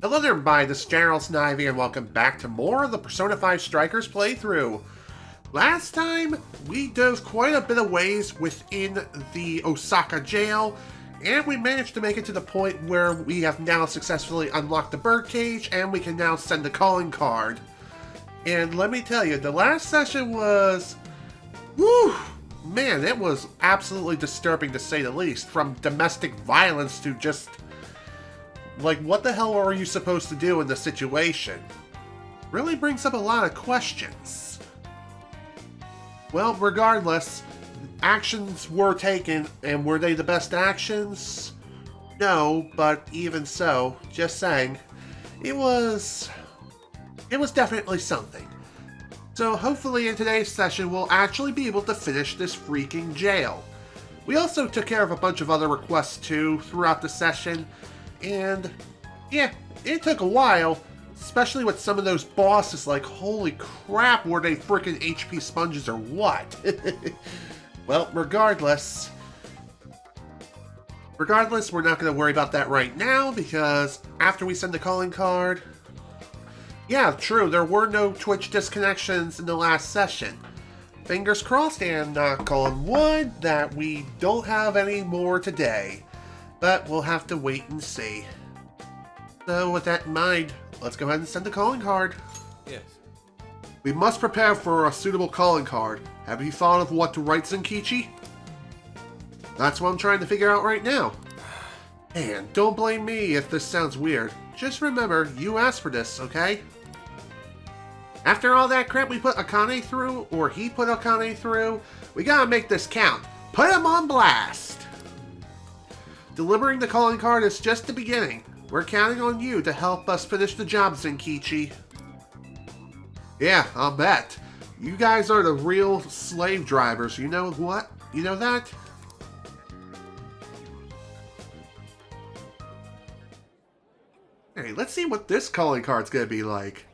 Hello there, everybody. This is General Snivy, and welcome back to more of the Persona 5 Strikers playthrough. Last time, we dove quite a bit of ways within the Osaka jail, and we managed to make it to the point where we have now successfully unlocked the birdcage, and we can now send the calling card. And let me tell you, the last session was... whew! Man, it was absolutely disturbing to say the least. From domestic violence to just... like, what the hell are you supposed to do in the situation? Really brings up a lot of questions. Well, regardless, actions were taken, and were they the best actions? No, but even so, just saying, it was definitely something. So hopefully in today's session we'll actually be able to finish this freaking jail. We also took care of a bunch of other requests too throughout the session, and yeah, it took a while, especially with some of those bosses. Like, holy crap, were they freaking HP sponges or what? Well, regardless, we're not going to worry about that right now, because after we send the calling card... yeah, true, there were no Twitch disconnections in the last session. Fingers crossed and knock on wood that we don't have any more today. But we'll have to wait and see. So with that in mind, let's go ahead and send the calling card. Yes. We must prepare for a suitable calling card. Have you thought of what to write, Zenkichi? That's what I'm trying to figure out right now. And don't blame me if this sounds weird. Just remember, you asked for this, okay? After all that crap we put Akane through, or he put Akane through, we gotta make this count. Put him on blast! Delivering the calling card is just the beginning. We're counting on you to help us finish the job, Zenkichi. Yeah, I'll bet. You guys are the real slave drivers, you know what? You know that? Hey, let's see what this calling card's gonna be like.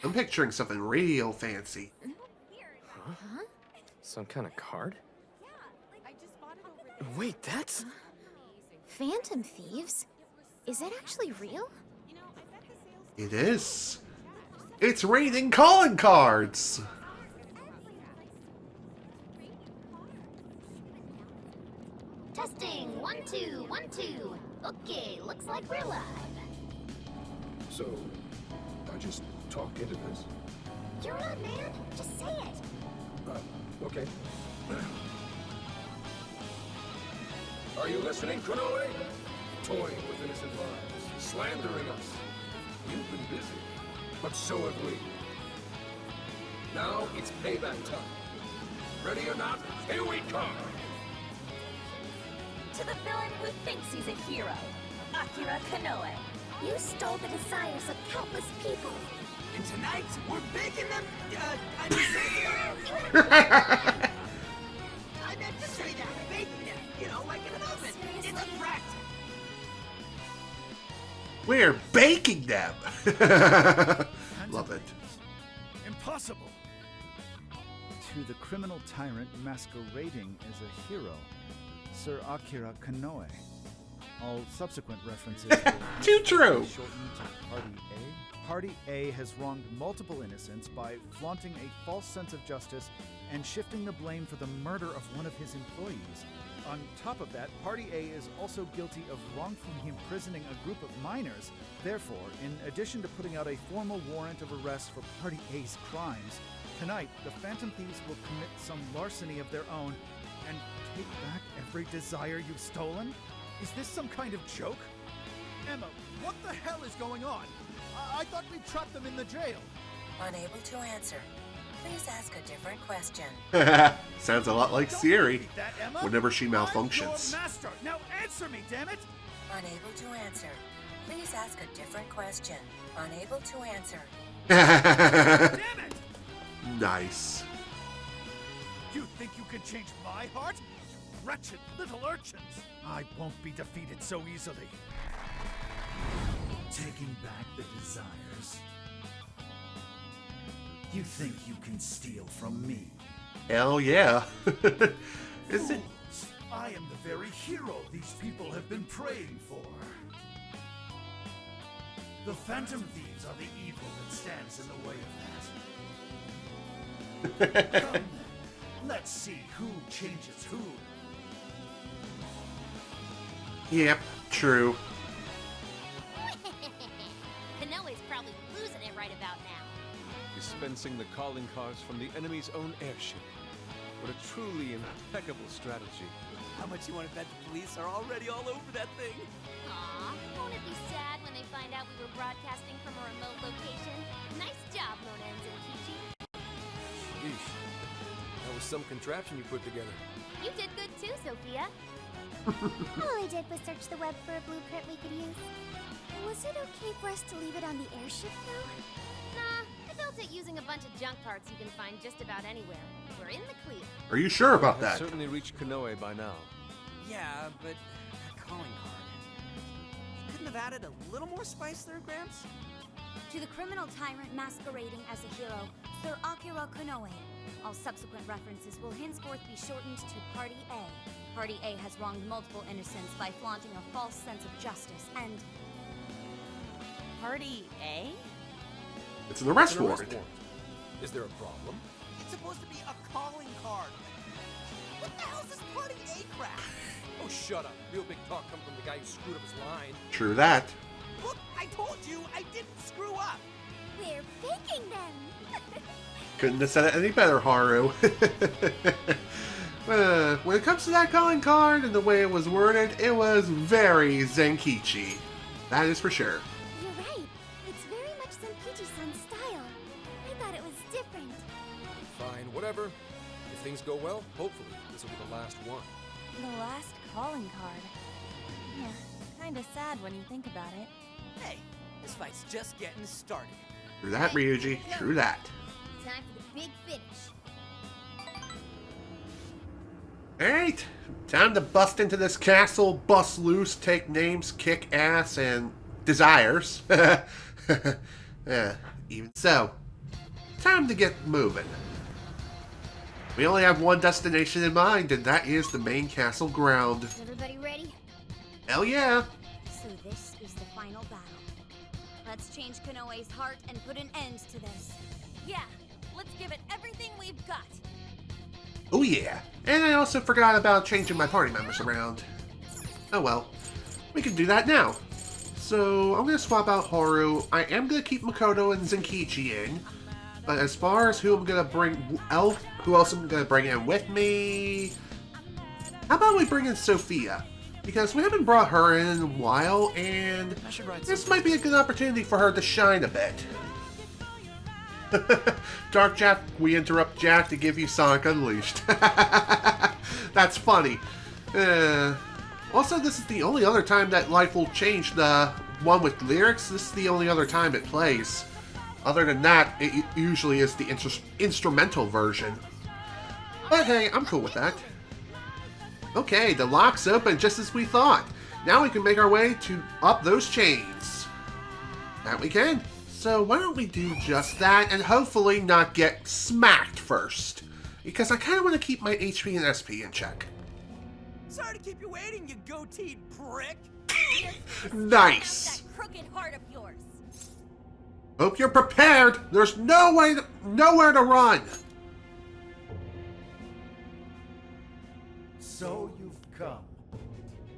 I'm picturing something real fancy. Huh? Some kind of card? Wait, that's... Phantom Thieves? Is that actually real? It is. It's raining calling cards! Testing, 1, 2, 1, 2. Okay, looks like we're live. So, I just talk into this? You're on, man. Just say it. Okay. Are you listening, Konoe? Toying with innocent lives, slandering us. You've been busy, but so have we. Now it's payback time. Ready or not, here we come! To the villain who thinks he's a hero, Akira Konoe. You stole the desires of countless people. And tonight, we're baking them, I meant to say that, baking them, you know, like in an oven. It's a threat. We're baking them! Love it. Impossible! To the criminal tyrant masquerading as a hero, Sir Akira Konoe. All subsequent references Too true! shortened to Party A. Party A has wronged multiple innocents by flaunting a false sense of justice and shifting the blame for the murder of one of his employees. On top of that, Party A is also guilty of wrongfully imprisoning a group of minors. Therefore, in addition to putting out a formal warrant of arrest for Party A's crimes, tonight the Phantom Thieves will commit some larceny of their own and take back every desire you've stolen? Is this some kind of joke? Emma, what the hell is going on? I thought we trapped them in the jail. Unable to answer. Please ask a different question. Sounds a lot like Don't Siri, repeat that, Emma. whenever she I'm malfunctions. your master. Now answer me, damn it! Unable to answer. Please ask a different question. Unable to answer. Damn it! Nice. You think you can change my heart? You wretched little urchins! I won't be defeated so easily. Taking back the desires. You think you can steal from me? Hell yeah. Is it? I am the very hero these people have been praying for. The Phantom Thieves are the evil that stands in the way of that. Come then, let's see who changes who. Yep, true. Konoe's probably losing it right about now. Dispensing the calling cards from the enemy's own airship. What a truly impeccable strategy. How much you want to bet the police are already all over that thing? Aw, won't it be sad when they find out we were broadcasting from a remote location? Nice job, Mundane and Kichi. Yeesh. That was some contraption you put together. You did good too, Sophia. All I did was search the web for a blueprint we could use. Was it okay for us to leave it on the airship, though? Nah, I built it using a bunch of junk parts you can find just about anywhere. We're in the clear. Are you sure about It has that? certainly reached Konoe by now. Yeah, but that calling card. Couldn't have added a little more spice there, Gramps? To the criminal tyrant masquerading as a hero, Sir Akira Konoe. All subsequent references will henceforth be shortened to Party A. Party A has wronged multiple innocents by flaunting a false sense of justice and... Party A? It's an arrest An arrest warrant. warrant. Is there a problem? It's supposed to be a calling card. What the hell's this Party A crap? Oh, shut up. Real big talk come from the guy who screwed up his line. True that. Look, I told you I didn't screw up. We're faking them! Couldn't have said it any better, Haru. When it comes to that calling card and the way it was worded, it was very Zenkichi. That is for sure. You're right. It's very much Senkichi-san's style. I thought it was different. Fine, whatever. If things go well, hopefully this will be the last one. The last calling card. Yeah, kinda sad when you think about it. Hey, this fight's just getting started. True that, Ryuji. True that. Time for the big finish. Alright, time to bust into this castle, bust loose, take names, kick ass, and desires. Yeah, even so, time to get moving. We only have one destination in mind, and that is the main castle ground. Is everybody ready? Hell yeah! So this is the final battle. Let's change Konoe's heart and put an end to this. Yeah, let's give it everything we've got. Oh yeah, and I also forgot about changing my party members around. Oh well, we can do that now. So I'm going to swap out Haru. I am going to keep Makoto and Zenkichi in. But as far as who I'm going to bring, who else I'm going to bring in with me? How about we bring in Sophia? Because we haven't brought her in a while, and this might be a good opportunity for her to shine a bit. Dark Jack, we interrupt Jack to give you Sonic Unleashed. That's funny. Also, this is the only other time that Life will change, the one with lyrics. This is the only other time it plays. Other than that, it usually is the instrumental version. But hey, I'm cool with that. Okay, the lock's open just as we thought. Now we can make our way up those chains. That we can. So why don't we do just that and hopefully not get smacked first. Because I kind of want to keep my HP and SP in check. Sorry to keep you waiting, you goateed prick. Nice! That crooked heart of yours. Hope you're prepared. There's nowhere to run. So you've come.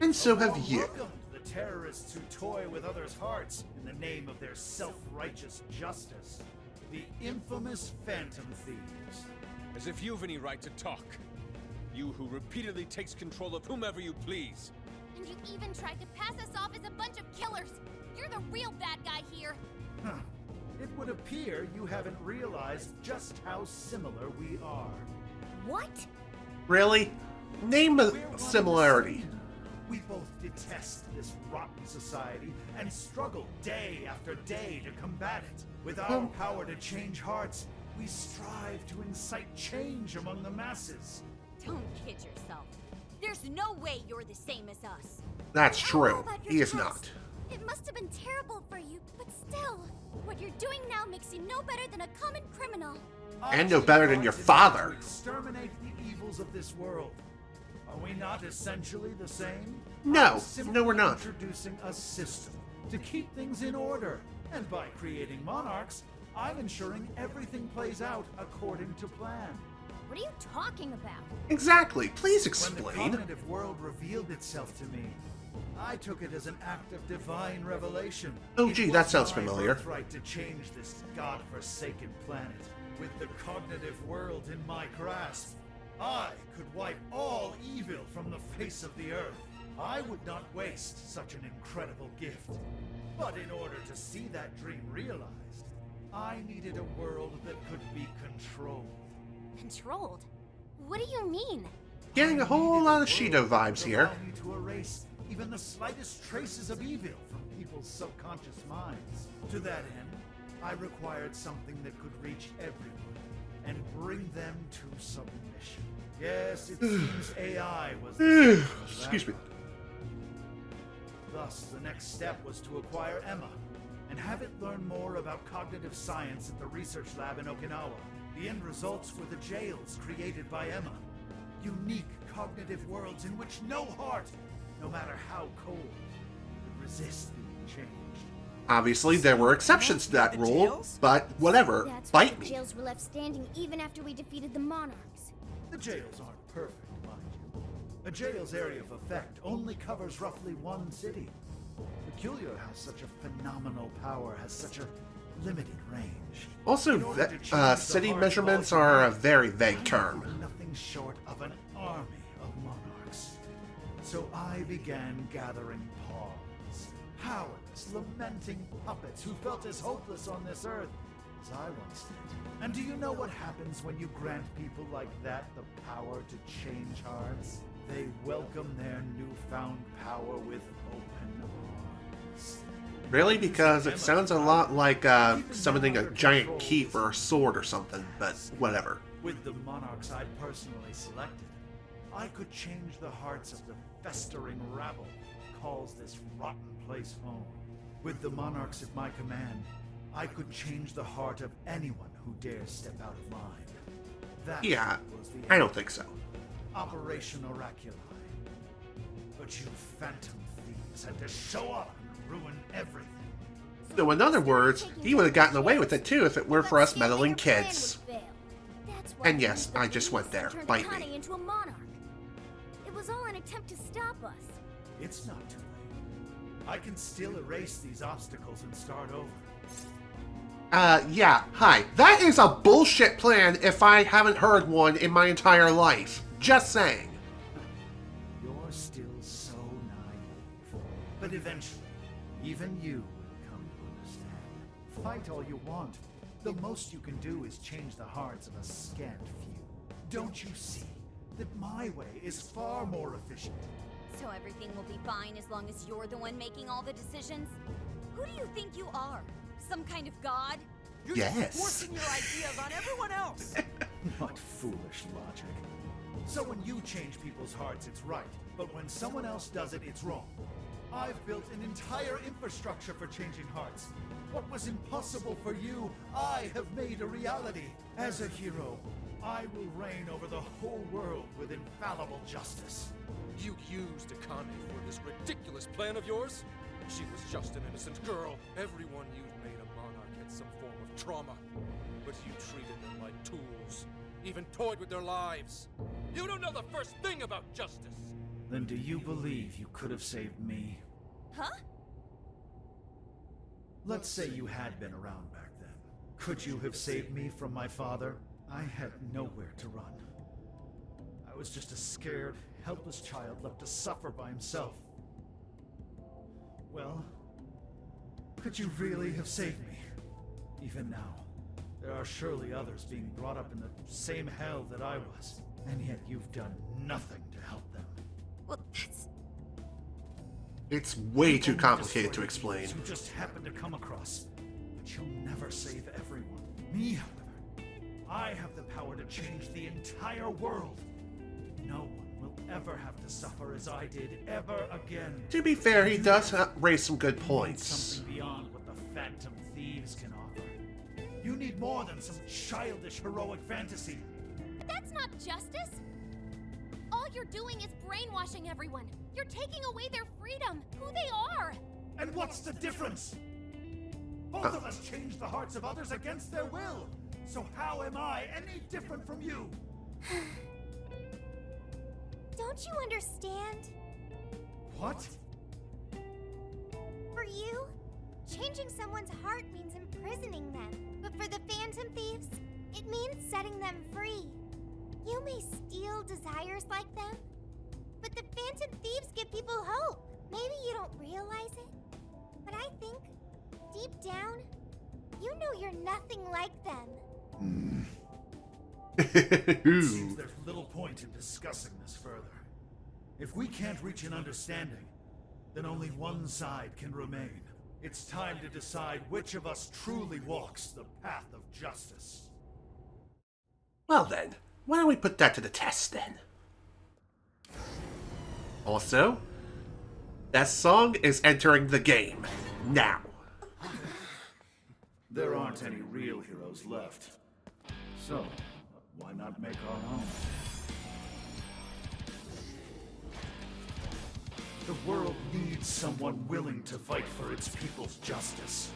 And so have you. Welcome to the terrorists who toy with others' hearts in the name of their self-righteous justice. The infamous Phantom Thieves. As if you've any right to talk. You who repeatedly takes control of whomever you please. And you even tried to pass us off as a bunch of killers. You're the real bad guy here. Huh. It would appear you haven't realized just how similar we are. What? Really? Name a We're one similarity. and the same. We both detest this rotten society and struggle day after day to combat it. With our power to change hearts, we strive to incite change among the masses. Don't kid yourself. There's no way you're the same as us. That's I don't know true. about your He is past. not. It must have been terrible for you, but still, what you're doing now makes you no better than a common criminal. And no better than your father. Exterminate the evils of this world. Are we not essentially the same? No. I'm simply No, we're not. Introducing a system to keep things in order. And by creating monarchs, I'm ensuring everything plays out according to plan. What are you talking about? Exactly. Please When explain. the cognitive world revealed itself to me, I took it as an act of divine revelation. Oh, It gee, was that sounds my familiar. birthright to change this godforsaken planet. With the cognitive world in my grasp, I could wipe all evil from the face of the earth. I would not waste such an incredible gift. But in order to see that dream realized, I needed a world that could be controlled. Controlled? What do you mean? Getting a whole lot of Shido vibes here. Allow me to erase even the slightest traces of evil from people's subconscious minds. To that end, I required something that could reach everyone and bring them to submission. Yes, it seems AI was the source of that. Excuse me. Thus, the next step was to acquire Emma and have it learn more about cognitive science at the research lab in Okinawa. The end results were the jails created by Emma. Unique cognitive worlds in which no heart, no matter how cold, could resist being changed. Obviously, there were exceptions to that rule, but whatever. That's why Bite the me. jails were left standing even after we defeated the monarchs. The jails aren't perfect, mind you. A jail's area of effect only covers roughly one city. Peculiar has such a phenomenal power, has such a limited range. Also, city measurements are a very vague term. Nothing short of an army of monarchs. So I began gathering pawns, powerless, lamenting puppets who felt as hopeless on this earth as I once did. And do you know what happens when you grant people like that the power to change hearts? They welcome their newfound power with open arms. Really? Because it sounds a lot like summoning a giant keep or a sword or something, but whatever. With the monarchs I'd personally selected, I could change the hearts of the festering rabble that calls this rotten place home. With the monarchs at my command, I could change the heart of anyone who dares step out of mine. That Yeah, was the I end. don't think so. Operation Oraculi. But you Phantom Thieves had to show up and ruin everything. So in other words, he would have gotten away with it too if it were for us meddling kids. And yes, I just went there. Bite me. Into a monarch. It was all an attempt to stop us. It's not too late. I can still erase these obstacles and start over. Yeah, hi. That is a bullshit plan if I haven't heard one in my entire life. Just saying. You're still so naive. But eventually, even you will come to understand. Fight all you want. The most you can do is change the hearts of a scant few. Don't you see that my way is far more efficient? So everything will be fine as long as you're the one making all the decisions? Who do you think you are? Some kind of god? You're Yes. just forcing your ideas on everyone else. What foolish logic. So when you change people's hearts, it's right. But when someone else does it, it's wrong. I've built an entire infrastructure for changing hearts. What was impossible for you, I have made a reality. As a hero, I will reign over the whole world with infallible justice. You used Akane for this ridiculous plan of yours? She was just an innocent girl. Everyone you've made a monarch had some form of trauma. But you treated them like tools. Even toyed with their lives. You don't know the first thing about justice. Then do you believe you could have saved me? Huh? Let's say you had been around back then. Could you have saved me from my father? I had nowhere to run. I was just a scared, helpless child left to suffer by himself. Well, could you really have saved me? Even now, there are surely others being brought up in the same hell that I was, and yet you've done nothing to help them. Well, that's... It's way too complicated to explain. You just happen to come across, but you'll never save everyone. Me, however, I have the power to change the entire world. No one will ever have to suffer as I did ever again. To be fair, he does raise some good You need points. something beyond what the Phantom Thieves can offer. You need more than some childish heroic fantasy. But that's not justice. All you're doing is brainwashing everyone. You're taking away their freedom, who they are. And what's the difference? Both of us change the hearts of others against their will. So how am I any different from you? Don't you understand? What? For you, changing someone's heart means imprisoning them. But for the Phantom Thieves, it means setting them free. You may steal desires like them, but the Phantom Thieves give people hope. Maybe you don't realize it, but I think, deep down, you know you're nothing like them. Seems there's little point in discussing this further. If we can't reach an understanding, then only one side can remain. It's time to decide which of us truly walks the path of justice. Well then, why don't we put that to the test then? Also, that song is entering the game now. There aren't any real heroes left. So, why not make our own? The world needs someone willing to fight for its people's justice.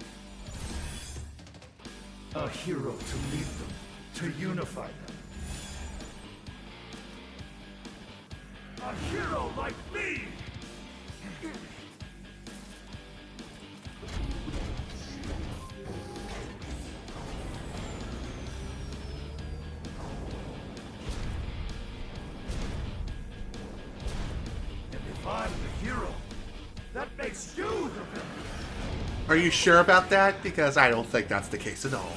A hero to lead them, to unify them. A hero like me! And if I'm the hero, that makes you the villain. Are you sure about that? Because I don't think that's the case at all.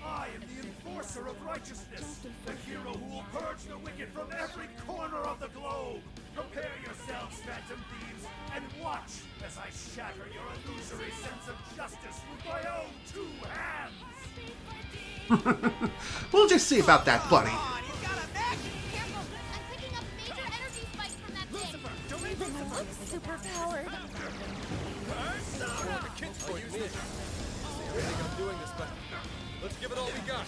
I am the enforcer of righteousness, the hero who will purge the wicked from every corner of the globe. Prepare yourselves, Phantom Thieves, and watch as I shatter your illusory sense of justice with my own two hands. We'll just see about that, buddy. Careful! I'm picking up major energy spikes from that thing! Even looks superpowered. I think I'm doing this, but let's give it all we got.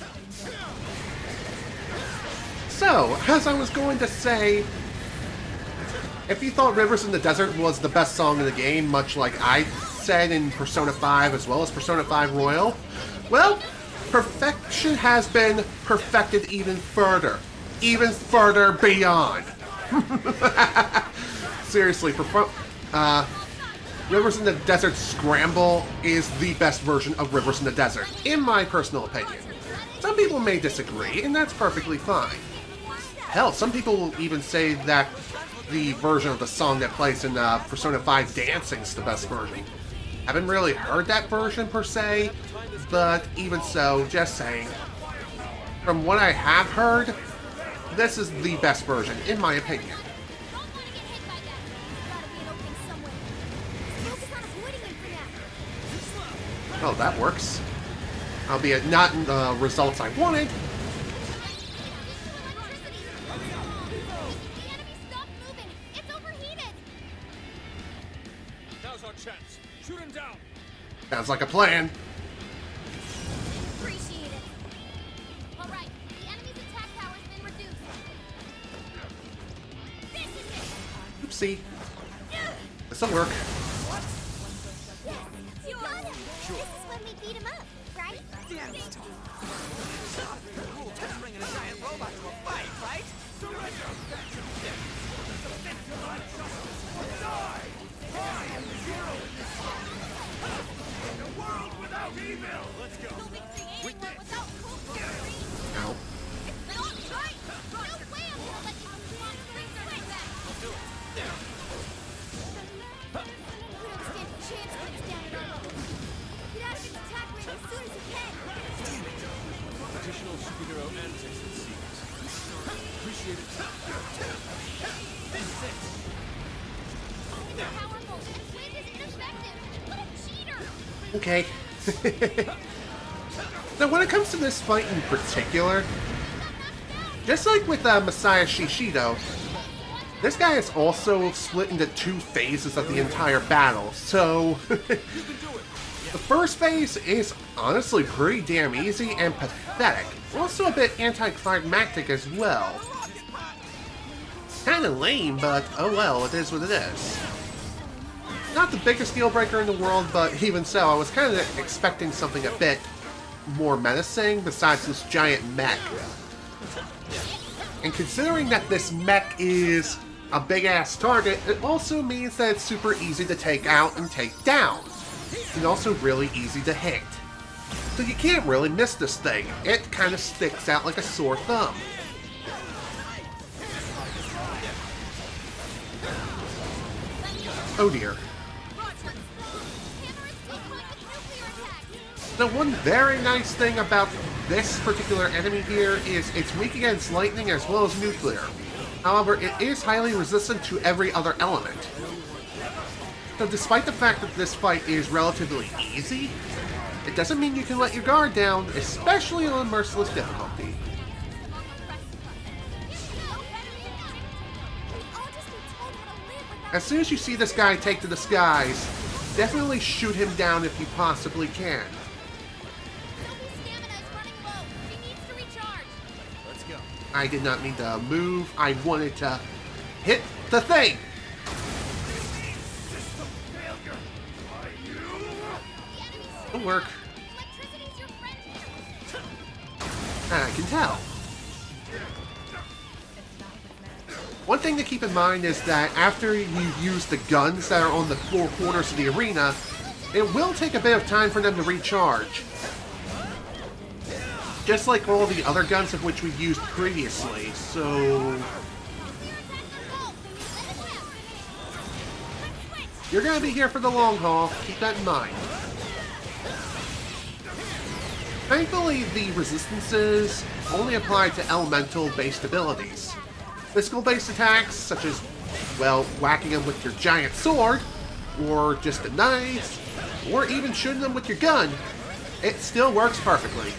So, as I was going to say, if you thought Rivers in the Desert was the best song in the game, much like I said in Persona 5 as well as Persona 5 Royal, well, perfection has been perfected even further beyond. Seriously, Rivers in the Desert Scramble is the best version of Rivers in the Desert, in my personal opinion. Some people may disagree, and that's perfectly fine. Hell, some people will even say that the version of the song that plays in Persona 5 Dancing is the best version. Haven't really heard that version per se, but even so, just saying. From what I have heard, this is the best version, in my opinion. Oh, that works. Albeit not in the results I wanted. Now's our chance. Shoot him down. Sounds like a plan. Appreciate it. Alright, the enemy's attack power's been reduced. This is it! Oopsie. This'll work. Yes, you got him! This is when we beat him up, right? Damn it! The rules just bringing a giant robot to a fight, right? Surrender! Submit to my justice or die! I am the hero in this song! A world without evil! Let's go! No victory anywhere without culture! Ow. It's not right! No way I'm gonna let you respond to things like that! I'll do it! We don't stand a chance when it's down at our level. Get out of its attack range as soon as you can! Additional superhero antics, it seems. Appreciate it. They're powerful! Wind is ineffective! What a cheater! Okay. Now, when it comes to this fight in particular, just like with Messiah Shishido, this guy is also split into two phases of the entire battle, so the first phase is honestly pretty damn easy and pathetic, Also a bit anticlimactic as well. Kinda lame, but oh well, it is what it is. Not the biggest deal breaker in the world, but even so, I was kind of expecting something a bit more menacing besides this giant mech. And considering that this mech is a big-ass target, it also means that it's super easy to take out and take down. And also really easy to hit. So you can't really miss this thing. It kind of sticks out like a sore thumb. Oh dear. The one very nice thing about this particular enemy here is it's weak against lightning as well as nuclear. However, it is highly resistant to every other element. So despite the fact that this fight is relatively easy, it doesn't mean you can let your guard down, especially on Merciless difficulty. As soon as you see this guy take to the skies, definitely shoot him down if you possibly can. I did not mean to move, I wanted to hit the thing! It'll work. I can tell. One thing to keep in mind is that after you use the guns that are on the four corners of the arena, it will take a bit of time for them to recharge. Just like all the other guns of which we used previously, so... You're gonna be here for the long haul, keep that in mind. Thankfully, the resistances only apply to elemental-based abilities. Physical-based attacks, such as, well, whacking them with your giant sword, or just a knife, or even shooting them with your gun, it still works perfectly.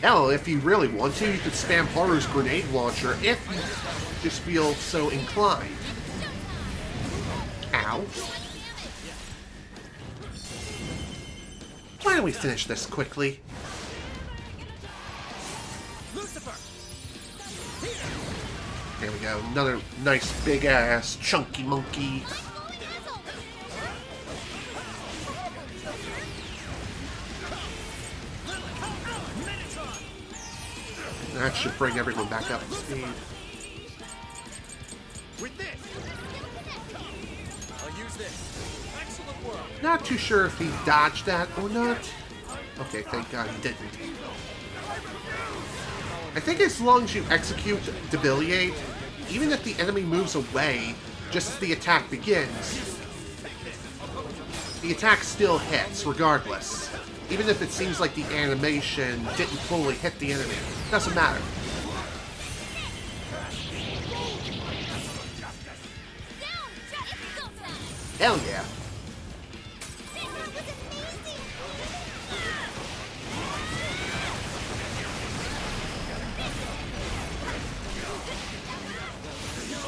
Hell, if you really want to, you could spam Haru's grenade launcher if you just feel so inclined. Ow. Why don't we finish this quickly? There we go, another nice big-ass chunky monkey. That should bring everyone back up to speed. Not too sure if he dodged that or not. Okay, thank God he didn't. I think as long as you execute Debiliate, even if the enemy moves away just as the attack begins, the attack still hits regardless. Even if it seems like the animation didn't fully hit the enemy. Doesn't matter. Hell yeah.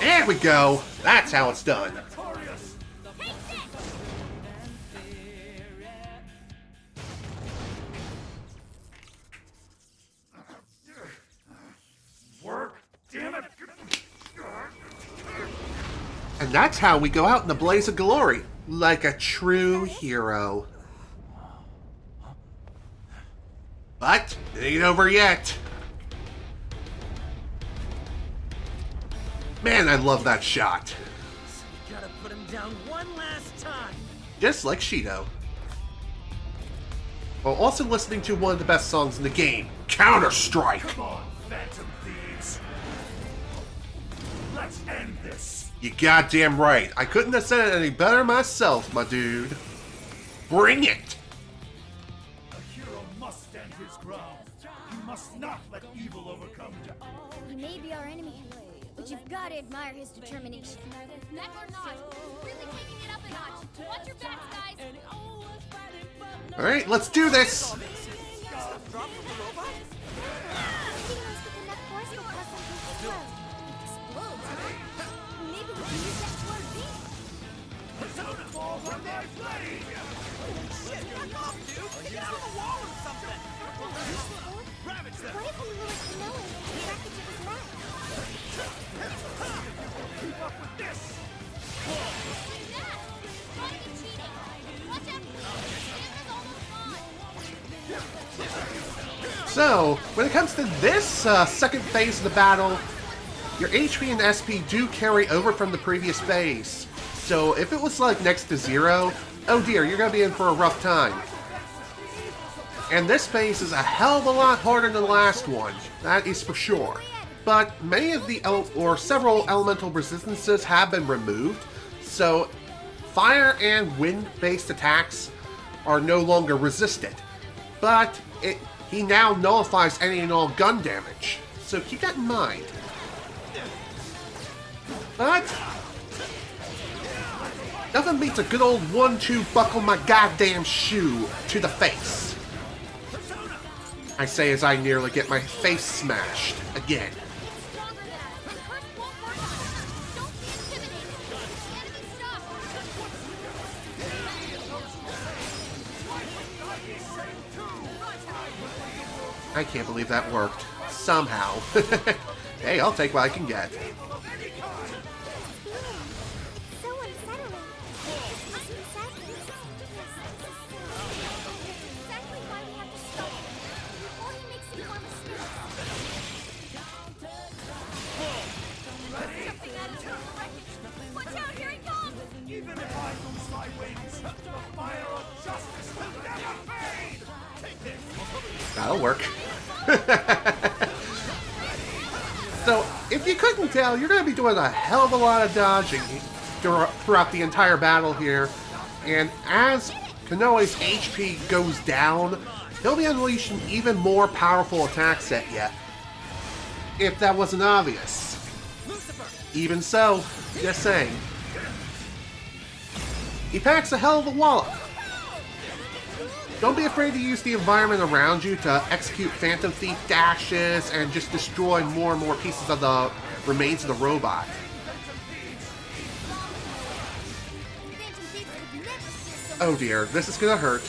There we go. That's how it's done. And that's how we go out in a blaze of glory, like a true hero. But it ain't over yet. Man, I love that shot. You gotta put him down one last time. Just like Shido. While also listening to one of the best songs in the game, Counterstrike. Come on, Phantom Thieves. Let's end this. You goddamn right. I couldn't have said it any better myself, my dude. Bring it! A hero must stand his ground. You must not let evil overcome you. He may be our enemy, but you've got to admire his determination. Neck or not, really taking it up a notch. Watch your backs, guys. Alright, let's do this! So, when it comes to this second phase of the battle, your HP and SP do carry over from the previous phase. So if it was like next to 0, oh dear, you're going to be in for a rough time. And this phase is a hell of a lot harder than the last one, that is for sure. But many of the several elemental resistances have been removed, so fire and wind-based attacks are no longer resisted. But he now nullifies any and all gun damage, so keep that in mind. But nothing beats a good old 1-2 buckle my goddamn shoe to the face. I say as I nearly get my face smashed again. I can't believe that worked. Somehow. Hey, I'll take what I can get. That'll work. So, if you couldn't tell, you're going to be doing a hell of a lot of dodging throughout the entire battle here. And as Konoe's HP goes down, he'll be unleashing even more powerful attacks at you. If that wasn't obvious. Even so, just saying. He packs a hell of a wallop. Don't be afraid to use the environment around you to execute Phantom Thief dashes and just destroy more and more pieces of the remains of the robot. Oh dear, this is gonna hurt.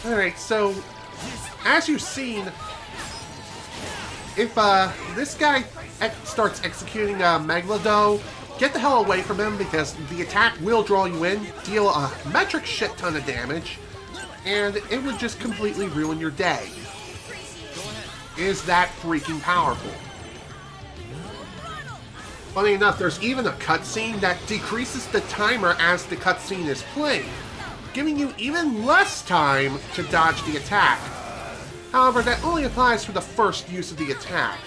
Alright, so, as you've seen, if this guy starts executing Megalado, get the hell away from him because the attack will draw you in, deal a metric shit ton of damage, and it would just completely ruin your day. Is that freaking powerful? Funny enough, there's even a cutscene that decreases the timer as the cutscene is playing, giving you even less time to dodge the attack. However, that only applies for the first use of the attack.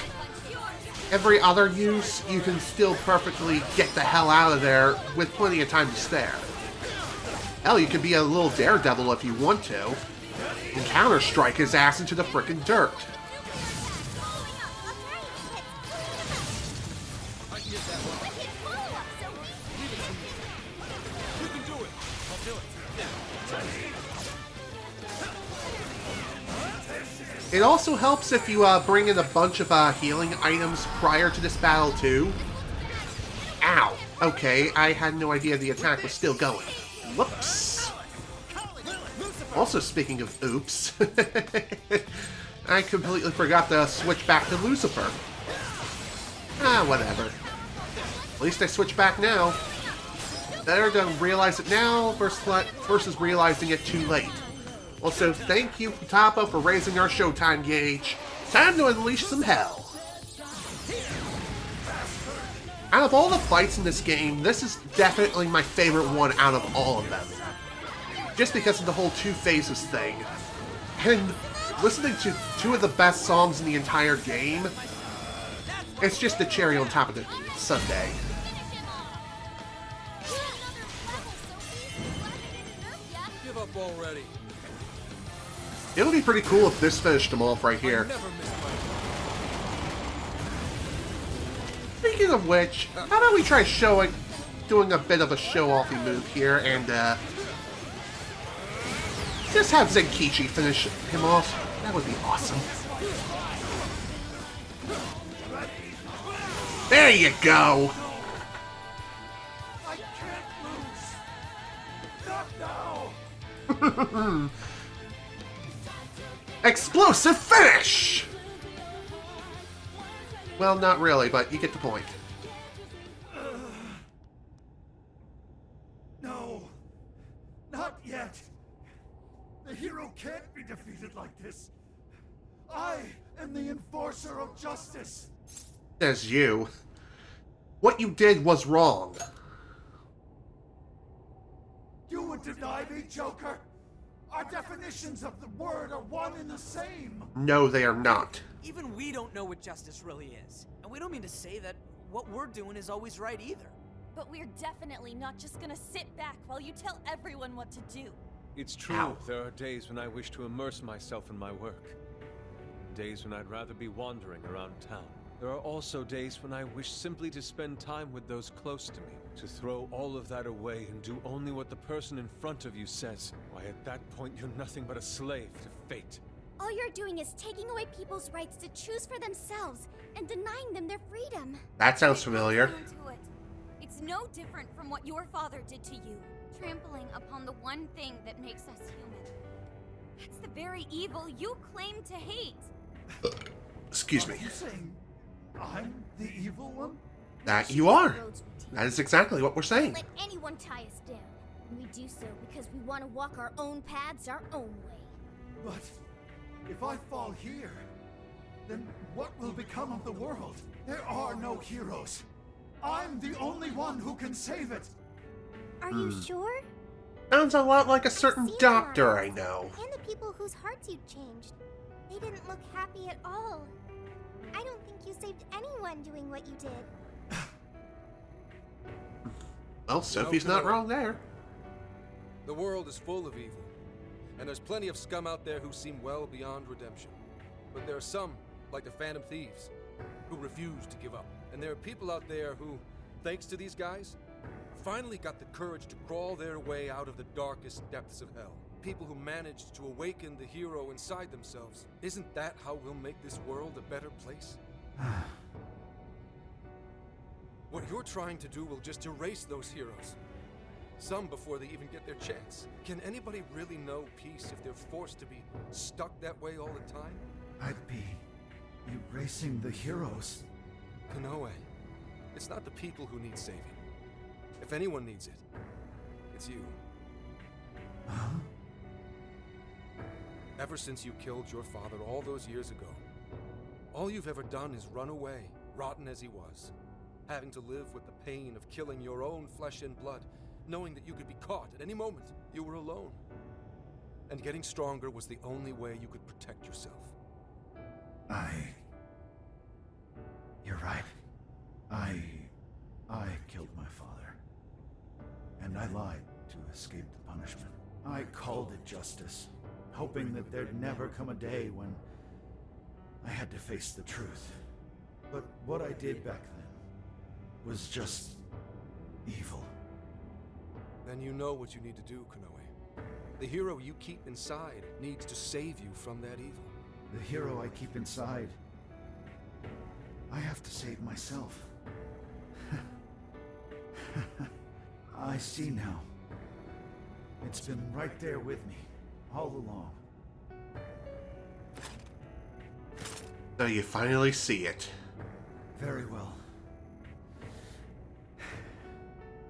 Every other use, you can still perfectly get the hell out of there with plenty of time to spare. Hell, you could be a little daredevil if you want to, and Counterstrike his ass into the frickin' dirt. It also helps if you bring in a bunch of healing items prior to this battle too. Ow. Okay, I had no idea the attack was still going. Whoops. Also, speaking of oops, I completely forgot to switch back to Lucifer. Ah, whatever. At least I switched back now. Better to realize it now versus realizing it too late. Also, thank you, Futapa, for raising our showtime gauge. Time to unleash some hell. Out of all the fights in this game, this is definitely my favorite one out of all of them. Just because of the whole two phases thing. And listening to two of the best songs in the entire game, it's just the cherry on top of the sundae. Give up already. It would be pretty cool if this finished them off right here. Speaking of which, how about we try doing a bit of a show-offy move here and just have Zenkichi finish him off? That would be awesome. There you go! No! Explosive finish! Well, not really, but you get the point. No, not yet. The hero can't be defeated like this. I am the enforcer of justice. Says you. What you did was wrong. You would deny me, Joker? Our definitions of the word are one and the same. No, they are not. Even we don't know what justice really is. And we don't mean to say that what we're doing is always right either. But we're definitely not just gonna sit back while you tell everyone what to do. It's true, Ow. there are days when I wish to immerse myself in my work. Days when I'd rather be wandering around town. There are also days when I wish simply to spend time with those close to me, to throw all of that away and do only what the person in front of you says. Why, at that point, you're nothing but a slave to fate. All you're doing is taking away people's rights to choose for themselves and denying them their freedom. That sounds familiar. Down to it. It's no different from what your father did to you, trampling upon the one thing that makes us human. That's the very evil you claim to hate. Excuse me. Are you saying I'm the evil one? That you are. That is exactly what we're saying. Let anyone tie us down. And we do so because we want to walk our own paths our own way. But if I fall here, then what will become of the world? There are no heroes. I'm the only one who can save it. Are you sure? Sounds a lot like a certain doctor I know. And the people whose hearts you changed. They didn't look happy at all. I don't think you saved anyone doing what you did. Well, Sophie's not wrong there. The world is full of evil, and there's plenty of scum out there who seem well beyond redemption. But there are some, like the Phantom Thieves, who refuse to give up. And there are people out there who, thanks to these guys, finally got the courage to crawl their way out of the darkest depths of hell. People who managed to awaken the hero inside themselves. Isn't that how we'll make this world a better place? What you're trying to do will just erase those heroes. Some before they even get their chance. Can anybody really know peace if they're forced to be stuck that way all the time? I'd be erasing the heroes. Konoe, it's not the people who need saving. If anyone needs it, it's you. Huh? Ever since you killed your father all those years ago, all you've ever done is run away, rotten as he was, having to live with the pain of killing your own flesh and blood, knowing that you could be caught at any moment. You were alone. And getting stronger was the only way you could protect yourself. You're right. I killed my father. And I lied to escape the punishment. I called it justice, hoping that there'd never come a day when I had to face the truth. But what I did back then was just evil. Then you know what you need to do, Konoe. The hero you keep inside needs to save you from that evil. The hero I keep inside, I have to save myself. I see now. It's been right there with me, all along. So you finally see it. Very well.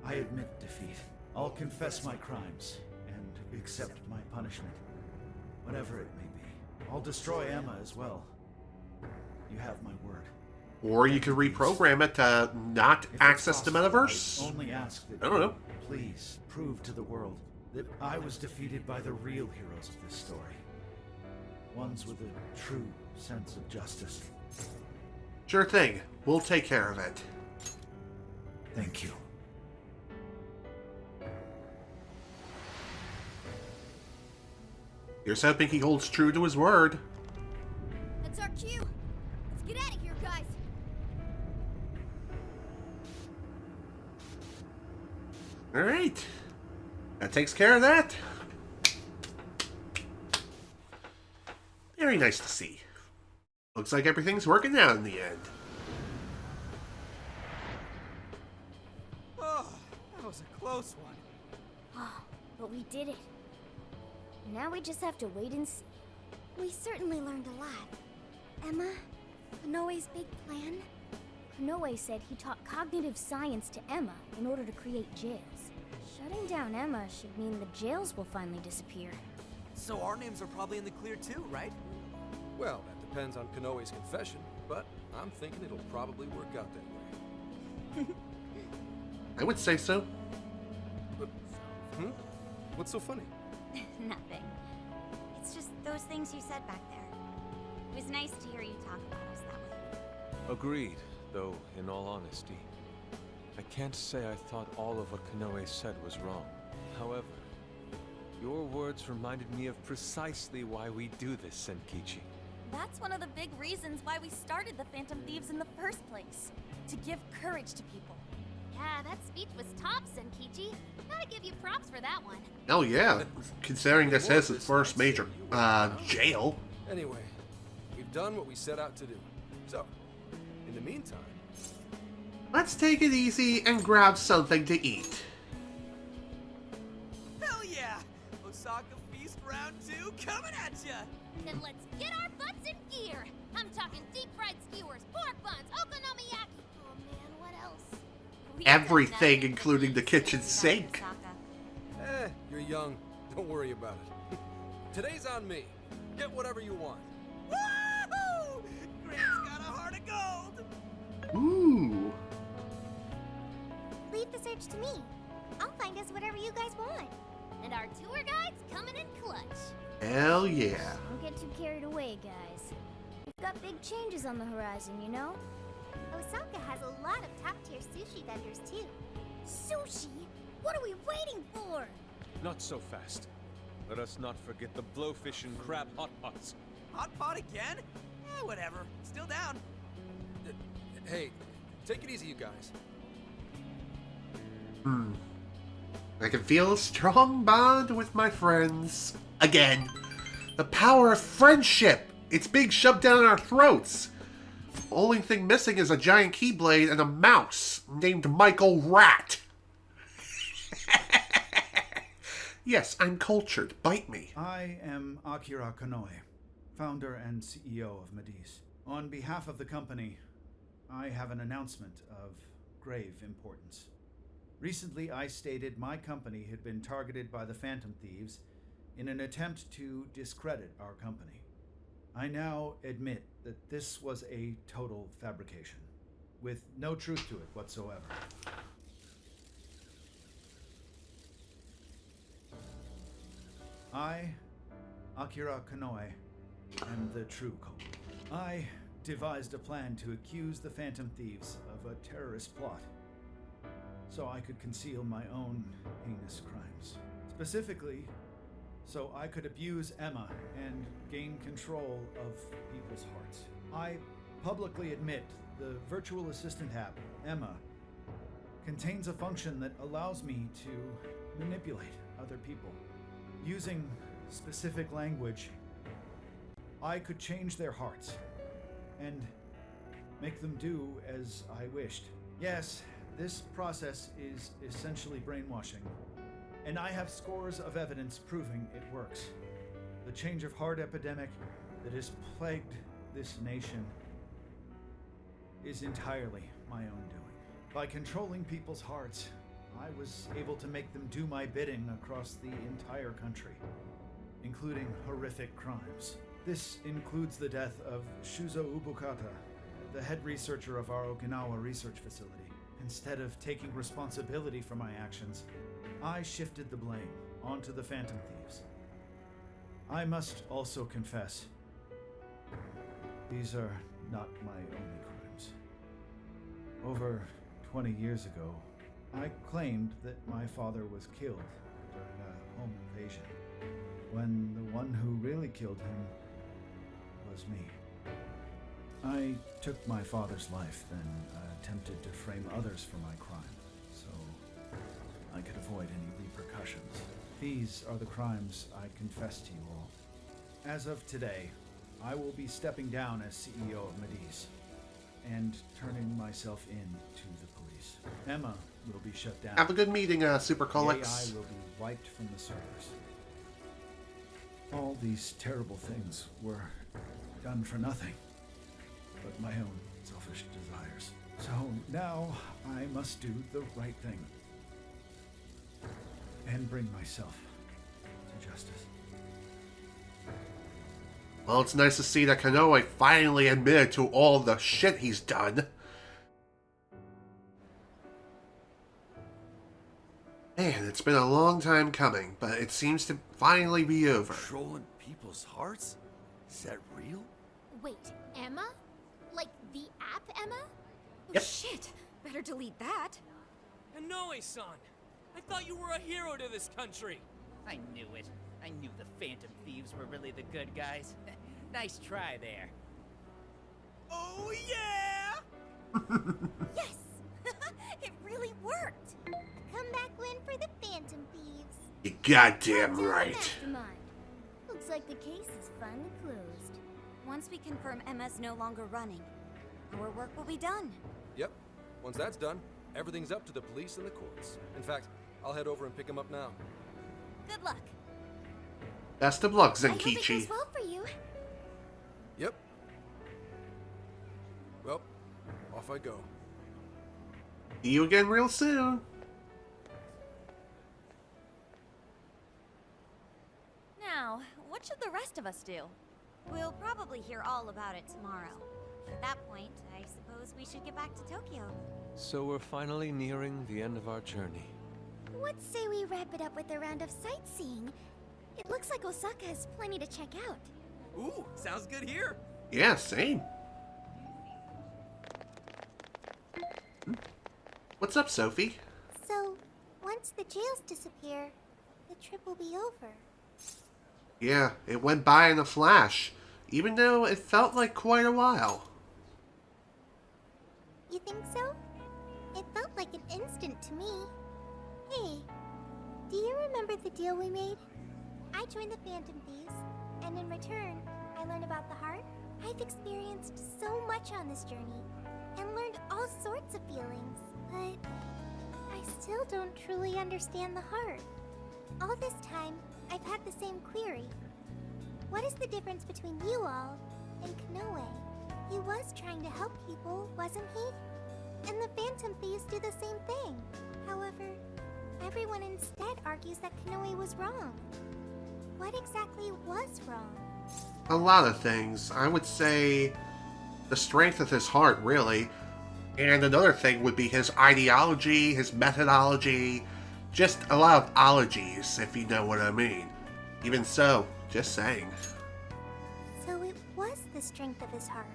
I admit defeat. I'll confess my crimes and accept my punishment, whatever it may be. I'll destroy Emma as well. You have my word. Or you could reprogram it to not If access the it's possible, metaverse. I only ask that I don't know. please prove to the world that I was defeated by the real heroes of this story. Ones with a true sense of justice. Sure thing. We'll take care of it. Thank you. Here's hoping he holds true to his word. That's our cue. Let's get out of here, guys. Alright. That takes care of that. Very nice to see. Looks like everything's working out in the end. Oh, that was a close one. But we did it. Now we just have to wait and see. We certainly learned a lot. Emma, Konoe's big plan? Konoe said he taught cognitive science to Emma in order to create jails. Shutting down Emma should mean the jails will finally disappear. So our names are probably in the clear too, right? Well, that depends on Konoe's confession, but I'm thinking it'll probably work out that way. I would say so. But, what's so funny? Nothing. It's just those things you said back there. It was nice to hear you talk about us that way. Agreed, though, in all honesty, I can't say I thought all of what Konoe said was wrong. However, your words reminded me of precisely why we do this, Senkichi. That's one of the big reasons why we started the Phantom Thieves in the first place. To give courage to people. Yeah, that speech was top, Senkichi. Gotta give you props for that one. Oh yeah, considering this is his first major jail. Anyway, we've done what we set out to do. So, in the meantime... Let's take it easy and grab something to eat. Hell yeah! Osaka Feast Round 2 coming at ya! Then let's get our butts in gear. I'm talking deep-fried skewers, pork buns, okonomiyaki. Oh man, what else? Everything, including the kitchen sink. You're young. Don't worry about it. Today's on me. Get whatever you want. Woohoo! Graham's got a heart of gold! Ooh. Leave the search to me. I'll find us whatever you guys want. And our tour guide's coming in clutch. Hell yeah. Don't get too carried away, guys. We've got big changes on the horizon, you know? Osaka has a lot of top-tier sushi vendors, too. Sushi? What are we waiting for? Not so fast. Let us not forget the blowfish and crab hot pots. Hot pot again? Whatever. Still down. Hey, take it easy, you guys. I can feel a strong bond with my friends. Again. The power of friendship. It's being shoved down our throats. Only thing missing is a giant keyblade and a mouse named Michael Rat. Yes, I'm cultured. Bite me. I am Akira Konoe, founder and CEO of Mediz. On behalf of the company, I have an announcement of grave importance. Recently, I stated my company had been targeted by the Phantom Thieves in an attempt to discredit our company. I now admit that this was a total fabrication, with no truth to it whatsoever. I, Akira Konoe, am the true culprit. I devised a plan to accuse the Phantom Thieves of a terrorist plot, so I could conceal my own heinous crimes. Specifically, so I could abuse Emma and gain control of people's hearts. I publicly admit the virtual assistant app, Emma, contains a function that allows me to manipulate other people. Using specific language, I could change their hearts and make them do as I wished. Yes, this process is essentially brainwashing, and I have scores of evidence proving it works. The change of heart epidemic that has plagued this nation is entirely my own doing. By controlling people's hearts, I was able to make them do my bidding across the entire country, including horrific crimes. This includes the death of Shuzo Ubukata, the head researcher of our Okinawa research facility. Instead of taking responsibility for my actions, I shifted the blame onto the Phantom Thieves. I must also confess, these are not my only crimes. Over 20 years ago, I claimed that my father was killed during a home invasion, when the one who really killed him was me. I took my father's life, then attempted to frame others for my crime, so I could avoid any repercussions. These are the crimes I confess to you all. As of today, I will be stepping down as CEO of Mediz and turning myself in to the police. apologies. Emma will be shut down. Have a good meeting, Super The Colix. AI will be wiped from the servers. All these terrible things were done for nothing, but my own selfish desires. So now I must do the right thing and bring myself to justice. Well, it's nice to see that Konoe finally admitted to all the shit he's done. Man, it's been a long time coming, but it seems to finally be over. Controlling people's hearts? Is that real? Wait, Emma? Like the app Emma? Yep. Shit! Better delete that. Konoe-san! I thought you were a hero to this country! I knew it. I knew the Phantom Thieves were really the good guys. Nice try there. Oh yeah! Yes! It really worked! A comeback win for the Phantom Thieves. You goddamn right. Mastermind. Looks like the case is finally closed. Once we confirm Emma's no longer running, our work will be done. Yep. Once that's done, everything's up to the police and the courts. In fact, I'll head over and pick him up now. Good luck. Best of luck, I hope it Zenkichi. goes well for you. Yep. Well, off I go. See you again real soon. Now, what should the rest of us do? We'll probably hear all about it tomorrow. At that point, I suppose we should get back to Tokyo. So we're finally nearing the end of our journey. What say we wrap it up with a round of sightseeing? It looks like Osaka has plenty to check out. Ooh, sounds good here. Yeah, same. What's up, Sophie? So, once the jails disappear, the trip will be over. Yeah, it went by in a flash, even though it felt like quite a while. You think so? It felt like an instant to me. Hey, do you remember the deal we made? I joined the Phantom Thieves, and in return, I learned about the heart. I've experienced so much on this journey, and learned all sorts of feelings, but I still don't truly understand the heart. All this time, I've had the same query. What is the difference between you all and Konoe? He was trying to help people, wasn't he? And the Phantom Thieves do the same thing. However, everyone instead argues that Konoe was wrong. What exactly was wrong? A lot of things. I would say the strength of his heart, really. And another thing would be his ideology, his methodology, just a lot of ologies, if you know what I mean. Even so, just saying. So it was the strength of his heart.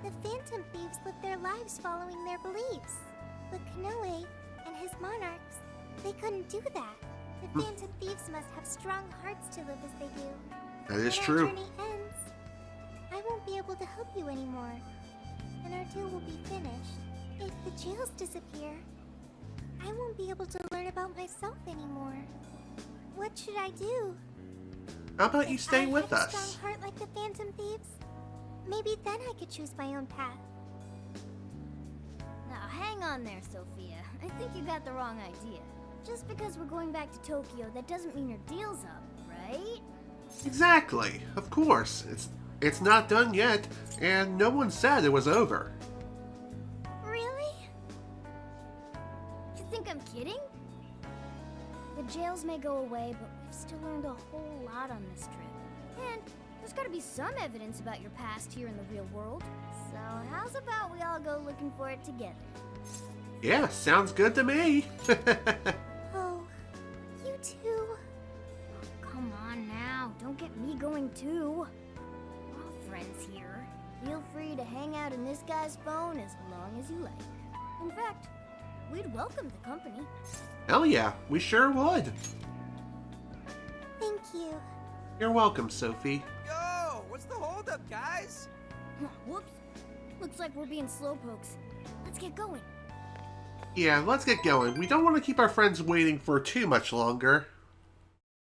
The Phantom Thieves lived their lives following their beliefs. But Konoe and his monarchs, they couldn't do that. The Phantom Thieves must have strong hearts to live as they do. That is When true. our journey ends, I won't be able to help you anymore. And our deal will be finished. If the jails disappear, I won't be able to learn about myself anymore. What should I do? How about you stay I with have a us? strong heart like the Phantom Thieves. Maybe then I could choose my own path. Now hang on there, Sophia. I think you got the wrong idea. Just because we're going back to Tokyo, that doesn't mean your deal's up, right? Exactly. Of course. It's not done yet, and no one said it was over. Really? You think I'm kidding? The jails may go away, but we've still learned a whole lot on this trip. And there's gotta be some evidence about your past here in the real world. So how's about we all go looking for it together? Yeah, sounds good to me. Oh, you too? Come on now, don't get me going too. We're all friends here. Feel free to hang out in this guy's phone as long as you like. In fact, we'd welcome the company. Hell yeah, we sure would. Thank you. You're welcome, Sophie. Yo, what's the holdup, guys? Whoops. Looks like we're being slowpokes. Let's get going. Yeah, let's get going. We don't want to keep our friends waiting for too much longer.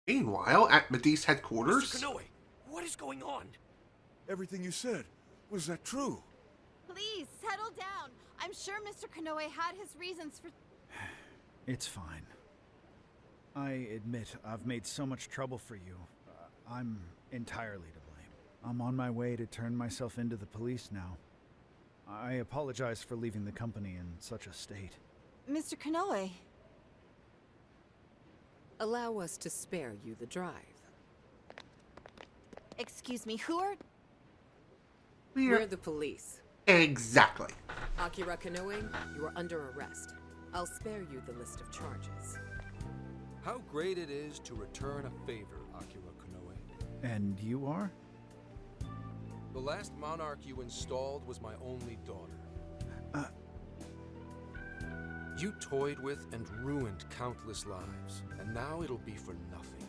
Meanwhile, at Medivh's headquarters... Mr. Konoe, what is going on? Everything you said, was that true? Please, settle down. I'm sure Mr. Konoe had his reasons for... It's fine. I admit I've made so much trouble for you. I'm entirely to blame. I'm on my way to turn myself into the police now. I apologize for leaving the company in such a state. Mr. Konoe. Allow us to spare you the drive. Excuse me, who are... We're the police. Exactly. Akira Konoe, you are under arrest. I'll spare you the list of charges. How great it is to return a favor, Akira Konoe. And you are? The last monarch you installed was my only daughter. You toyed with and ruined countless lives, and now it'll be for nothing.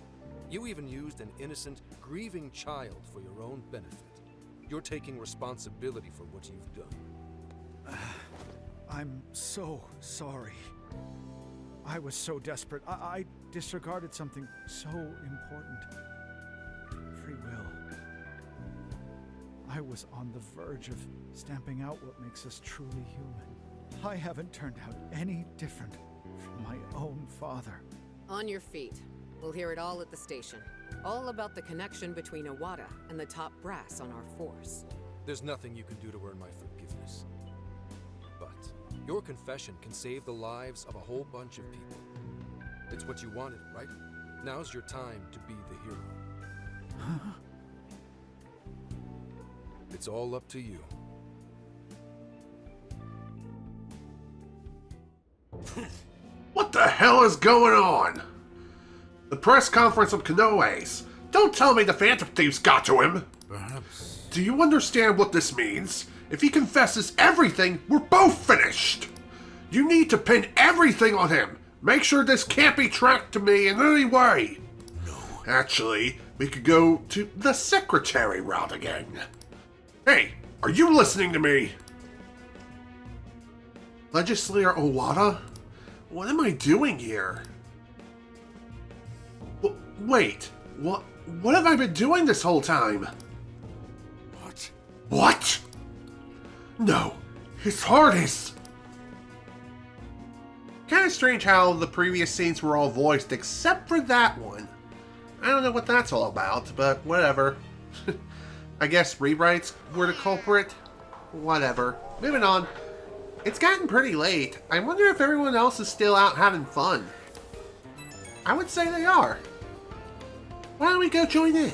You even used an innocent, grieving child for your own benefit. You're taking responsibility for what you've done. I'm so sorry. I was so desperate. I disregarded something so important. Free will. I was on the verge of stamping out what makes us truly human. I haven't turned out any different from my own father. On your feet. We'll hear it all at the station. All about the connection between Iwata and the top brass on our force. There's nothing you can do to earn my forgiveness. But your confession can save the lives of a whole bunch of people. It's what you wanted, right? Now's your time to be the hero. It's all up to you. What the hell is going on? The press conference of Konoe's. Don't tell me the Phantom Thieves got to him. Perhaps. Do you understand what this means? If he confesses everything, we're both finished. You need to pin everything on him. Make sure this can't be tracked to me in any way. No. Actually, we could go to the secretary route again. Hey, are you listening to me? Legislator Iwata? What am I doing here? Wait, what have I been doing this whole time? What? What? No, his heart is... Kind of strange how the previous scenes were all voiced except for that one. I don't know what that's all about, but whatever. I guess rewrites were the culprit. Whatever. Moving on. It's gotten pretty late. I wonder if everyone else is still out having fun. I would say they are. Why don't we go join in?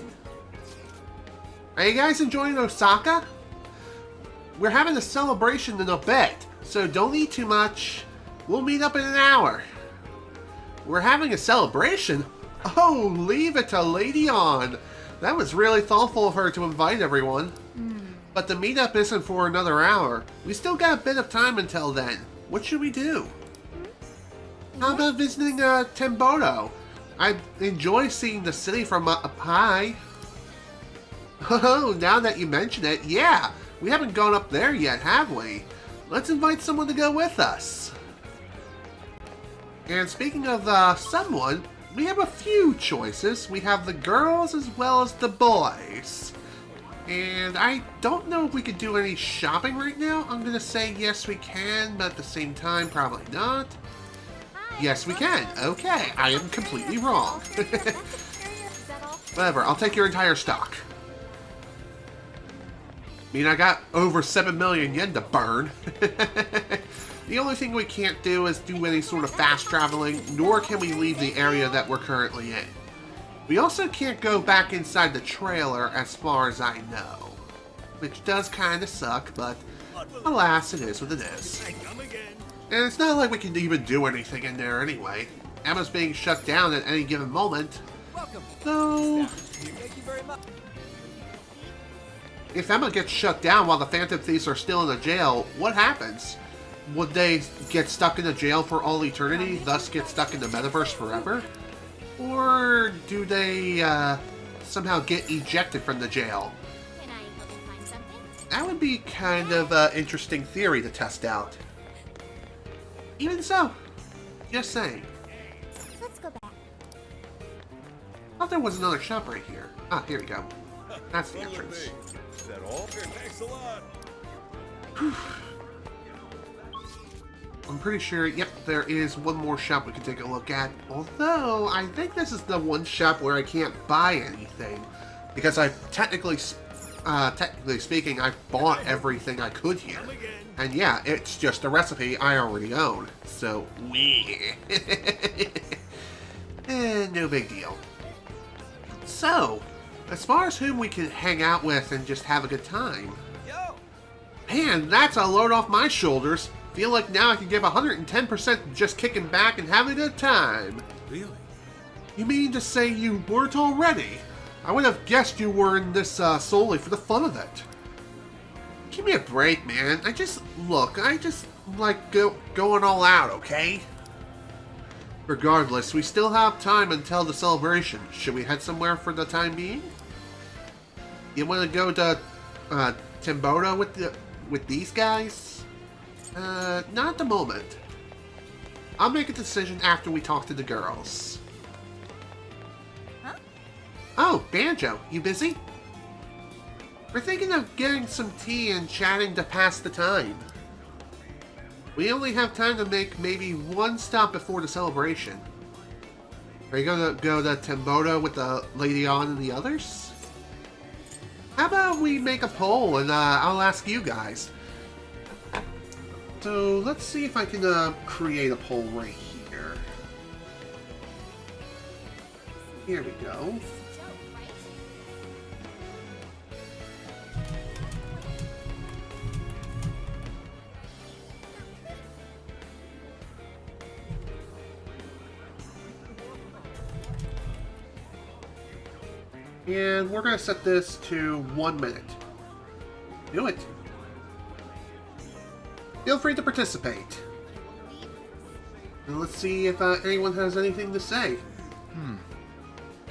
Are you guys enjoying Osaka? We're having a celebration in a bit, so don't eat too much. We'll meet up in an hour. We're having a celebration? Oh, leave it to Lady On. That was really thoughtful of her to invite everyone. But the meetup isn't for another hour. We still got a bit of time until then. What should we do? How about visiting Tembodo? I enjoy seeing the city from up high. Oh, now that you mention it, yeah. We haven't gone up there yet, have we? Let's invite someone to go with us. And speaking of someone, we have a few choices. We have the girls as well as the boys. And I don't know if we could do any shopping right now. I'm going to say yes we can, but at the same time, probably not. Yes, we can. Okay, I am completely wrong. Whatever, I'll take your entire stock. I mean, I got over 7 million yen to burn. The only thing we can't do is do any sort of fast traveling, nor can we leave the area that we're currently in. We also can't go back inside the trailer as far as I know. Which does kind of suck, but alas, it is what it is. And it's not like we can even do anything in there anyway. Emma's being shut down at any given moment. So... if Emma gets shut down while the Phantom Thieves are still in the jail, what happens? Would they get stuck in the jail for all eternity, thus get stuck in the metaverse forever? Or do they somehow get ejected from the jail? Can I help you find something? That would be kind of an interesting theory to test out. Even so, just saying. Let's go back. Thought there was another shop right here. Ah, here we go. That's the entrance. Is that all? Thanks a lot. I'm pretty sure, yep, there is one more shop we can take a look at. Although, I think this is the one shop where I can't buy anything. Because technically speaking, I've bought everything I could here. And yeah, it's just a recipe I already own. So, no big deal. So, as far as whom we can hang out with and just have a good time. Man, that's a load off my shoulders. Feel like now I can give 110% just kicking back and having a good time. Really? You mean to say you weren't already? I would have guessed you were in this solely for the fun of it. Give me a break, man. I just like going all out, okay? Regardless, we still have time until the celebration. Should we head somewhere for the time being? You want to go to Timboda with these guys? Not at the moment. I'll make a decision after we talk to the girls. Huh? Oh, Banjo, you busy? We're thinking of getting some tea and chatting to pass the time. We only have time to make maybe one stop before the celebration. Are you gonna go to Timboda with the Lady On and the others? How about we make a poll and I'll ask you guys. So let's see if I can create a poll right here. Here we go. And we're going to set this to 1 minute. Do it. Feel free to participate. And let's see if anyone has anything to say.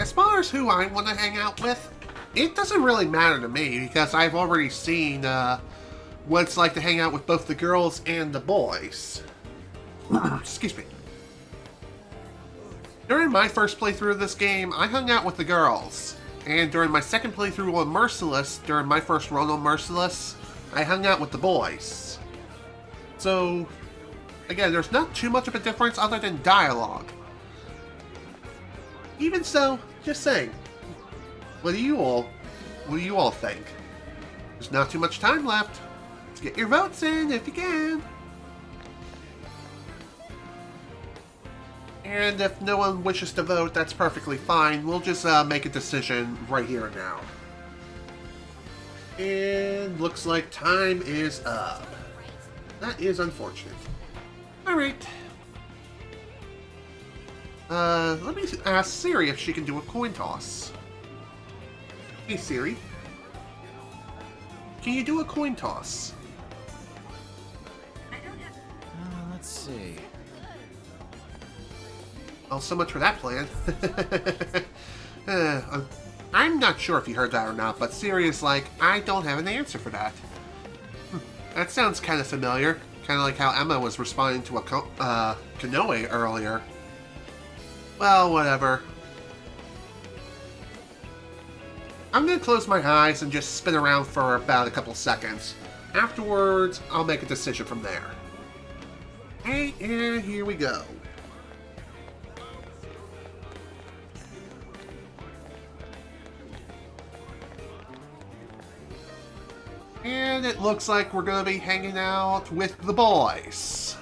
As far as who I want to hang out with, it doesn't really matter to me because I've already seen what it's like to hang out with both the girls and the boys. Excuse me. During my first playthrough of this game, I hung out with the girls. And during my second playthrough on Merciless, during my first run on Merciless, I hung out with the boys. So, again, there's not too much of a difference other than dialogue. Even so, just saying, what do you all think? There's not too much time left. Let's get your votes in if you can. And if no one wishes to vote, that's perfectly fine. We'll just make a decision right here and now. And looks like time is up. That is unfortunate. Alright. Let me ask Siri if she can do a coin toss. Hey Siri. Can you do a coin toss? Let's see. Well, so much for that plan. I'm not sure if you heard that or not, but Siri is like, I don't have an answer for that. That sounds kind of familiar. Kind of like how Emma was responding to a Konoe earlier. Well, whatever. I'm going to close my eyes and just spin around for about a couple seconds. Afterwards, I'll make a decision from there. Hey, and here we go. And it looks like we're going to be hanging out with the boys.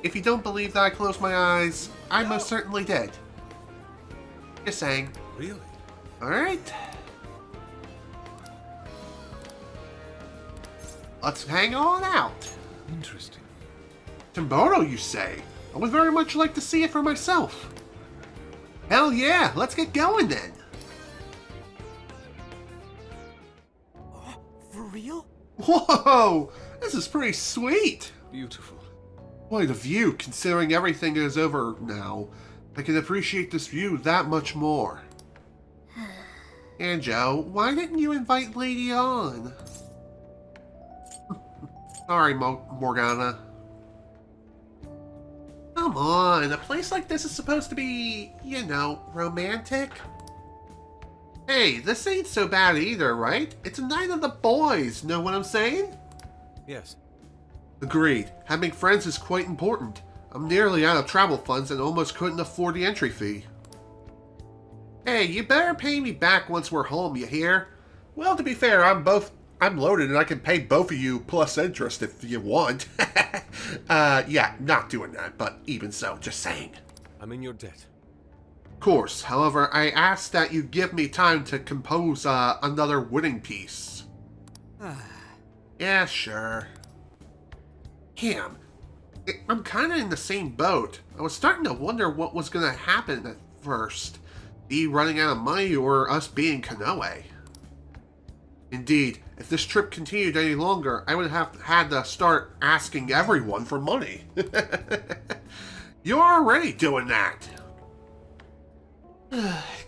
If you don't believe that I closed my eyes, I most certainly did. Just saying. Really? Alright. Let's hang on out. Interesting. Timboda, you say? I would very much like to see it for myself. Hell yeah, let's get going then. For real? Whoa! This is pretty sweet! Beautiful. Quite a view, considering everything is over now. I can appreciate this view that much more. Anjo, why didn't you invite Lady on? Sorry, Morgana. Come on, a place like this is supposed to be, you know, romantic. Hey, this ain't so bad either, right? It's a night of the boys, know what I'm saying? Yes. Agreed. Having friends is quite important. I'm nearly out of travel funds and almost couldn't afford the entry fee. Hey, you better pay me back once we're home, you hear? Well, to be fair, I'm loaded and I can pay both of you plus interest if you want. Yeah, not doing that, but even so, just saying. I'm in your debt. Of course, however, I ask that you give me time to compose another winning piece. Yeah, sure. Damn. I'm kind of in the same boat. I was starting to wonder what was going to happen at first. Me running out of money or us being Konoe. Indeed, if this trip continued any longer, I would have had to start asking everyone for money. You're already doing that.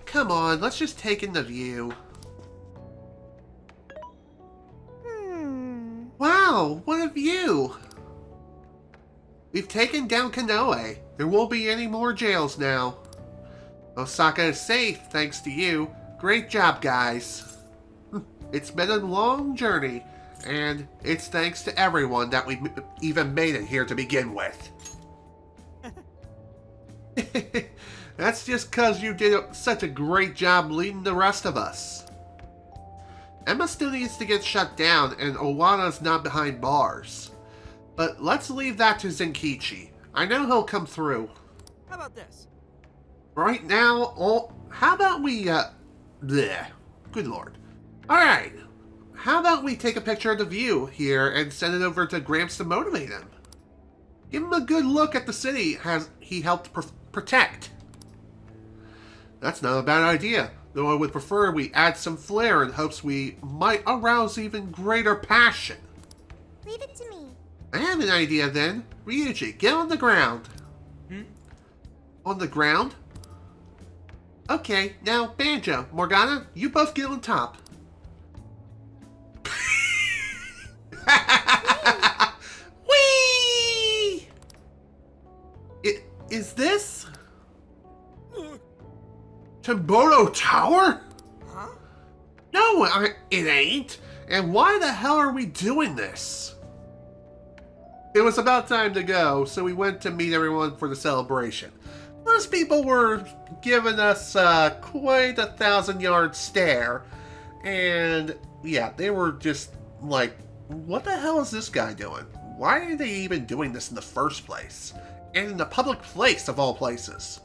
Come on, let's just take in the view. Wow, what a view! We've taken down Konoe. There won't be any more jails now. Osaka is safe, thanks to you. Great job, guys. It's been a long journey, and it's thanks to everyone that we even made it here to begin with. That's just because you did such a great job leading the rest of us. Emma still needs to get shut down, and Owana's not behind bars. But let's leave that to Zenkichi. I know he'll come through. How about this? Right now, how about we, bleh. Good lord. Alright, how about we take a picture of the view here and send it over to Gramps to motivate him? Give him a good look at the city he helped protect. That's not a bad idea, though I would prefer we add some flair in hopes we might arouse even greater passion. Leave it to me. I have an idea then. Ryuji, get on the ground. On the ground? Okay, now Banjo, Morgana, you both get on top. Whee! Is this Timbodo Tower? Huh? No, it ain't. And why the hell are we doing this? It was about time to go, so we went to meet everyone for the celebration. Most people were giving us quite a 1,000-yard stare, and yeah, they were just like, what the hell is this guy doing? Why are they even doing this in the first place? And in a public place of all places.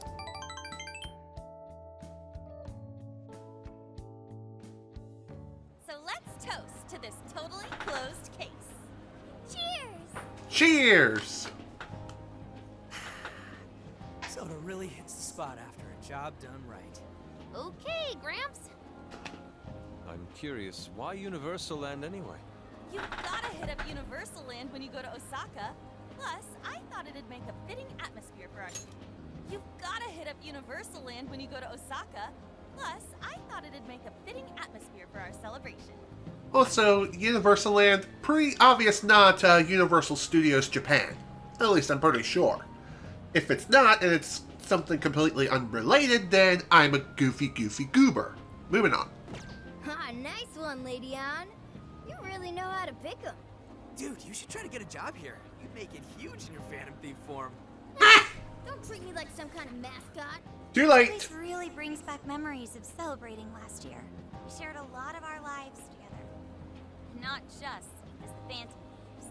So let's toast to this totally closed case. Cheers! Cheers! Soda really hits the spot after a job done right. Okay, Gramps. I'm curious, why Universal Land anyway? You've gotta hit up Universal Land when you go to Osaka. Plus, I thought it'd make a fitting atmosphere for our... You've gotta hit up Universal Land when you go to Osaka. Plus, I thought it'd make a fitting atmosphere for our celebration. Also, Universal Land, pretty obvious not Universal Studios Japan. At least I'm pretty sure. If it's not, and it's something completely unrelated, then I'm a goofy goober. Moving on. Ah, nice one, Lady Ann. You really know how to pick 'em. Dude, you should try to get a job here. You'd make it huge in your Phantom Thief form. Don't treat me like some kind of mascot. Too late. This really brings back memories of celebrating last year. We shared a lot of our lives together. Not just as the Phantom Thieves.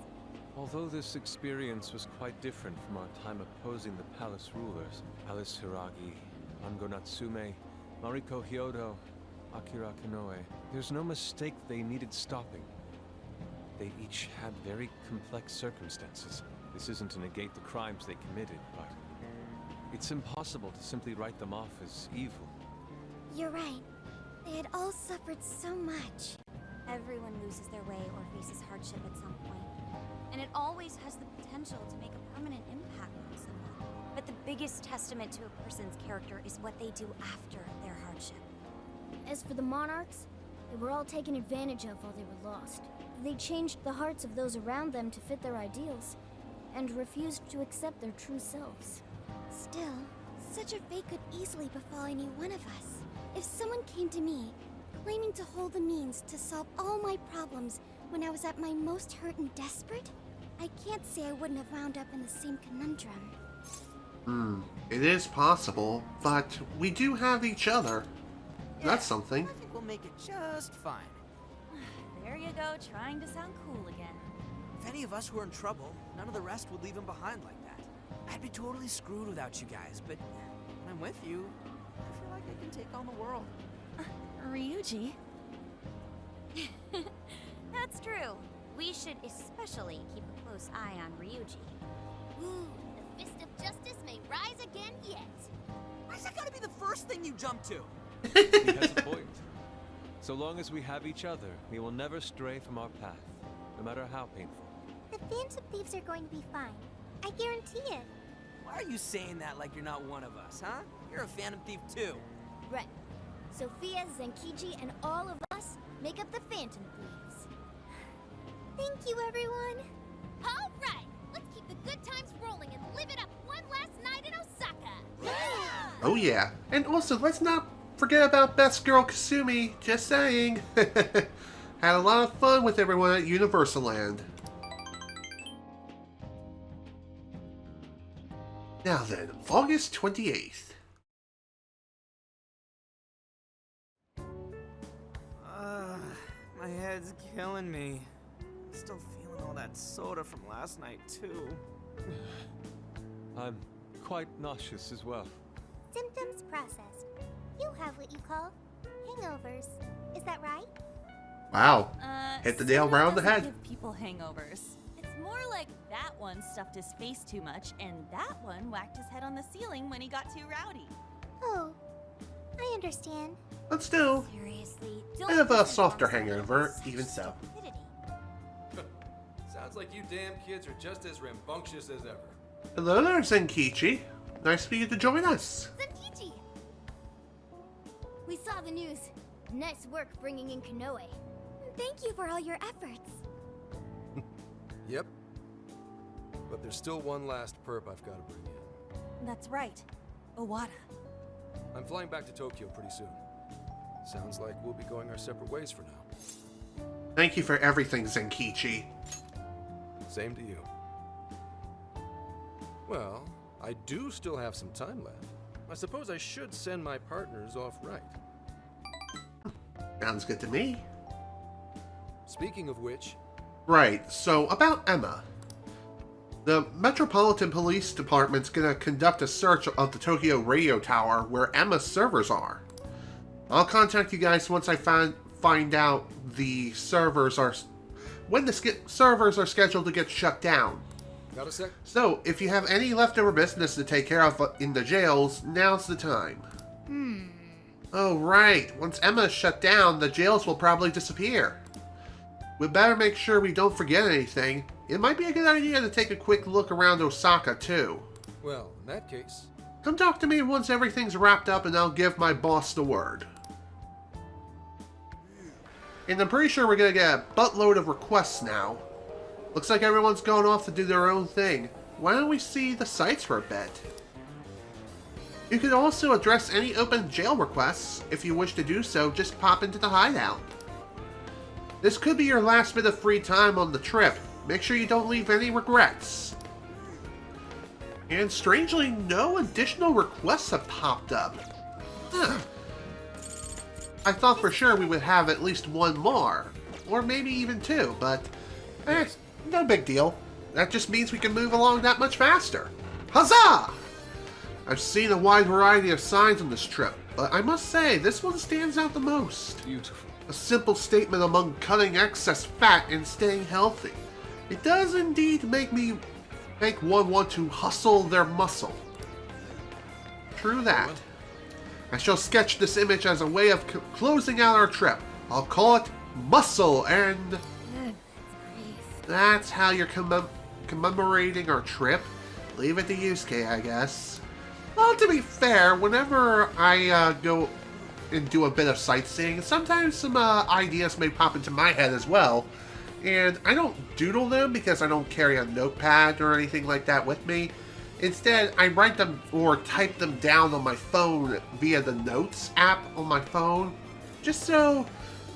Although this experience was quite different from our time opposing the palace rulers, Alice Hiragi, Ango Natsume, Mariko Hyodo, Akira Konoe, there's no mistake they needed stopping. They each had very complex circumstances. This isn't to negate the crimes they committed, but it's impossible to simply write them off as evil. You're right. They had all suffered so much. Everyone loses their way or faces hardship at some point. And it always has the potential to make a permanent impact on someone. But the biggest testament to a person's character is what they do after their hardship. As for the monarchs, they were all taken advantage of while they were lost. They changed the hearts of those around them to fit their ideals, and refused to accept their true selves. Still, such a fate could easily befall any one of us. If someone came to me, claiming to hold the means to solve all my problems when I was at my most hurt and desperate, I can't say I wouldn't have wound up in the same conundrum. It is possible, but we do have each other. Yeah, That's something. I think we'll make it just fine. There you go, trying to sound cool again. If any of us were in trouble, none of the rest would leave him behind like that. I'd be totally screwed without you guys, but when I'm with you, I feel like I can take on the world. Ryuji? That's true. We should especially keep a close eye on Ryuji. Ooh, the fist of justice may rise again yet. Why's that gotta be the first thing you jump to? He has a point. So long as we have each other, we will never stray from our path, no matter how painful. The Phantom Thieves are going to be fine. I guarantee it. Why are you saying that like you're not one of us, huh? You're a Phantom Thief too. Right. Sophia, Zenkichi, and all of us make up the Phantom Thieves. Thank you, everyone. All right, let's keep the good times rolling and live it up one last night in Osaka. Oh yeah. And also, let's not forget about Best Girl Kasumi. Just saying. Had a lot of fun with everyone at Universal Land. Now then, August 28th. My head's killing me. I'm still feeling all that soda from last night, too. I'm quite nauseous as well. Symptoms processed. You have what you call hangovers. Is that right? Wow. Hit the nail right on the head. Give people hangovers. It's more like that one stuffed his face too much, and that one whacked his head on the ceiling when he got too rowdy. Oh, I understand. But still, Seriously, bit of a softer hangover, even so. Sounds like you damn kids are just as rambunctious as ever. Hello there, Zenkichi. Nice for you to join us. Zenkichi! We saw the news. Nice work bringing in Konoe. Thank you for all your efforts. Yep. But there's still one last perp I've got to bring in. That's right. Owada. I'm flying back to Tokyo pretty soon. Sounds like we'll be going our separate ways for now. Thank you for everything, Zenkichi. Same to you. Well, I do still have some time left. I suppose I should send my partners off right. Sounds good to me. Speaking of which... Right, so about Emma. The Metropolitan Police Department's gonna conduct a search of the Tokyo radio tower where Emma's servers are. I'll contact you guys once I find out the servers are... when the servers are scheduled to get shut down. Got a sec? So, if you have any leftover business to take care of in the jails, now's the time. Oh, right. Once Emma is shut down, the jails will probably disappear. We better make sure we don't forget anything. It might be a good idea to take a quick look around Osaka, too. Well, in that case... Come talk to me once everything's wrapped up and I'll give my boss the word. And I'm pretty sure we're gonna get a buttload of requests now. Looks like everyone's going off to do their own thing. Why don't we see the sites for a bit? You could also address any open jail requests. If you wish to do so, just pop into the hideout. This could be your last bit of free time on the trip. Make sure you don't leave any regrets. And strangely, no additional requests have popped up. Huh. I thought for sure we would have at least one more. Or maybe even two, but... no big deal. That just means we can move along that much faster. Huzzah! I've seen a wide variety of signs on this trip, but I must say, this one stands out the most. Beautiful. A simple statement among cutting excess fat and staying healthy. It does indeed make one want to hustle their muscle. True that. I shall sketch this image as a way of closing out our trip. I'll call it Muscle, and... that's how you're commemorating our trip. Leave it to Yusuke, I guess. Well, to be fair, whenever I go and do a bit of sightseeing, sometimes some ideas may pop into my head as well. And I don't doodle them because I don't carry a notepad or anything like that with me. Instead, I write them or type them down on my phone via the Notes app on my phone, just so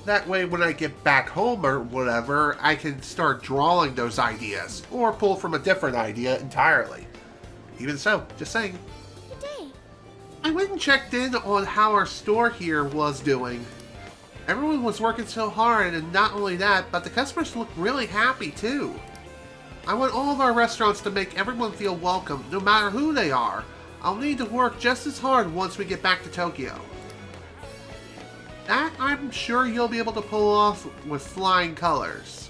That way, when I get back home or whatever, I can start drawing those ideas, or pull from a different idea entirely. Even so, just saying. Good day. I went and checked in on how our store here was doing. Everyone was working so hard, and not only that, but the customers looked really happy too. I want all of our restaurants to make everyone feel welcome, no matter who they are. I'll need to work just as hard once we get back to Tokyo. That I'm sure you'll be able to pull off with flying colors.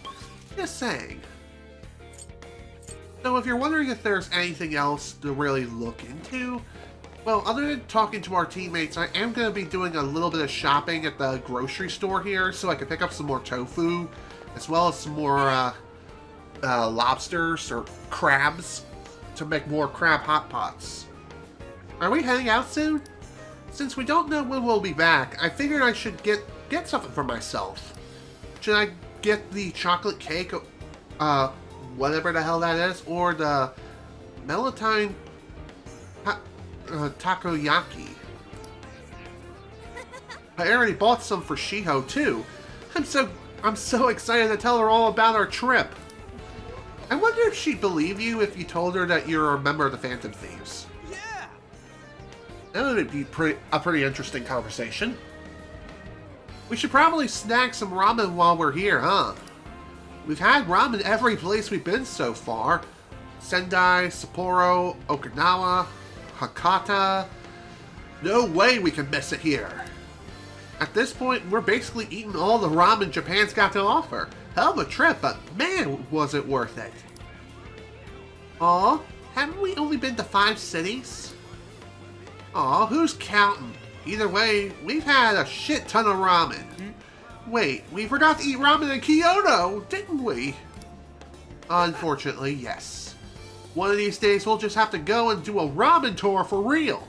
Just saying. So if you're wondering if there's anything else to really look into, well, other than talking to our teammates, I am going to be doing a little bit of shopping at the grocery store here so I can pick up some more tofu, as well as some more lobsters or crabs to make more crab hot pots. Are we heading out soon? Since we don't know when we'll be back, I figured I should get something for myself. Should I get the chocolate cake, whatever the hell that is, or the melatonin takoyaki? I already bought some for Shiho too. I'm so excited to tell her all about our trip. I wonder if she'd believe you if you told her that you're a member of the Phantom Thieves. That would be a pretty interesting conversation. We should probably snack some ramen while we're here, huh? We've had ramen every place we've been so far. Sendai, Sapporo, Okinawa, Hakata. No way we can miss it here. At this point, we're basically eating all the ramen Japan's got to offer. Hell of a trip, but man, was it worth it. Aw, haven't we only been to 5 cities? Aw, who's counting? Either way, we've had a shit ton of ramen. Wait, we forgot to eat ramen in Kyoto, didn't we? Unfortunately, yes. One of these days, we'll just have to go and do a ramen tour for real.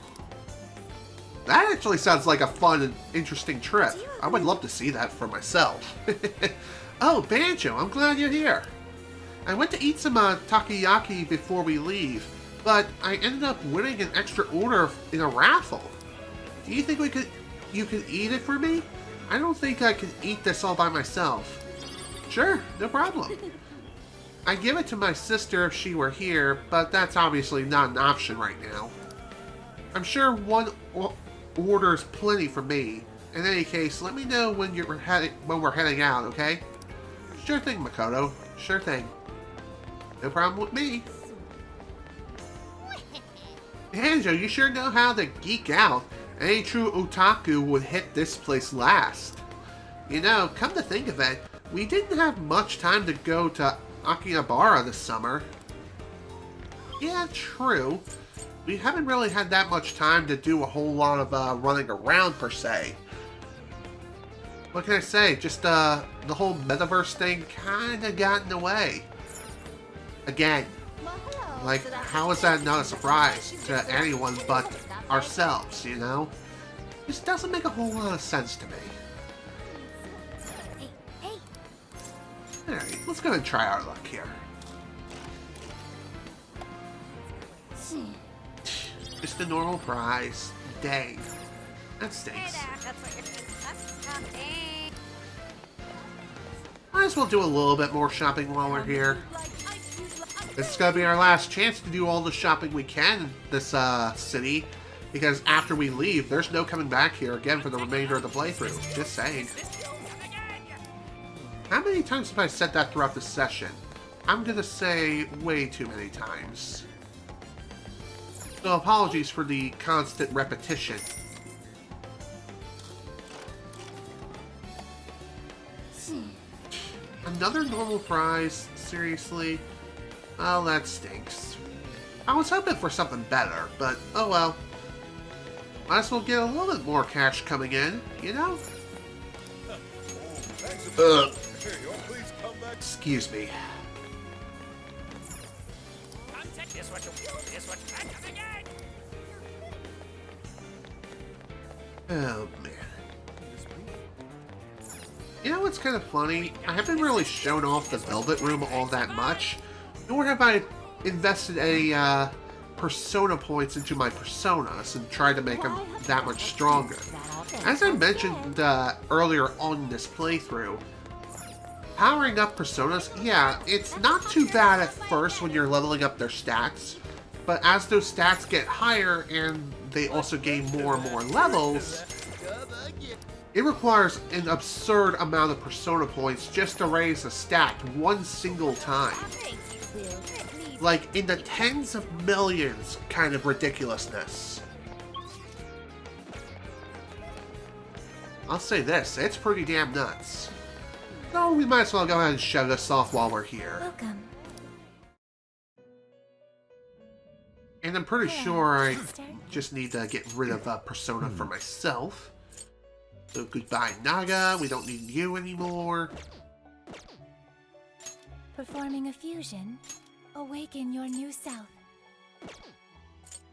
That actually sounds like a fun and interesting trip. I would love to see that for myself. Oh, Banjo, I'm glad you're here. I went to eat some takoyaki before we leave, but I ended up winning an extra order in a raffle. Do you think you could eat it for me? I don't think I can eat this all by myself. Sure, no problem. I'd give it to my sister if she were here, but that's obviously not an option right now. I'm sure one order's plenty for me. In any case, let me know when we're heading out, okay? Sure thing, Makoto. Sure thing. No problem with me. Banjo, you sure know how to geek out. Any true otaku would hit this place last. You know, come to think of it, we didn't have much time to go to Akihabara this summer. Yeah, true. We haven't really had that much time to do a whole lot of running around per se. What can I say? Just the whole metaverse thing kinda got in the way. Again, like, how is that not a surprise to anyone but ourselves, you know? This doesn't make a whole lot of sense to me. Alright, let's go and try our luck here. Just a normal prize. Dang. That stinks. Might as well do a little bit more shopping while we're here. This is going to be our last chance to do all the shopping we can in this city, because after we leave, there's no coming back here again for the remainder of the playthrough. Just saying. How many times have I said that throughout the session? I'm going to say way too many times. So apologies for the constant repetition. Another normal prize? Seriously? Well, that stinks. I was hoping for something better, but oh well. Might as well get a little bit more cash coming in, you know? Excuse me. Oh, man. You know what's kind of funny? I haven't really shown off the Velvet Room all that much, nor have I invested any persona points into my personas and tried to make them that much stronger. as I mentioned earlier on this playthrough, powering up personas, yeah, it's not too bad at first when you're leveling up their stats, but as those stats get higher and they also gain more and more levels, it requires an absurd amount of persona points just to raise a stat one single time. Like in the tens of millions kind of ridiculousness. I'll say this, it's pretty damn nuts. So we might as well go ahead and show this off while we're here. Welcome. And I'm pretty sure I just need to get rid of Persona for myself. So goodbye, Naga. We don't need you anymore. Performing a fusion. Awaken your new self.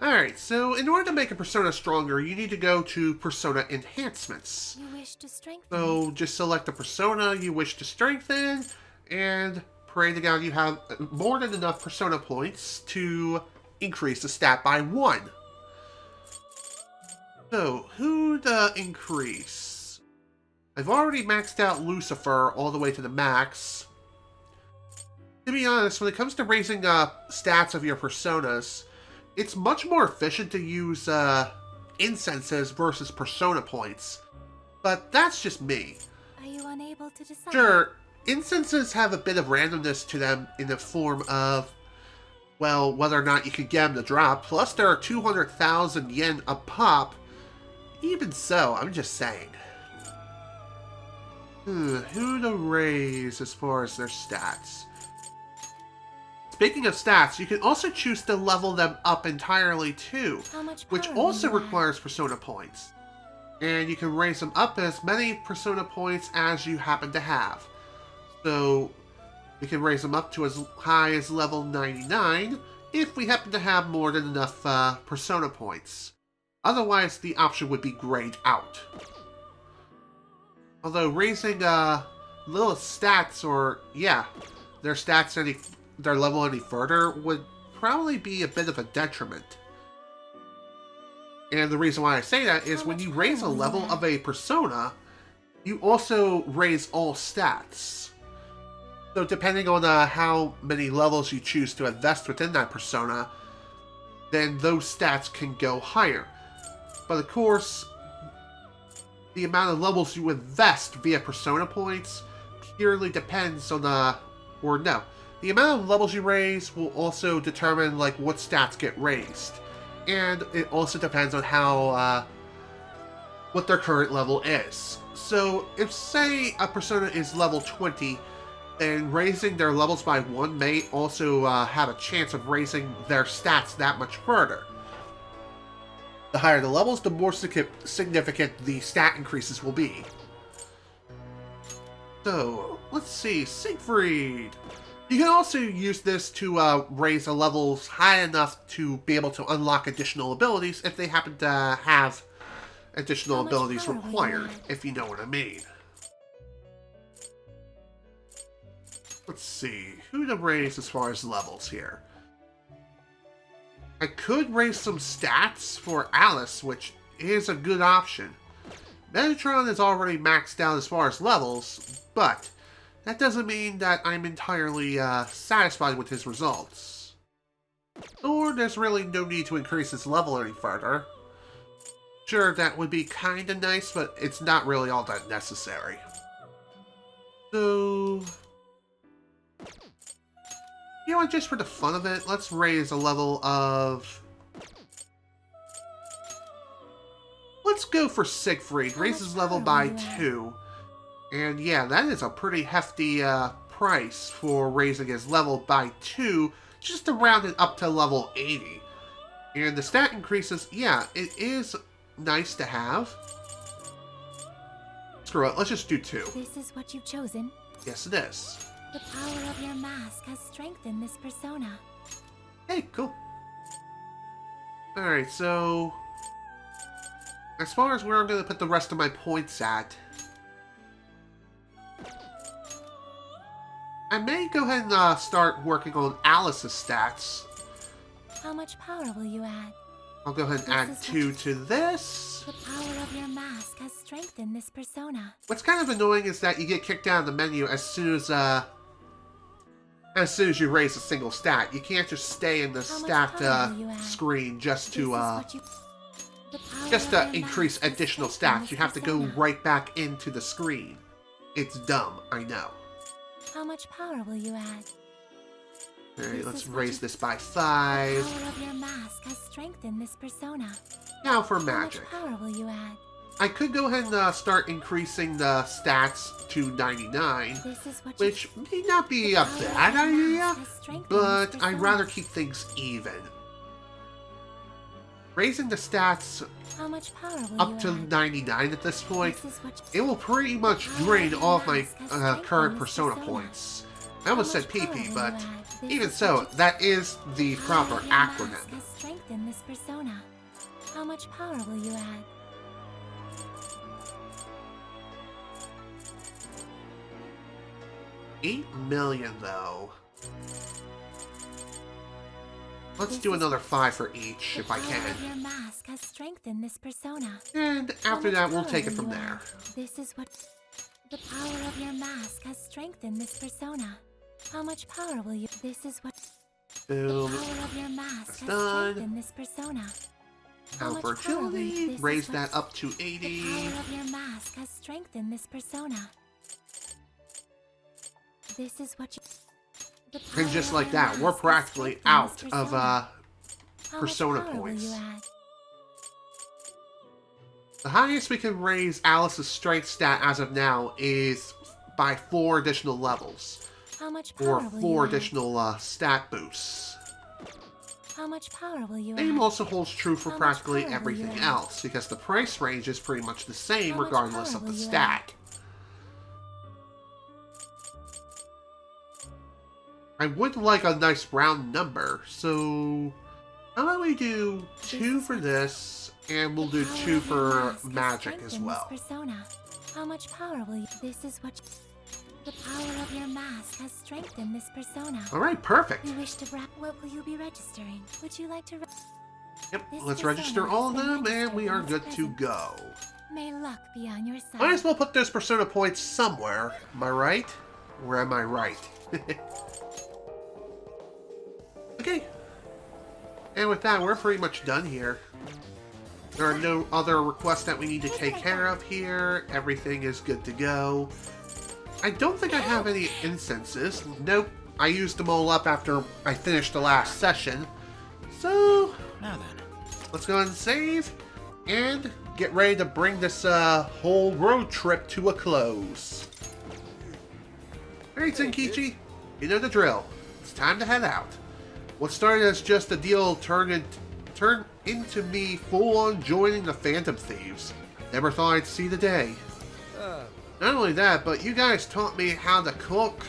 Alright, so in order to make a persona stronger, you need to go to Persona Enhancements. You wish to strengthen. So just select the persona you wish to strengthen, and pray to God you have more than enough persona points to increase the stat by 1. So, who to increase? I've already maxed out Lucifer all the way to the max. To be honest, when it comes to raising stats of your personas, it's much more efficient to use incenses versus persona points. But that's just me. Are you unable to decide? Sure, incenses have a bit of randomness to them in the form of, well, whether or not you can get them to drop. Plus, there are 200,000 yen a pop. Even so, I'm just saying. Who to raise as far as their stats? Speaking of stats, you can also choose to level them up entirely too, which also requires persona points. And you can raise them up as many persona points as you happen to have. So, we can raise them up to as high as level 99 if we happen to have more than enough persona points. Otherwise, the option would be grayed out. Although raising little stats, or their stats their level any further would probably be a bit of a detriment. And the reason why I say that is when you raise a level of a persona, you also raise all stats. So depending on how many levels you choose to invest within that persona, then those stats can go higher. But of course, the amount of levels you invest via persona points purely depends on the amount of levels you raise will also determine like what stats get raised. And it also depends on how what their current level is. So if say a persona is level 20, then raising their levels by 1 may also have a chance of raising their stats that much further. The higher the levels, the more significant the stat increases will be. So, let's see, Siegfried. You can also use this to raise the levels high enough to be able to unlock additional abilities if they happen to have additional abilities required, if you know what I mean. Let's see, who to raise as far as levels here. I could raise some stats for Alice, which is a good option. Metatron is already maxed out as far as levels, but that doesn't mean that I'm entirely satisfied with his results. Or there's really no need to increase his level any further. Sure, that would be kinda nice, but it's not really all that necessary. So, you know what, just for the fun of it, let's raise a level of... Let's go for Siegfried. Raise his level by 2. And yeah, that is a pretty hefty price for raising his level by 2, just to round it up to level 80. And the stat increases, yeah, it is nice to have. Screw it, let's just do 2. This is what you've chosen. Yes, it is. The power of your mask has strengthened this persona. Hey, cool. Alright, so... as far as where I'm going to put the rest of my points at... I may go ahead and start working on Alice's stats. How much power will you add? I'll go ahead and add 2 to this. The power of your mask has has strengthened this persona. What's kind of annoying is that you get kicked out of the menu as soon as you raise a single stat. You can't just stay in the stat screen just to increase additional stats. You have to go right back into the screen. It's dumb, I know. How much power will you add? Alright, let's raise this by 5. The power of your mask has strengthened this persona. Now for magic. How much power will you add? I could go ahead and start increasing the stats to 99, which may not be a bad idea, but I'd rather keep things even. Raising the stats up to 99 at this point, it will pretty much drain all of my current persona points. I almost said PP, but even so, that is the proper acronym. Strengthen this persona. How much power will you add? $8 million, though. Let's do another 5 for each, if I can. Your mask has strengthened this persona. And after that, we'll take it from there. This is what... The power of your mask has strengthened this persona. How much power will you... This is what... Boom. The power of your mask has done. strengthened this persona. Now for agility, raise that up to 80. The power of your mask has strengthened this persona. This is what you... And just like that, we're practically out of persona points. The highest we can raise Alice's strength stat as of now is by 4 additional levels. How much or power will 4 you additional stat boosts. How much power will you Same add? also holds true for How much practically power will everything you add? else, because the price range is pretty much the same How much regardless power of the will you stat. I would like a nice round number, so how about we do 2 for this, and we'll do 2 for magic as well. Persona. How much power will you... This is what... The power of your mask has strengthened this persona. Alright, perfect. You wish to wrap... What will you be registering? Would you like to... Yep, This let's persona register has all of been them, and registered we are in good this to present. go. May luck be on your side. Might as well put those persona points somewhere, am I right? Or am I right? Okay. And with that, we're pretty much done here. There are no other requests that we need to take care of here. Everything is good to go. I don't think I have any incenses. Nope. I used them all up after I finished the last session. So, Now then. let's go ahead and save. And get ready to bring this whole road trip to a close. Alright, Zenkichi. You know the drill. It's time to head out. What started as just a deal turned into me full-on joining the Phantom Thieves. Never thought I'd see the day. Not only that, but you guys taught me how to cook.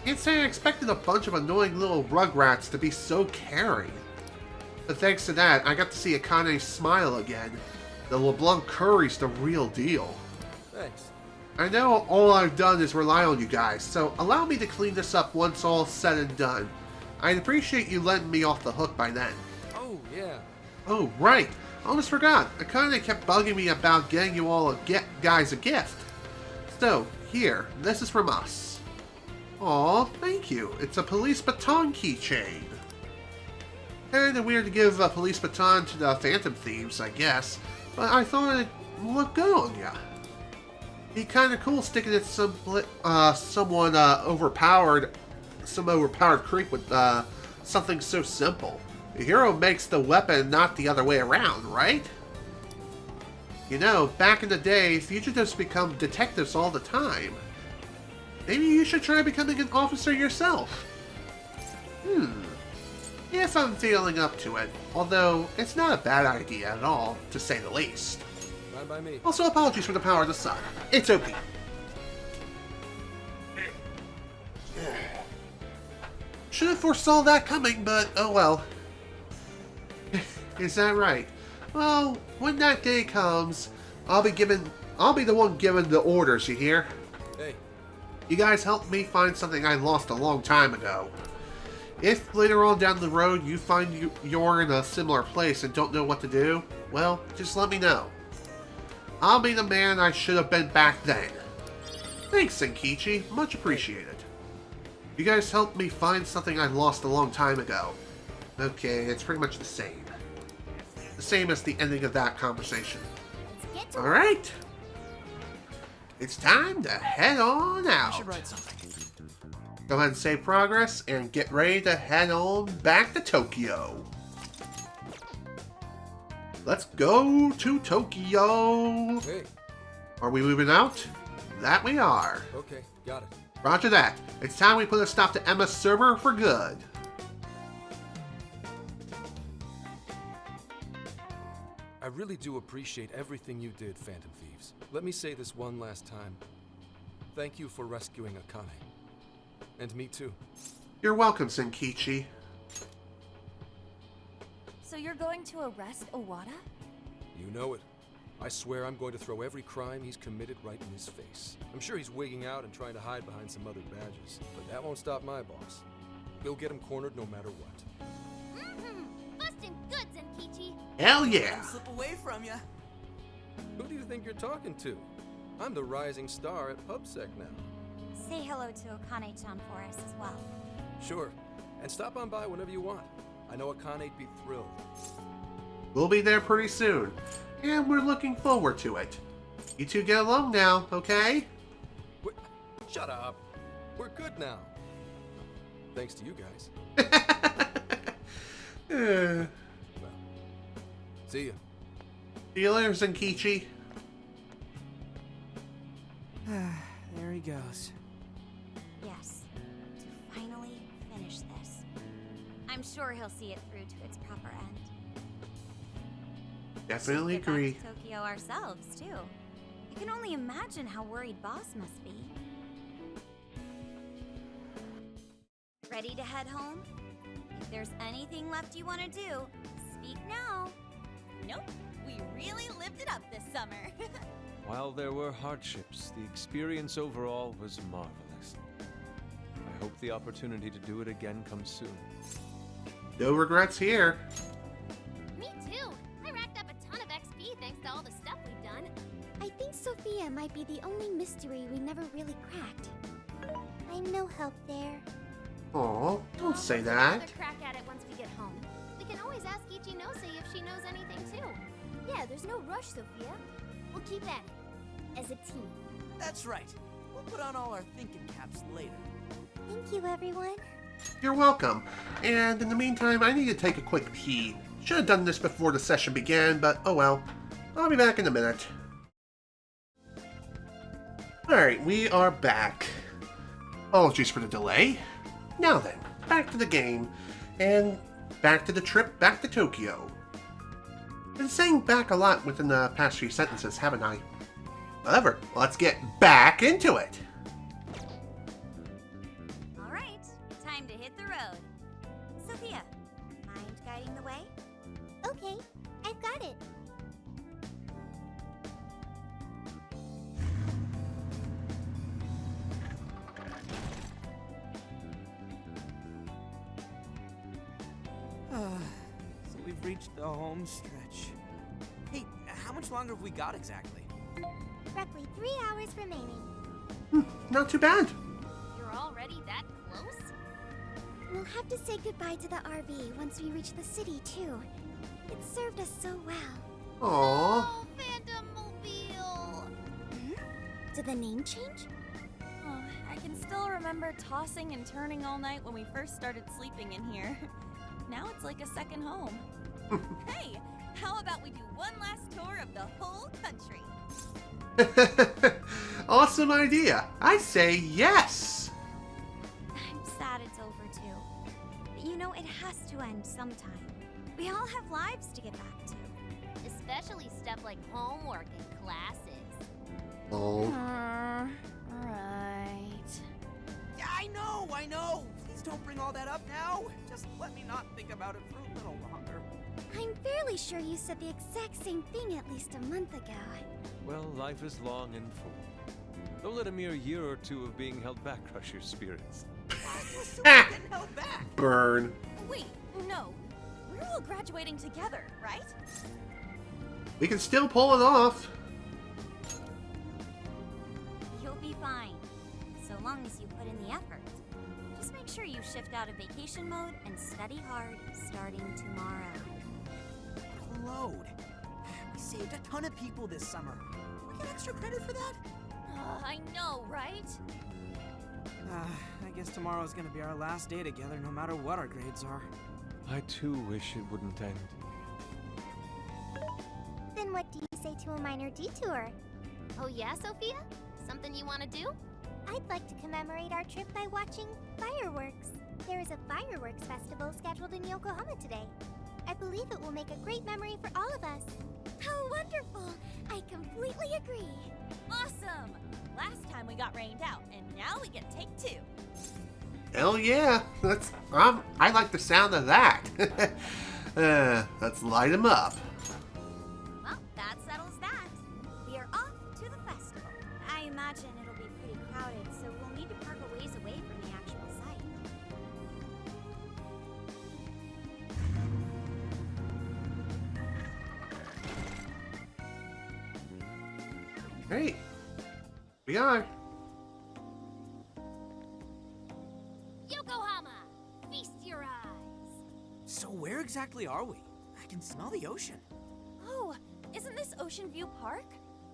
Can't say I expected a bunch of annoying little rugrats to be so caring. But thanks to that, I got to see Akane smile again. The LeBlanc curry's the real deal. Thanks. I know all I've done is rely on you guys, so allow me to clean this up once all's said and done. I'd appreciate you letting me off the hook by then. Oh, yeah. Oh, right. Almost forgot. Akane kept bugging me about getting you all guys a gift. So, here. This is from us. Aw, thank you. It's a police baton keychain. Kinda weird to give a police baton to the Phantom Thieves, I guess. But I thought it'd look good on ya. Be kinda cool sticking it someone overpowered creep with something so simple. The hero makes the weapon, not the other way around, right? You know, back in the day, fugitives become detectives all the time. Maybe you should try becoming an officer yourself. If I'm feeling up to it. Although, it's not a bad idea at all, to say the least. Fine by me. Also, apologies for the power of the sun. It's OP. Should have foresaw that coming, but oh well. Is that right? Well, when that day comes, I'll be the one giving the orders, you hear? Hey. You guys helped me find something I lost a long time ago. If later on down the road you find you're in a similar place and don't know what to do, well, just let me know. I'll be the man I should have been back then. Thanks, Senkichi. Much appreciated. You guys helped me find something I lost a long time ago. Okay, it's pretty much the same. The same as the ending of that conversation. Alright. It's time to head on out. I should write something. Go ahead and save progress and get ready to head on back to Tokyo. Let's go to Tokyo. Hey. Are we moving out? That we are. Okay, got it. Roger that. It's time we put a stop to Emma's server for good. I really do appreciate everything you did, Phantom Thieves. Let me say this one last time. Thank you for rescuing Akane. And me too. You're welcome, Senkichi. So you're going to arrest Owada? You know it. I swear I'm going to throw every crime he's committed right in his face. I'm sure he's wigging out and trying to hide behind some other badges, but that won't stop my boss. He'll get him cornered no matter what. Bustin' good, Zenkichi. Hell yeah! Don't slip away from ya. Who do you think you're talking to? I'm the rising star at PubSec now. Say hello to Akane-chan for us as well. Sure, and stop on by whenever you want. I know Akane'd be thrilled. We'll be there pretty soon, and we're looking forward to it. You two get along now, okay? Wait, shut up. We're good now. Thanks to you guys. Well, see ya. See you later, Zenkichi. There he goes. Yes, to finally finish this. I'm sure he'll see it through to its proper end. Definitely Get back agree. to Tokyo ourselves, too. I can only imagine how worried Boss must be. Ready to head home? If there's anything left you want to do, speak now. Nope, we really lived it up this summer. While there were hardships, the experience overall was marvelous. I hope the opportunity to do it again comes soon. No regrets here. Me too. I racked up a ton of XP thanks to all the stuff we've done. I think Sophia might be the only mystery we never really cracked. I'm no help there. Aw, don't say We'll that. take another crack at it once we get home. We can always ask Ichinose if she knows anything too. Yeah, there's no rush, Sophia. We'll keep at it. As a team. That's right. We'll put on all our thinking caps later. Thank you, everyone. You're welcome. And in the meantime, I need to take a quick pee. Should have done this before the session began, but oh well. I'll be back in a minute. Alright, we are back. Apologies for the delay. Now then, back to the game. And back to the trip back to Tokyo. Been saying back a lot within the past few sentences, haven't I? Whatever, let's get back into it. Alright, time to hit the road. Sophia, mind guiding the way? Okay, I've got it. So we've reached the home stretch. Hey, how much longer have we got exactly? Roughly 3 hours remaining. Not too bad. You're already that close? We'll have to say goodbye to the RV once we reach the city, too. It served us so well. Aww. Oh, Phantom Mobile! Did the name change? Oh, I can still remember tossing and turning all night when we first started sleeping in here. Now it's like a second home. Hey, how about we do one last tour of the whole country? Awesome idea. I say yes. I'm sad it's over too. But you know, it has to end sometime. We all have lives to get back to. Especially stuff like homework and classes. Oh. Right. Yeah, I know! Please don't bring all that up now. Just let me not think about it for a little longer. I'm fairly sure you said the exact same thing at least a month ago. Well, life is long and full. Don't let a mere year or two of being held back crush your spirits. Burn. Wait, no. We're all graduating together, right? We can still pull it off. fine. So long as you put in the effort. Just make sure you shift out of vacation mode and study hard starting tomorrow. What a load. We saved a ton of people this summer. We get extra credit for that? I know, right? I guess tomorrow's gonna be our last day together, no matter what our grades are. I too wish it wouldn't end. Then what do you say to a minor detour? Oh yeah, Sophia? Something you want to do? I'd like to commemorate our trip by watching fireworks. There is a fireworks festival scheduled in Yokohama today. I believe it will make a great memory for all of us. How wonderful! I completely agree. Awesome! Last time we got rained out, and now we get take 2. Hell yeah! That's I like the sound of that. Let's light 'em up. Well, that settles that. We are off to the festival. I imagine it'll be pretty crowded, so we'll need to park a ways away from the actual site. Great. We are. Yokohama! Feast your eyes! So where exactly are we? I can smell the ocean. Oh, isn't this Ocean View Park?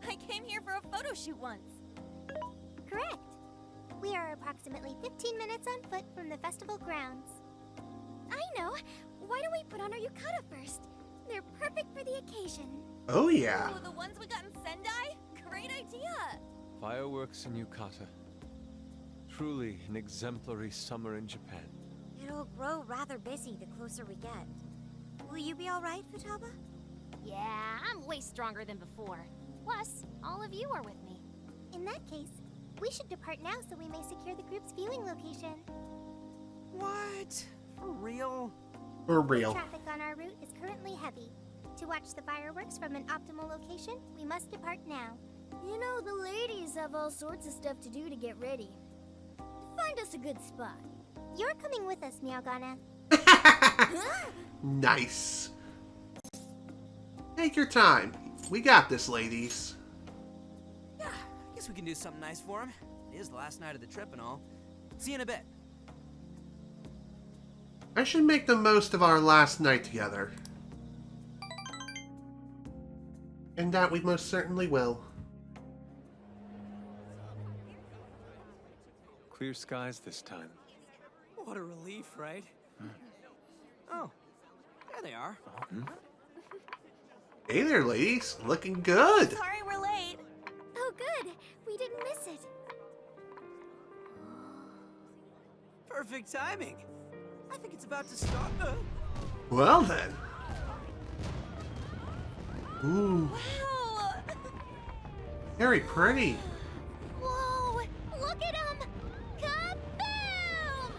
I came here for a photo shoot once. Correct. We are approximately 15 minutes on foot from the festival grounds. I know. Why don't we put on our yukata first? They're perfect for the occasion. Oh yeah. Ooh, the ones we got in Sendai? Great idea! Fireworks in Yukata. Truly an exemplary summer in Japan. It'll grow rather busy the closer we get. Will you be alright, Futaba? Yeah, I'm way stronger than before. Plus, all of you are with me. In that case, we should depart now so we may secure the group's viewing location. What? For real? For real. Traffic on our route is currently heavy. To watch the fireworks from an optimal location, we must depart now. You know, the ladies have all sorts of stuff to do to get ready. Find us a good spot. You're coming with us, Meowgana. Nice. Take your time. We got this, ladies. Yeah, I guess we can do something nice for him. It is the last night of the trip and all. See you in a bit. I should make the most of our last night together. And that we most certainly will. Clear skies this time. What a relief, right? Oh, there they are. Hey there, ladies. Looking good. Sorry we're late. Oh, good. We didn't miss it. Perfect timing. I think it's about to start. Well then. Ooh. Wow! Very pretty. Whoa! Look at him! Kaboom!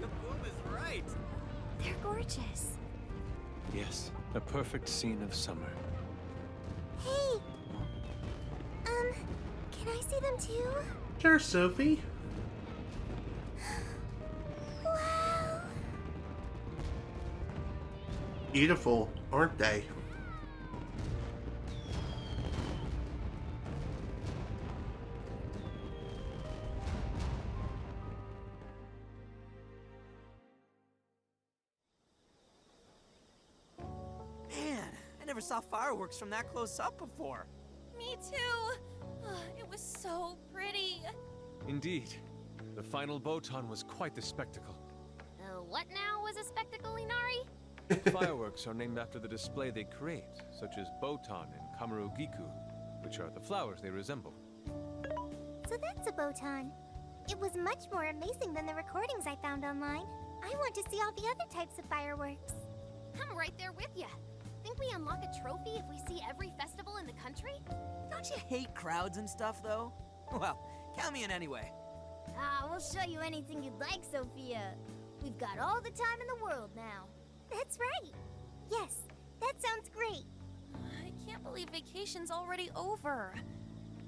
Kaboom is right. They're gorgeous. Yes, a perfect scene of summer. Hey! Can I see them too? Sure, Sophie. Wow! Beautiful, aren't they? Man, I never saw fireworks from that close up before. Me too! It was so pretty. Indeed. The final Botan was quite the spectacle. What now was a spectacle, Inari? Fireworks are named after the display they create, such as Botan and Kamarugiku, which are the flowers they resemble. So that's a Botan. It was much more amazing than the recordings I found online. I want to see all the other types of fireworks. I'm right there with ya. Think we unlock a trophy if we see every festival in the country? Don't you hate crowds and stuff, though? Well, count me in anyway. We'll show you anything you'd like, Sophia. We've got all the time in the world now. That's right. Yes, that sounds great. I can't believe vacation's already over.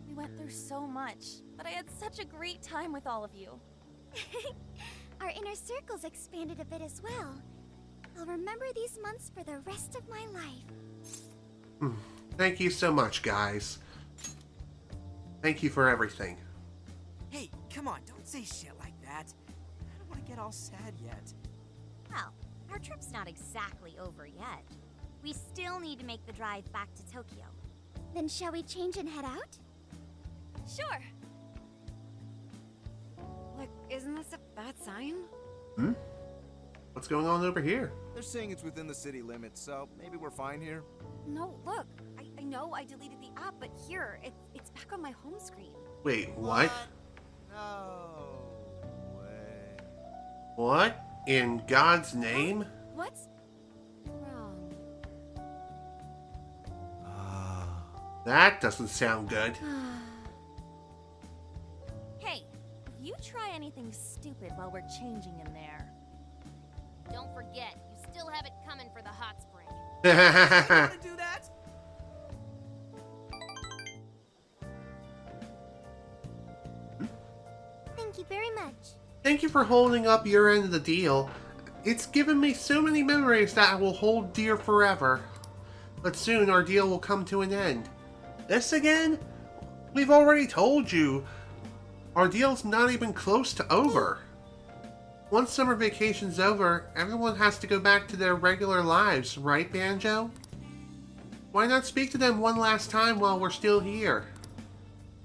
We went through so much, but I had such a great time with all of you. Our inner circle's expanded a bit as well. I'll remember these months for the rest of my life. Thank you so much, guys. Thank you for everything. Hey, come on, don't say shit like that. I don't want to get all sad yet. Well, our trip's not exactly over yet. We still need to make the drive back to Tokyo. Then shall we change and head out? Sure. Look, isn't this a bad sign? Hmm? What's going on over here? They're saying it's within the city limits, so maybe we're fine here. No, look. I know I deleted the app, but here, it's back on my home screen. Wait, what? No way. What? In God's name? What's wrong? That doesn't sound good. Hey, if you try anything stupid while we're changing in there. Don't forget, you still have it coming for the hot spring. You want to do that? Thank you very much. Thank you for holding up your end of the deal. It's given me so many memories that I will hold dear forever. But soon our deal will come to an end. This again? We've already told you. Our deal's not even close to over. Once summer vacation's over, everyone has to go back to their regular lives, right, Banjo? Why not speak to them one last time while we're still here?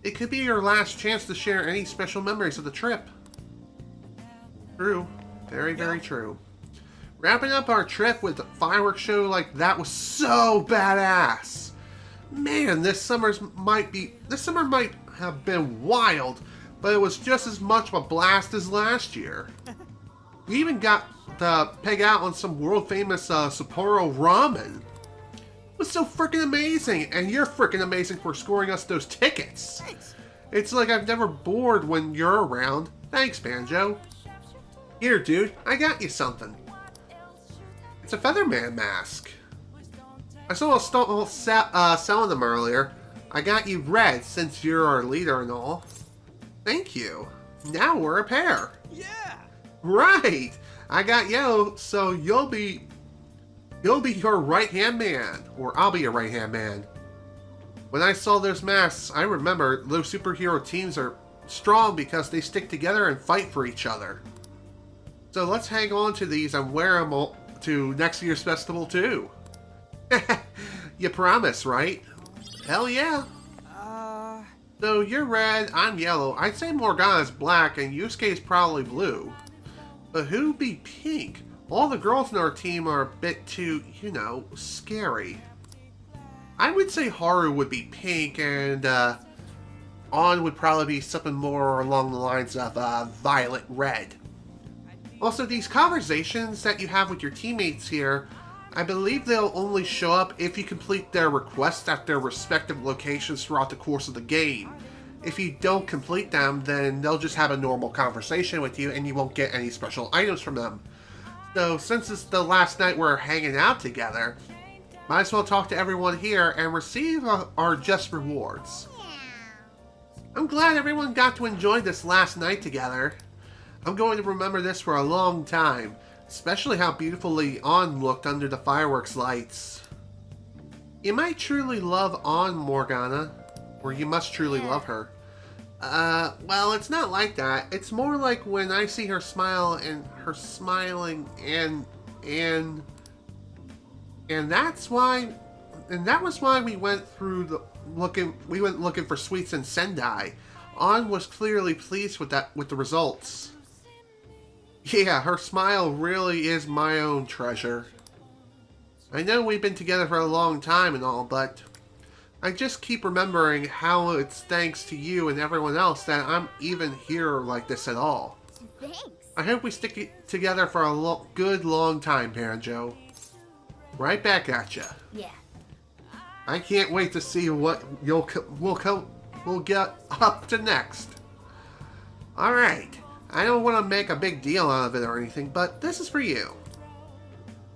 It could be your last chance to share any special memories of the trip. True. Very, very true. Wrapping up our trip with a fireworks show like that was so badass. Man, this summer might have been wild, but it was just as much of a blast as last year. We even got to peg out on some world famous Sapporo ramen. It was so freaking amazing, and you're freaking amazing for scoring us those tickets. Thanks. It's like I've never bored when you're around. Thanks, Banjo. Here, dude, I got you something. It's a Featherman mask. I saw a stall selling them earlier. I got you red since you're our leader and all. Thank you. Now we're a pair. Yeah. Right. I got yellow, so you'll be your right-hand man, or I'll be your right-hand man. When I saw those masks, I remember those superhero teams are strong because they stick together and fight for each other. So let's hang on to these and wear them all to next year's festival too. You promise, right? Hell yeah. So you're red, I'm yellow. I'd say Morgana's black and Yusuke's probably blue. But who'd be pink? All the girls in our team are a bit too, scary. I would say Haru would be pink and On would probably be something more along the lines of violet red. Also, these conversations that you have with your teammates here, I believe they'll only show up if you complete their requests at their respective locations throughout the course of the game. If you don't complete them, then they'll just have a normal conversation with you and you won't get any special items from them. So, since it's the last night we're hanging out together, might as well talk to everyone here and receive our just rewards. I'm glad everyone got to enjoy this last night together. I'm going to remember this for a long time, especially how beautifully On looked under the fireworks lights. You might truly love On, Morgana, or you must truly love her. Well, it's not like that. It's more like when I see her smile and her smiling and that was why we went looking for sweets in Sendai. On was clearly pleased with the results. Yeah, her smile really is my own treasure. I know we've been together for a long time and all, but I just keep remembering how it's thanks to you and everyone else that I'm even here like this at all. Thanks. I hope we stick together for a good long time, Banjo. Right back at ya. Yeah. I can't wait to see what we'll get up to next. Alright, I don't want to make a big deal out of it or anything, but this is for you.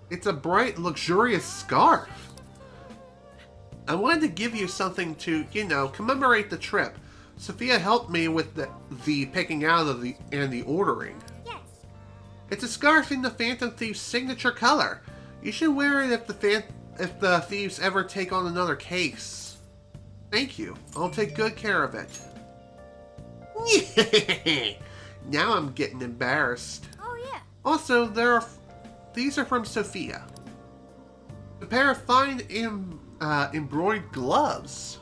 It's a bright, luxurious scarf. I wanted to give you something to, commemorate the trip. Sophia helped me with the picking out of the ordering. Yes. It's a scarf in the Phantom Thieves' signature color. You should wear it if the thieves ever take on another case. Thank you. I'll take good care of it. Now I'm getting embarrassed. Oh, yeah. Also, these are from Sophia. A pair of fine embroidered gloves.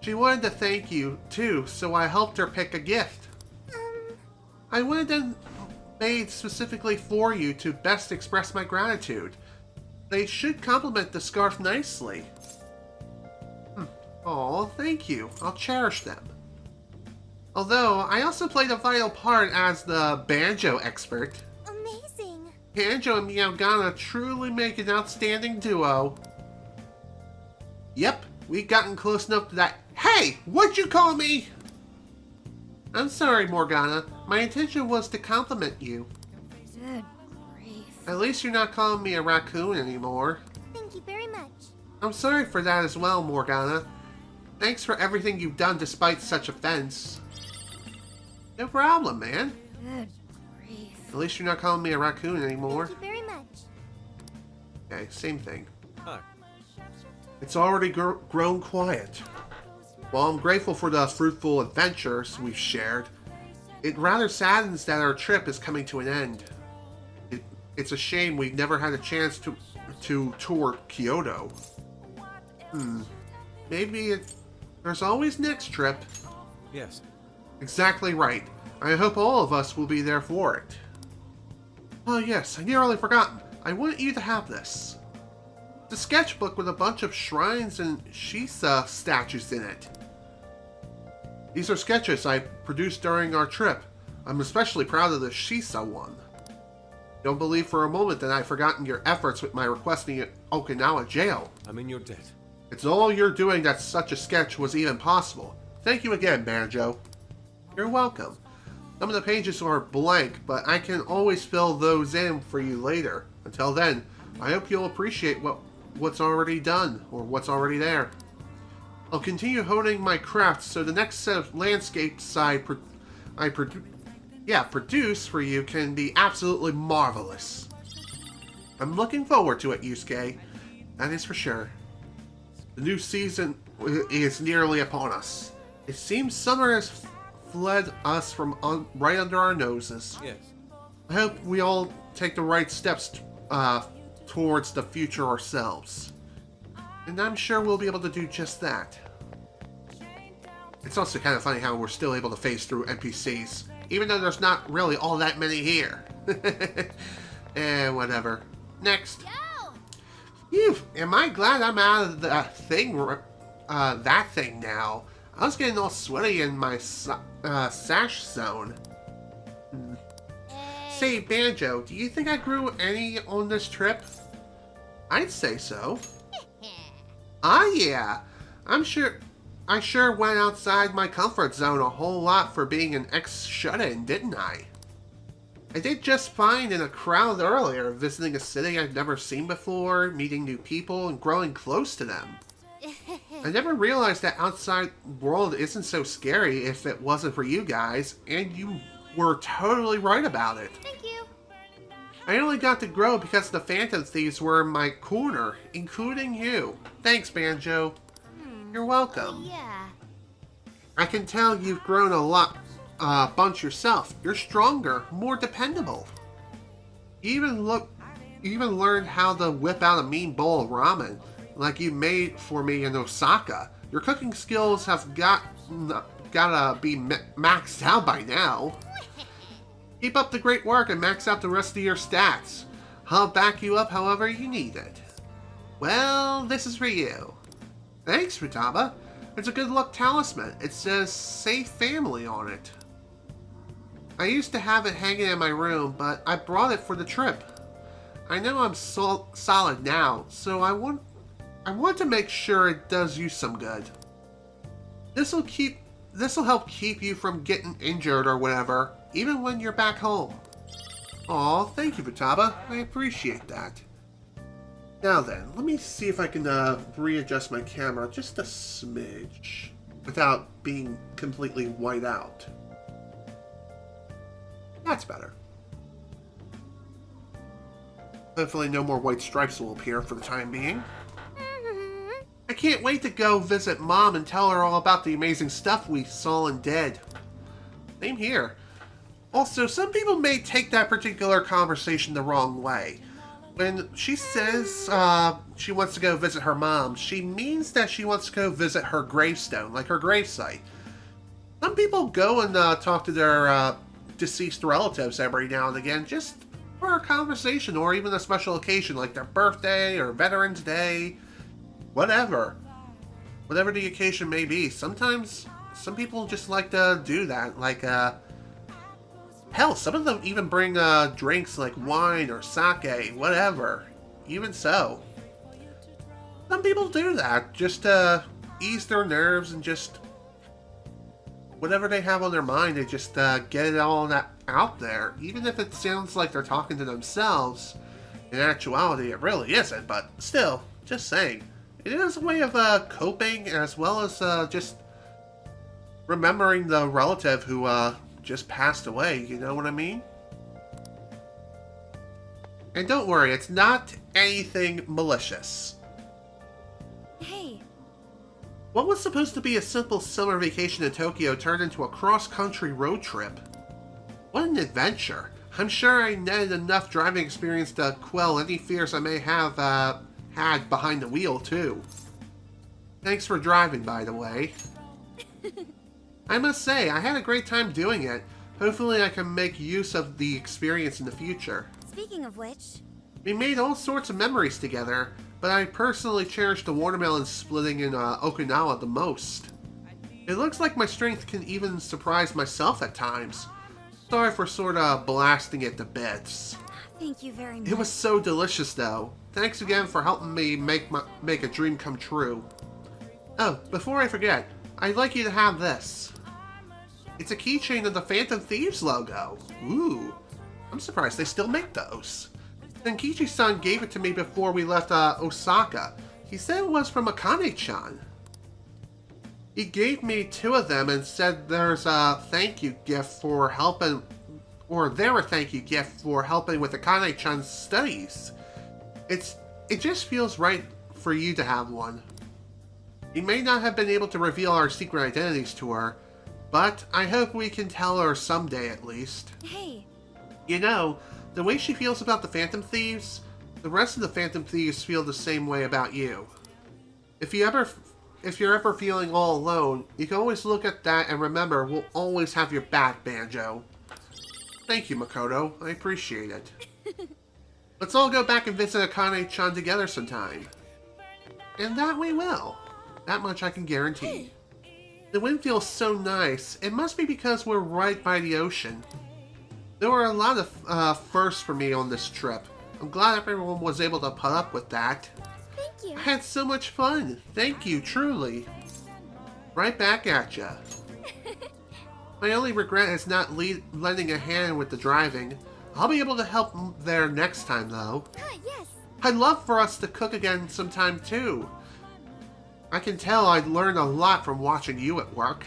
She wanted to thank you, too, so I helped her pick a gift. I wanted them made specifically for you to best express my gratitude. They should complement the scarf nicely. Aw, thank you. I'll cherish them. Although, I also played a vital part as the banjo expert. Amazing. Banjo and Meowgana truly make an outstanding duo. Yep, we've gotten close enough to that. Hey, what'd you call me? I'm sorry, Morgana. My intention was to compliment you. Good grief. At least you're not calling me a raccoon anymore. Thank you very much. I'm sorry for that as well, Morgana. Thanks for everything you've done despite such offense. No problem, man. Good grief. At least you're not calling me a raccoon anymore. Thank you very much. Okay, same thing. Hi. It's already grown quiet. While I'm grateful for the fruitful adventures we've shared, it rather saddens that our trip is coming to an end. It's a shame we never had a chance to tour Kyoto. Maybe there's always next trip. Yes. Exactly right. I hope all of us will be there for it. Oh yes, I nearly forgotten. I want you to have this. The sketchbook with a bunch of shrines and Shisa statues in it. These are sketches I produced during our trip. I'm especially proud of the Shisa one. Don't believe for a moment that I've forgotten your efforts with my requesting at Okinawa jail. I'm in your debt. It's all you're doing that such a sketch was even possible. Thank you again, Banjo. You're welcome. Some of the pages are blank, but I can always fill those in for you later. Until then, I hope you'll appreciate what's already done, or what's already there. I'll continue honing my craft so the next set of landscapes I produce for you can be absolutely marvelous. I'm looking forward to it, Yusuke. That is for sure. The new season is nearly upon us. It seems summer has fled us from right under our noses. Yes. I hope we all take the right steps towards the future ourselves. And I'm sure we'll be able to do just that. It's also kind of funny how we're still able to phase through NPCs, even though there's not really all that many here. Whatever. Next. Phew, am I glad I'm out of that thing now. I was getting all sweaty in my sash zone. Say, Banjo, do you think I grew any on this trip? I'd say so. Yeah. I sure went outside my comfort zone a whole lot for being an ex-shut-in, didn't I? I did just fine in a crowd earlier, visiting a city I've never seen before, meeting new people, and growing close to them. I never realized that outside world isn't so scary if it wasn't for you guys, and you were totally right about it. Thank you. I only got to grow because the Phantom Thieves were in my corner, including you. Thanks, Banjo. You're welcome. Yeah. I can tell you've grown a bunch yourself. You're stronger, more dependable. You even learned how to whip out a mean bowl of ramen, like you made for me in Osaka. Your cooking skills have gotta be maxed out by now. Keep up the great work and max out the rest of your stats. I'll back you up however you need it. Well, this is for you. Thanks, Futaba. It's a good luck talisman. It says Safe Family on it. I used to have it hanging in my room, but I brought it for the trip. I know I'm solid now, so I want to make sure it does you some good. This'll help keep you from getting injured or whatever, even when you're back home. Aw, thank you, Futaba. I appreciate that. Now then, let me see if I can readjust my camera just a smidge without being completely white out. That's better. Hopefully no more white stripes will appear for the time being. I can't wait to go visit Mom and tell her all about the amazing stuff we saw and did. Same here. Also, some people may take that particular conversation the wrong way. When she says she wants to go visit her mom, she means that she wants to go visit her gravestone, like her gravesite. Some people go and talk to their deceased relatives every now and again, just for a conversation or even a special occasion like their birthday or Veterans Day, whatever. Whatever the occasion may be. Sometimes some people just like to do that, like hell, some of them even bring drinks like wine or sake, whatever. Even so. Some people do that just to ease their nerves and just whatever they have on their mind, they just get it all out there. Even if it sounds like they're talking to themselves, in actuality it really isn't, but still, just saying. It is a way of coping as well as just remembering the relative who just passed away, you know what I mean? And don't worry, it's not anything malicious. Hey. What was supposed to be a simple summer vacation in Tokyo turned into a cross-country road trip. What an adventure. I'm sure I netted enough driving experience to quell any fears I may have had behind the wheel, too. Thanks for driving, by the way. I must say, I had a great time doing it. Hopefully I can make use of the experience in the future. Speaking of which... We made all sorts of memories together, but I personally cherish the watermelon splitting in Okinawa the most. It looks like my strength can even surprise myself at times. Sorry for sort of blasting it to bits. Thank you very much. It was so delicious, though. Thanks again for helping me make a dream come true. Oh, before I forget, I'd like you to have this. It's a keychain of the Phantom Thieves logo. Ooh, I'm surprised they still make those. Tenkichi-san gave it to me before we left Osaka. He said it was from Akane-chan. He gave me 2 of them and said there's a thank you gift for helping, or they're a thank you gift for helping with Akane-chan's studies. It just feels right for you to have one. You may not have been able to reveal our secret identities to her, but I hope we can tell her someday at least. Hey. You know, the way she feels about the Phantom Thieves, the rest of the Phantom Thieves feel the same way about you. If you're ever feeling all alone, you can always look at that and remember we'll always have your back, Banjo. Thank you, Makoto. I appreciate it. Let's all go back and visit Akane-chan together sometime. And that we will. That much I can guarantee. The wind feels so nice. It must be because we're right by the ocean. There were a lot of firsts for me on this trip. I'm glad everyone was able to put up with that. Thank you. I had so much fun. Thank you, truly. Right back at ya. My only regret is not lending a hand with the driving. I'll be able to help there next time, though. Yes. I'd love for us to cook again sometime, too. I can tell I'd learned a lot from watching you at work.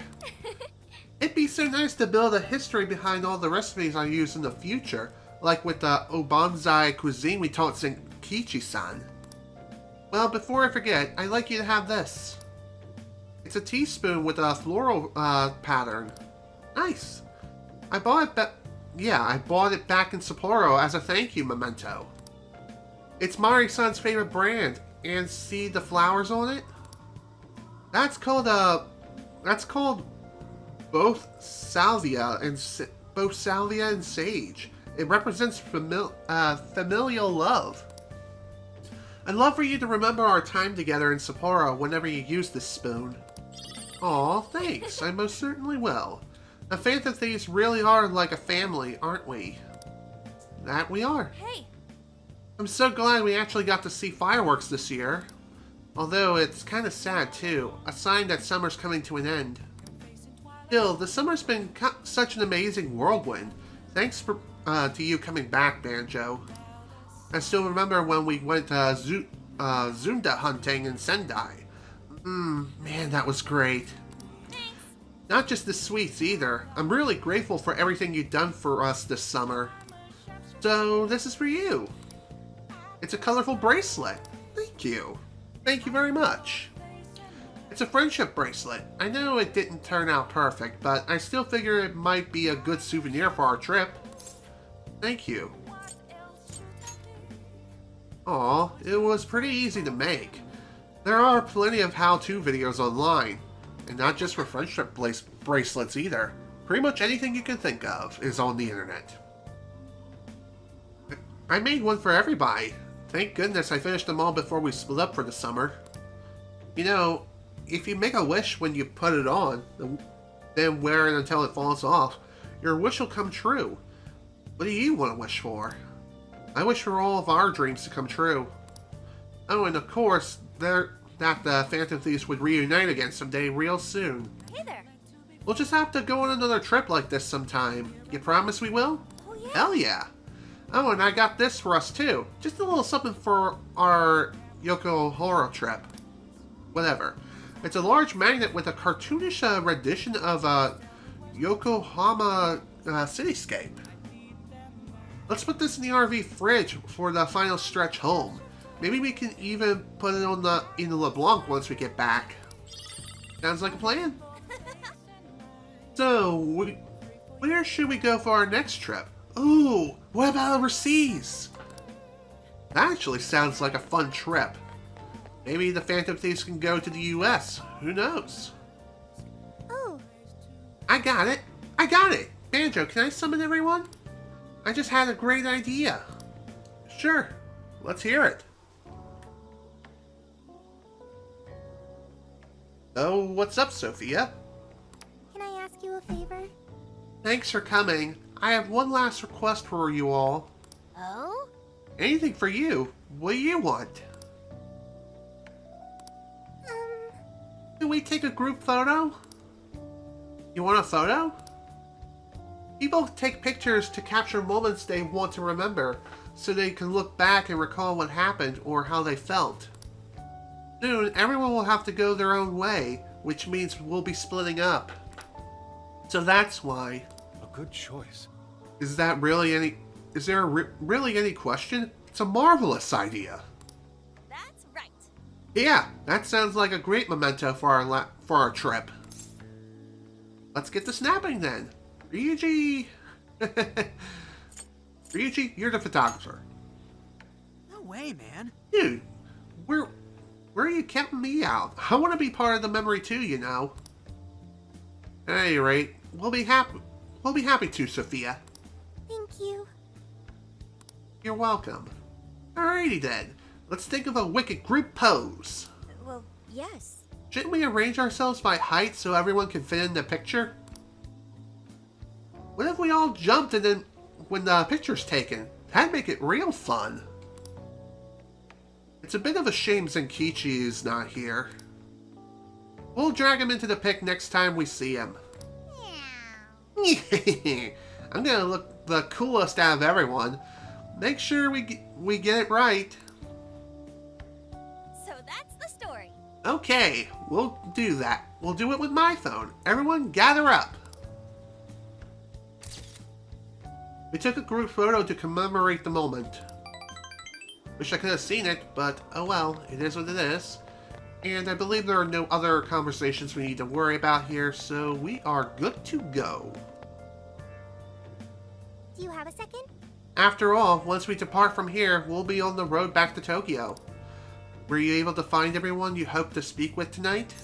It'd be so nice to build a history behind all the recipes I use in the future, like with the Obanzai cuisine we taught Senkichi-san. Well, before I forget, I'd like you to have this. It's a teaspoon with a floral pattern. Nice. I bought it back in Sapporo as a thank you memento. It's Mari-san's favorite brand, and see the flowers on it? That's called both salvia and sage. It represents familial love. I'd love for you to remember our time together in Sapporo whenever you use this spoon. Aw, thanks. I most certainly will. The Phantom Thieves really are like a family, aren't we? That we are. Hey! I'm so glad we actually got to see fireworks this year. Although it's kind of sad too, a sign that summer's coming to an end. Still, the summer's been such an amazing whirlwind. Thanks to you coming back, Banjo. I still remember when we went Zunda hunting in Sendai. Man, that was great. Not just the sweets either. I'm really grateful for everything you've done for us this summer. So, this is for you. It's a colorful bracelet. Thank you. Thank you very much. It's a friendship bracelet. I know it didn't turn out perfect, but I still figure it might be a good souvenir for our trip. Thank you. Aw, it was pretty easy to make. There are plenty of how-to videos online, and not just for friendship bracelets either. Pretty much anything you can think of is on the internet. I made one for everybody. Thank goodness I finished them all before we split up for the summer. You know, if you make a wish when you put it on, then wear it until it falls off, your wish will come true. What do you want to wish for? I wish for all of our dreams to come true. Oh, and of course, that the Phantom Thieves would reunite again someday real soon. Hey there. We'll just have to go on another trip like this sometime. You promise we will? Oh, yeah. Hell yeah. Oh, and I got this for us too. Just a little something for our Yokohama trip. Whatever. It's a large magnet with a cartoonish rendition of a Yokohama cityscape. Let's put this in the RV fridge for the final stretch home. Maybe we can even put it in the LeBlanc once we get back. Sounds like a plan. So, where should we go for our next trip? Ooh, what about overseas? That actually sounds like a fun trip. Maybe the Phantom Thieves can go to the US. Who knows? Oh. I got it. Banjo, can I summon everyone? I just had a great idea. Sure. Let's hear it. Oh, what's up, Sophia? Can I ask you a favor? Thanks for coming. I have one last request for you all. Oh? Anything for you. What do you want? Can we take a group photo? You want a photo? People take pictures to capture moments they want to remember, so they can look back and recall what happened or how they felt. Soon, everyone will have to go their own way, which means we'll be splitting up. So that's why. A good choice. Is there really any question? It's a marvelous idea. That's right. Yeah, that sounds like a great memento for our trip. Let's get to snapping then. Ryuji! Ryuji, you're the photographer. No way, man. Dude, where are you counting me out? I want to be part of the memory too, you know. At any rate, we'll be happy to, Sophia. Thank you. You're welcome. Alrighty then. Let's think of a wicked group pose. Well, yes. Shouldn't we arrange ourselves by height so everyone can fit in the picture? What if we all jumped and then when the picture's taken? That'd make it real fun. It's a bit of a shame Zenkichi is not here. We'll drag him into the pic next time we see him. I'm gonna look the coolest out of everyone. Make sure we get it right. So that's the story. Okay, we'll do that. We'll do it with my phone. Everyone gather up. We took a group photo to commemorate the moment. Wish I could have seen it, but oh well, it is what it is. And I believe there are no other conversations we need to worry about here, so we are good to go. Do you have a second? After all, once we depart from here, we'll be on the road back to Tokyo. Were you able to find everyone you hoped to speak with tonight?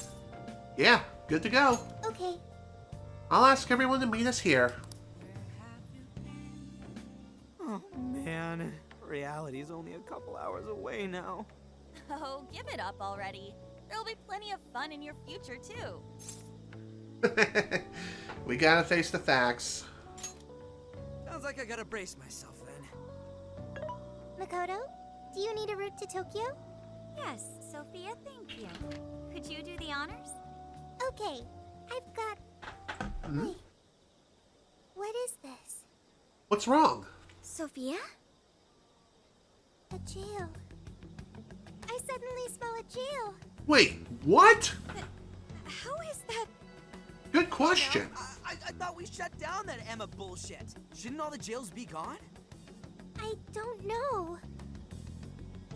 Yeah, good to go. Okay. I'll ask everyone to meet us here. Oh, man. Reality is only a couple hours away now. Oh, give it up already. There'll be plenty of fun in your future, too. We gotta face the facts. Sounds like I gotta brace myself then. Makoto, do you need a route to Tokyo? Yes, Sophia, thank you. Could you do the honors? Okay, I've got... Wait. What is this? What's wrong? Sophia? A jail. I suddenly smell a jail. Wait, what? How is that? Good question. I thought we shut down that Emma bullshit. Shouldn't all the jails be gone? I don't know.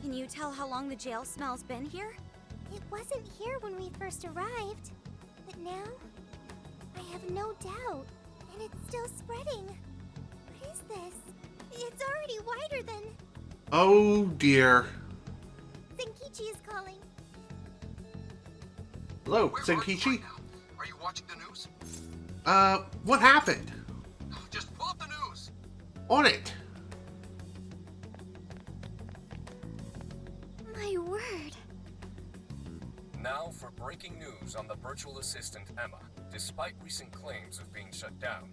Can you tell how long the jail smell's been here? It wasn't here when we first arrived, but now I have no doubt, and it's still spreading. What is this? It's already wider than... Oh dear. Zenkichi is calling. Hello, Zenkichi? Are you watching the news? What happened? Just pull up the news. On it. My word. Now for breaking news on the virtual assistant Emma. Despite recent claims of being shut down,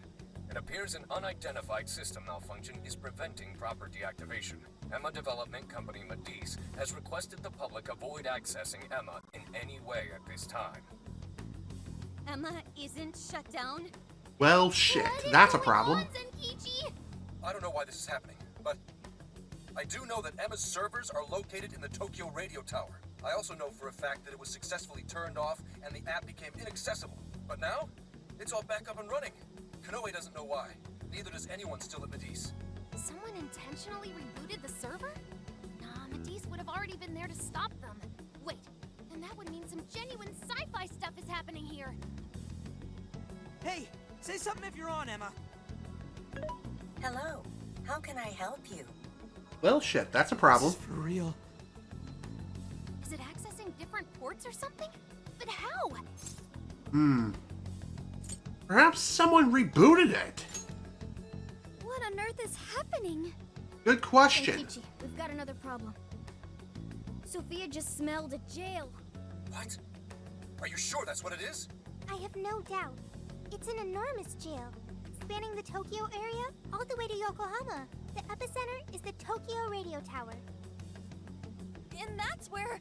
it appears an unidentified system malfunction is preventing proper deactivation. Emma development company Medis has requested the public avoid accessing Emma in any way at this time. Emma isn't shut down? Well, shit, that's a problem. I don't know why this is happening, but I do know that Emma's servers are located in the Tokyo radio tower. I also know for a fact that it was successfully turned off and the app became inaccessible. But now, it's all back up and running. Konoe doesn't know why. Neither does anyone still at Medis. Someone intentionally rebooted the server? Nah, Medis would have already been there to stop them. Wait, then that would mean some genuine sci-fi stuff is happening here. Hey, say something if you're on, Emma. Hello. How can I help you? Well, shit, that's a problem. For real. Is it accessing different ports or something? But how? Perhaps someone rebooted it. What on earth is happening? Good question. Zenkichi, we've got another problem. Sophia just smelled a jail. What? Are you sure that's what it is? I have no doubt. It's an enormous jail, spanning the Tokyo area all the way to Yokohama. The epicenter is the Tokyo radio tower. And that's where...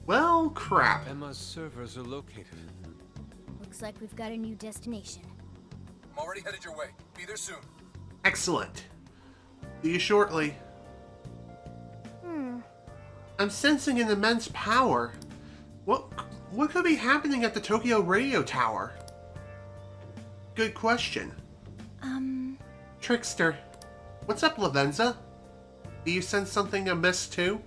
Well, crap. Emma's servers are located. Looks like we've got a new destination. I'm already headed your way. Be there soon. Excellent. See you shortly. I'm sensing an immense power. What could be happening at the Tokyo radio tower? Good question. Trickster. What's up, Lavenza? Do you sense something amiss too?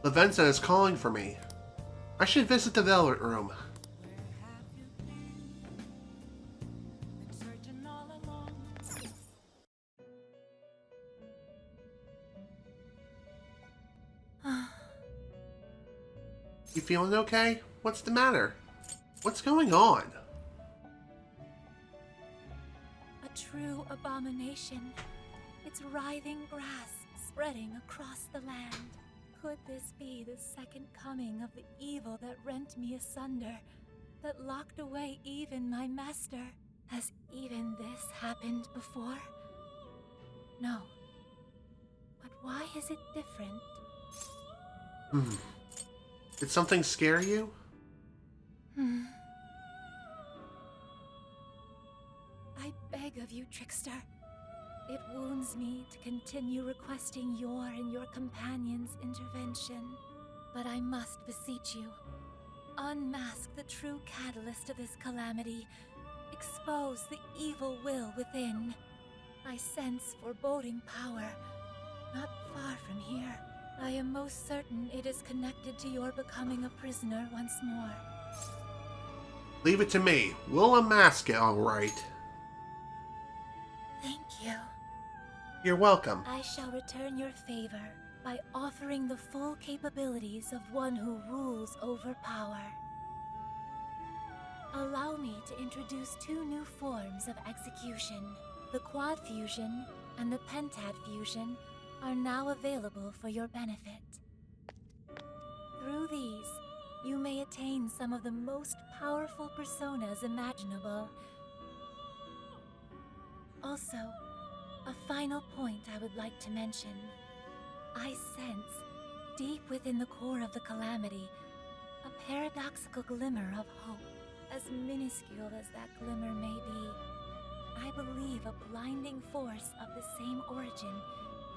Lavenza is calling for me. I should visit the Velvet Room. You feeling okay? What's the matter? What's going on? A true abomination. Its writhing grass spreading across the land. Could this be the second coming of the evil that rent me asunder, that locked away even my master? Has even this happened before? No. But why is it different? Did something scare you? I beg of you, Trickster. It wounds me to continue requesting your and your companion's intervention. But I must beseech you. Unmask the true catalyst of this calamity. Expose the evil will within. I sense foreboding power, not far from here. I am most certain it is connected to your becoming a prisoner once more. Leave it to me. We'll unmask it, all right. Thank you. You're welcome. I shall return your favor by offering the full capabilities of one who rules over power. Allow me to introduce two new forms of execution. The Quad Fusion and the Pentat Fusion are now available for your benefit. Through these, you may attain some of the most powerful personas imaginable. Also, a final point I would like to mention. I sense, deep within the core of the calamity, a paradoxical glimmer of hope. As minuscule as that glimmer may be, I believe a blinding force of the same origin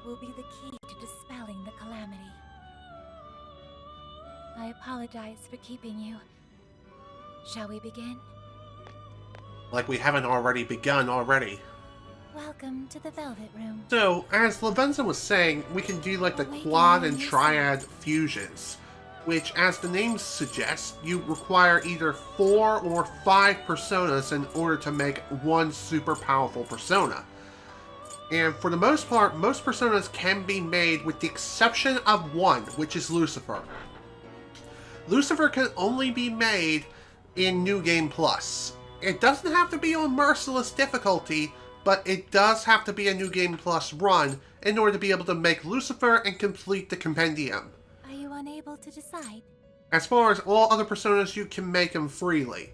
will be the key to dispelling the calamity. I apologize for keeping you. Shall we begin? Like we haven't already begun already. Welcome to the Velvet Room. So, as Lavenza was saying, we can do like the quad and triad fusions, which, as the name suggests, you require either 4 or 5 personas in order to make one super powerful persona. And for the most part, most personas can be made with the exception of one, which is Lucifer. Lucifer can only be made in New Game Plus. It doesn't have to be on Merciless difficulty, but it does have to be a New Game Plus run in order to be able to make Lucifer and complete the compendium. Are you unable to decide? As far as all other personas, you can make them freely.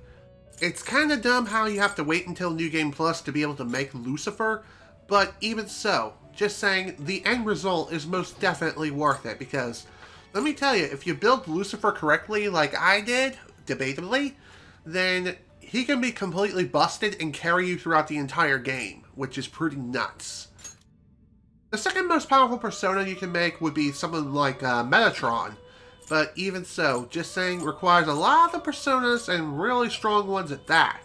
It's kinda dumb how you have to wait until New Game Plus to be able to make Lucifer, but even so, just saying, the end result is most definitely worth it, because, let me tell you, if you build Lucifer correctly, like I did, debatably, then he can be completely busted and carry you throughout the entire game, which is pretty nuts. The second most powerful persona you can make would be someone like Metatron, but even so, just saying, requires a lot of personas and really strong ones at that.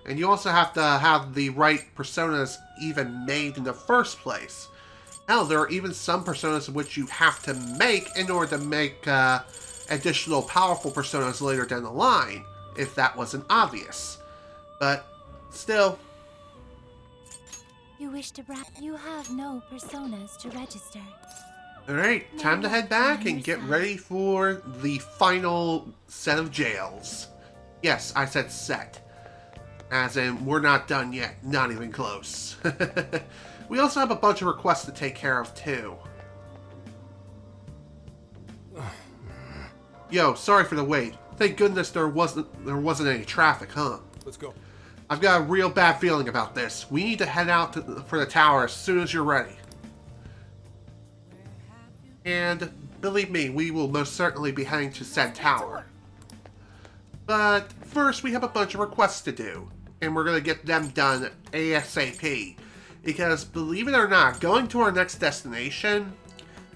And you also have to have the right personas even made in the first place. Hell, there are even some personas which you have to make in order to make additional powerful personas later down the line, if that wasn't obvious. But, still. You wish to You have no personas to register. Alright, time to head back and get ready for the final set of jails. Yes, I said set. As in, we're not done yet. Not even close. We also have a bunch of requests to take care of, too. Yo, sorry for the wait. Thank goodness there wasn't any traffic, huh? Let's go. I've got a real bad feeling about this. We need to head out for the tower as soon as you're ready. And believe me, we will most certainly be heading to said tower. But first, we have a bunch of requests to do, and we're going to get them done ASAP. Because believe it or not, going to our next destination,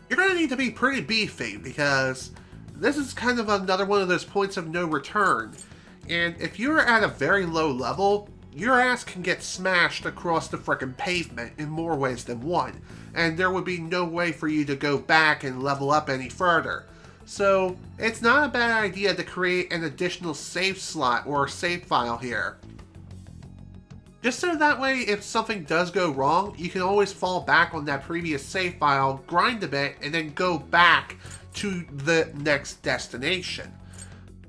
you're going to need to be pretty beefy, because this is kind of another one of those points of no return. And if you're at a very low level, your ass can get smashed across the frickin' pavement in more ways than one. And there would be no way for you to go back and level up any further. So, it's not a bad idea to create an additional save slot or save file here. Just so that way, if something does go wrong, you can always fall back on that previous save file, grind a bit, and then go back to the next destination.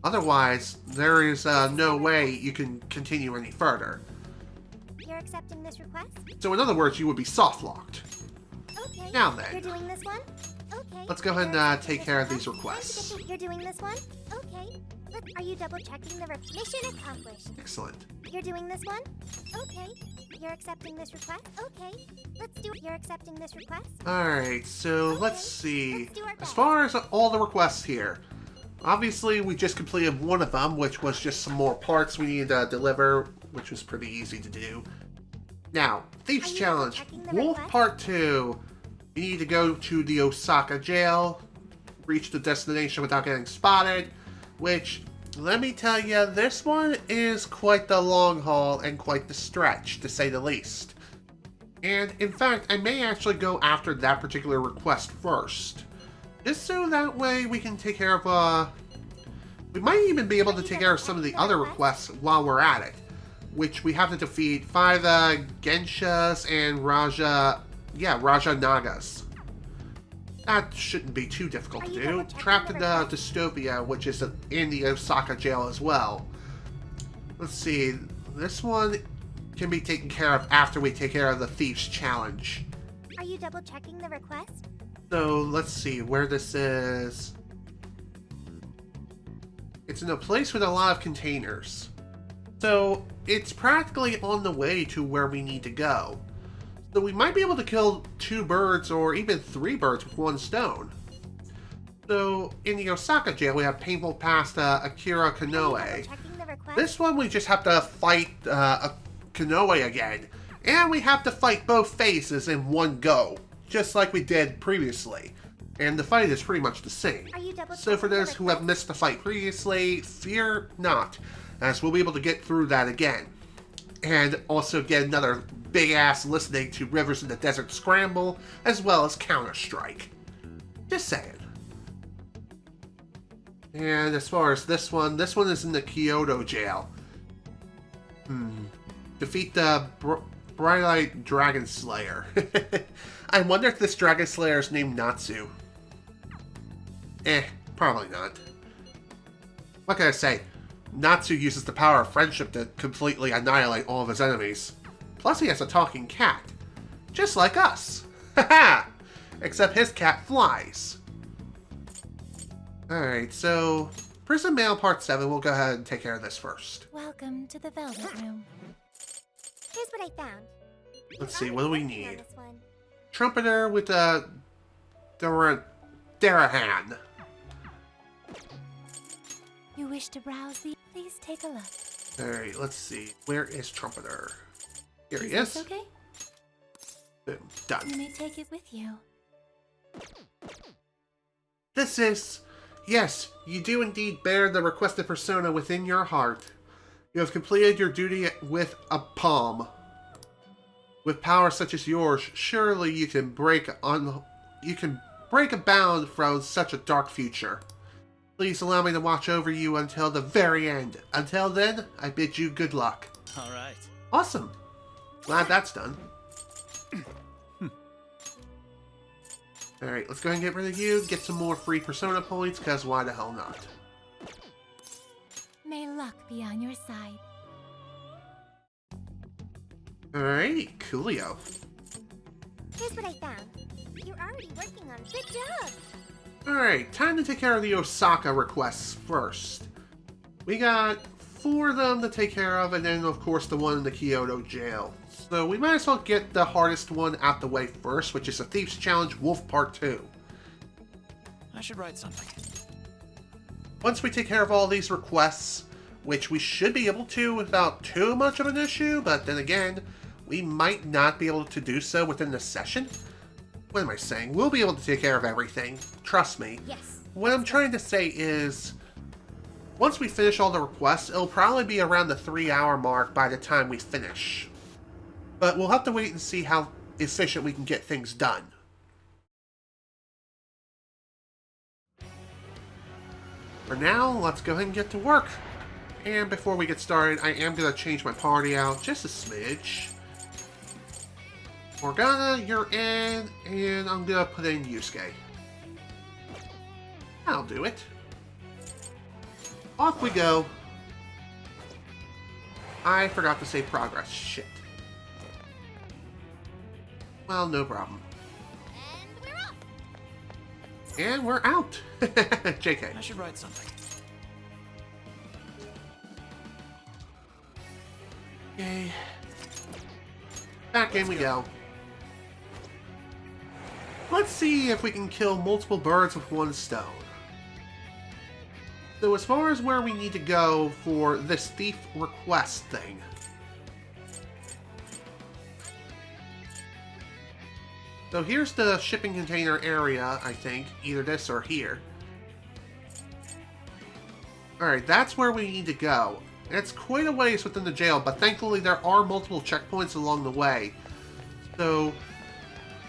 Otherwise, there is no way you can continue any further. You're accepting this request? So in other words, you would be soft-locked. Okay. Now then. You're doing this one? Okay. Let's go ahead and take care of these requests. You're doing this one? Okay. Are you double-checking the mission accomplished? Excellent. You're doing this one? Okay. You're accepting this request? Okay. You're accepting this request? Alright, so let's see. As far as all the requests here, obviously we just completed one of them, which was just some more parts we needed to deliver, which was pretty easy to do. Now, Thieves Challenge, Wolf Part 2. You need to go to the Osaka jail, reach the destination without getting spotted, which, let me tell you, this one is quite the long haul and quite the stretch, to say the least. And, in fact, I may actually go after that particular request first. Just so that way we can take care of, we might even be able to take care of some of the other requests while we're at it. Which we have to defeat 5 Genshas and Raja Nagas. That shouldn't be too difficult to do. Trapped in the dystopia, which is in the Osaka jail as well. Let's see, this one can be taken care of after we take care of the Thieves Challenge. Are you double-checking the request? So, let's see where this is. It's in a place with a lot of containers. So, it's practically on the way to where we need to go. So we might be able to kill 2 birds or even 3 birds with 1 stone. So, in the Osaka jail, we have Painful Past Akira Konoe. This one, we just have to fight Konoe again. And we have to fight both phases in one go, just like we did previously. And the fight is pretty much the same. So for those who have missed the fight previously, fear not, as we'll be able to get through that again. and also get another big-ass listening to Rivers in the Desert Scramble, as well as Counterstrike. Just saying. And as far as this one is in the Kyoto jail. Defeat the Bright-Eyed Dragon Slayer. I wonder if this Dragon Slayer is named Natsu. Probably not. What can I say? Natsu uses the power of friendship to completely annihilate all of his enemies. Plus he has a talking cat. Just like us. Haha! Except his cat flies. Alright, so Prison Mail Part 7, we'll go ahead and take care of this first. Welcome to the Velvet Room. Here's what I found. Let's see, what do we need? Trumpeter with a Darahan. You wish to browse the... Please take a look. Alright, let's see. Where is Trumpeter? Here he Is is. this okay? Boom, done. You may take it with you. This is... Yes, you do indeed bear the requested persona within your heart. You have completed your duty with a palm. With power such as yours, surely you can break a bound from such a dark future. Please allow me to watch over you until the very end. Until then, I bid you good luck. All right. Awesome. Glad that's done. Alright, let's go ahead and get rid of you, get some more free persona points, because why the hell not? May luck be on your side. Alright, coolio. Here's what I found. You're already working on it. Good job! Alright, time to take care of the Osaka requests first. We got 4 of them to take care of, and then of course the one in the Kyoto jail. So we might as well get the hardest one out the way first, which is the Thieves Challenge Wolf Part 2. I should write something. Once we take care of all these requests, which we should be able to without too much of an issue, but then again, we might not be able to do so within the session. What am I saying? We'll be able to take care of everything. Trust me. Yes. What I'm trying to say is, once we finish all the requests, it'll probably be around the 3-hour mark by the time we finish. But we'll have to wait and see how efficient we can get things done. For now, let's go ahead and get to work. And before we get started, I am going to change my party out just a smidge. Morgana, you're in, and I'm going to put in Yusuke. I'll do it. Off we go. I forgot to save progress. Shit. Well, no problem. And we're off. And we're out. JK. I should write something. Yay. Back in we go. Let's see if we can kill multiple birds with one stone. So as far as where we need to go for this thief request thing. So here's the shipping container area, I think. Either this or here. Alright, that's where we need to go. It's quite a ways within the jail, but thankfully there are multiple checkpoints along the way. So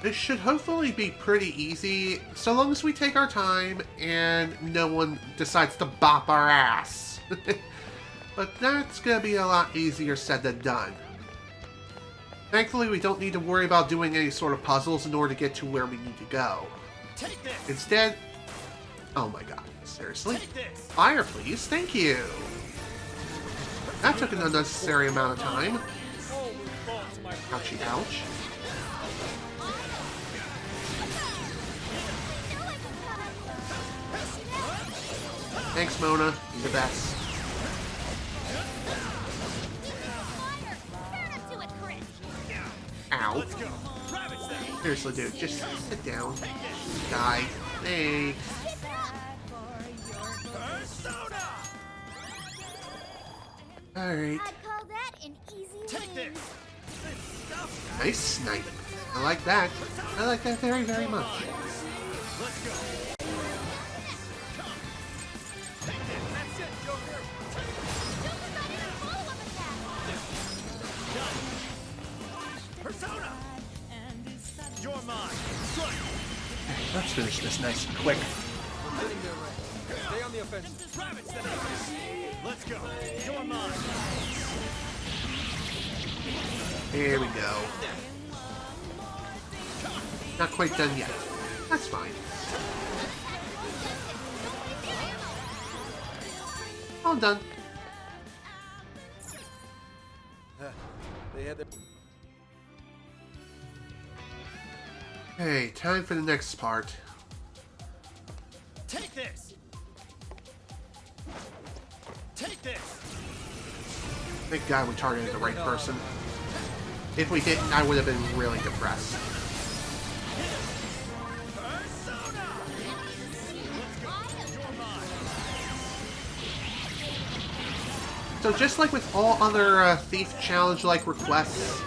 this should hopefully be pretty easy, so long as we take our time and no one decides to bop our ass. But that's gonna be a lot easier said than done. Thankfully, we don't need to worry about doing any sort of puzzles in order to get to where we need to go. Take this. Instead... Oh my god, seriously? Take this. Fire, please. Thank you. That took an unnecessary amount of time. Ouchie, ouch. Thanks, Mona. You're the best. Ow. Seriously, dude, just sit down. Die. Thanks. Alright. I'd call that an easy win. Nice snipe. I like that. I like that very, very much. finish this nice and quick. We're getting there, Ray. Stay on the offensive. Let's go. You're mine. Here we go. Not quite done yet. That's fine. All done. They had their... Okay, time for the next part. Take this. Take this. Thank God we targeted the right person. If we didn't, I would have been really depressed. So just like with all other Thief Challenge-like requests,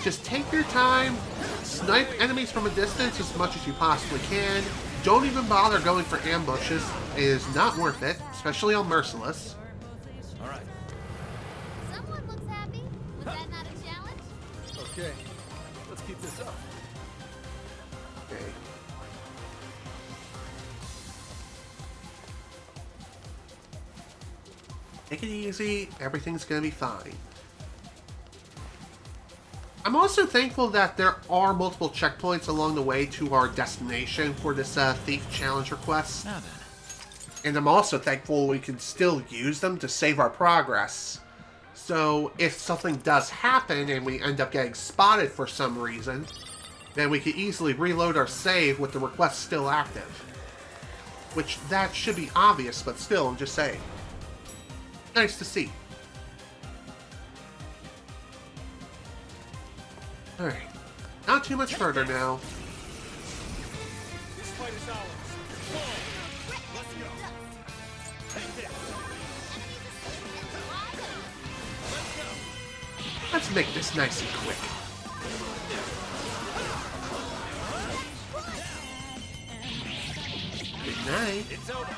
just take your time, snipe enemies from a distance as much as you possibly can. Don't even bother going for ambushes. It is not worth it, especially on Merciless. Alright. Someone looks happy. Was that not a challenge? Okay. Let's keep this up. Okay. Take it easy, everything's gonna be fine. I'm also thankful that there are multiple checkpoints along the way to our destination for this Thief Challenge request. Now then. And I'm also thankful we can still use them to save our progress. So if something does happen and we end up getting spotted for some reason, then we can easily reload our save with the request still active. Which, that should be obvious, but still, I'm just saying. Nice to see. Alright. Not too much further now. This fight is ours. Let's go. Take this. Let's make this nice and quick. Good night. It's over.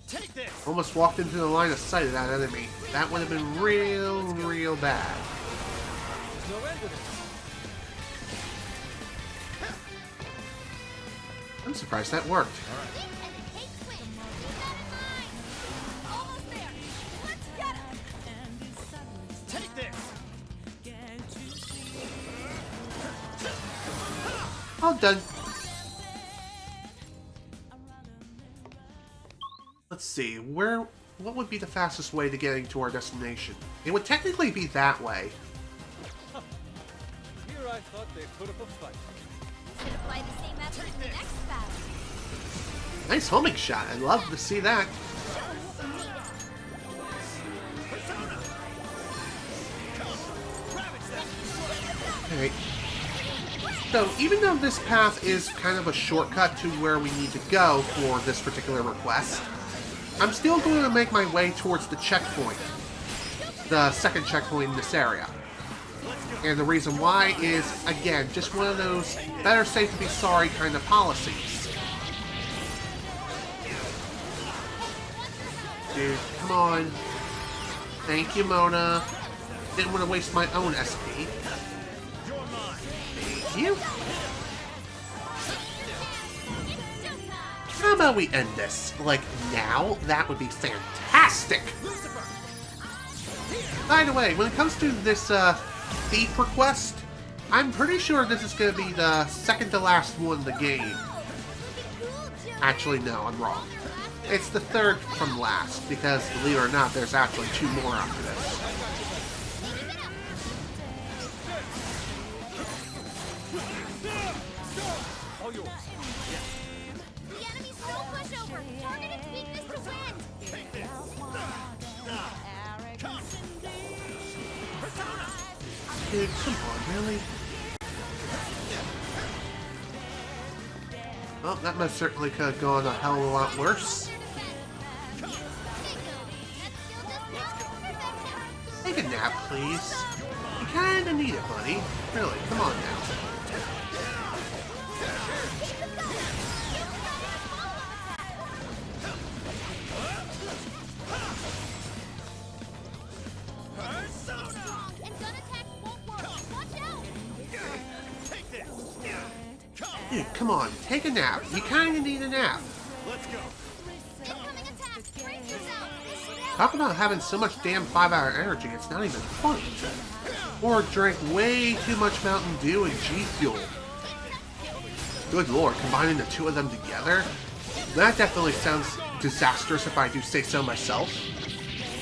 Take this. Almost walked into the line of sight of that enemy. That would have been real bad. There's no end to this. I'm surprised that worked. Take this. All done. Let's see, what would be the fastest way to getting to our destination? It would technically be that way. Here I thought they put up a fight. Should apply the same method in the next battle. Nice homing shot, I'd love to see that. Alright. So, even though this path is kind of a shortcut to where we need to go for this particular request, I'm still going to make my way towards the checkpoint. The second checkpoint in this area. And the reason why is, again, just one of those better safe than be sorry kind of policies. Dude, come on. Thank you, Mona. Didn't want to waste my own SP. Thank you. How about we end this? Like, now? That would be fantastic! By the way, when it comes to this, thief request, I'm pretty sure this is going to be the second to last one in the game. Actually, no, I'm wrong. It's the third from last, because, believe it or not, there's actually 2 more after this. All yours. The enemy's no pushover. Target its weakness to win. Dude, come on, really? Well, that most certainly could have gone a hell of a lot worse. Take a nap, please. You kinda need it, buddy. Really, come on now. And gun attacks won't work. Watch out. Take this. Dude, come on, take a nap. You kinda need a nap. Let's go. Talk about having so much damn 5-hour energy, it's not even funny. Or drink way too much Mountain Dew and G Fuel. Good lord, combining the two of them together? That definitely sounds disastrous if I do say so myself.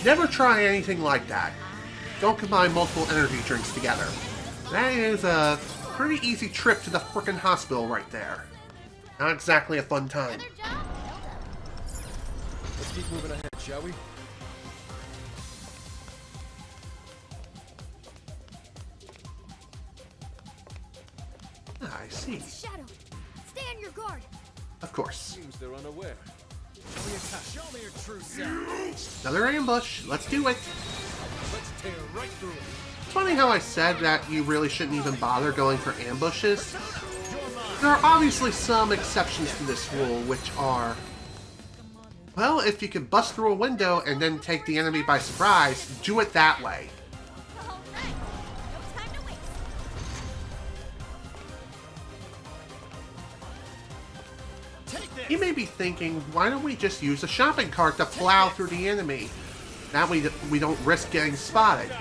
Never try anything like that. Don't combine multiple energy drinks together. That is a pretty easy trip to the frickin' hospital right there. Not exactly a fun time. Let's keep moving ahead, shall we? I see. Shadow, stay on your guard. Of course. Seems they're unaware. Show me your true self. Another ambush. Let's do it. Let's tear right through it. It's funny how I said that you really shouldn't even bother going for ambushes. There are obviously some exceptions to this rule, which are... Well, if you can bust through a window and then take the enemy by surprise, do it that way. You may be thinking, why don't we just use a shopping cart to plow through the enemy? That way we don't risk getting spotted.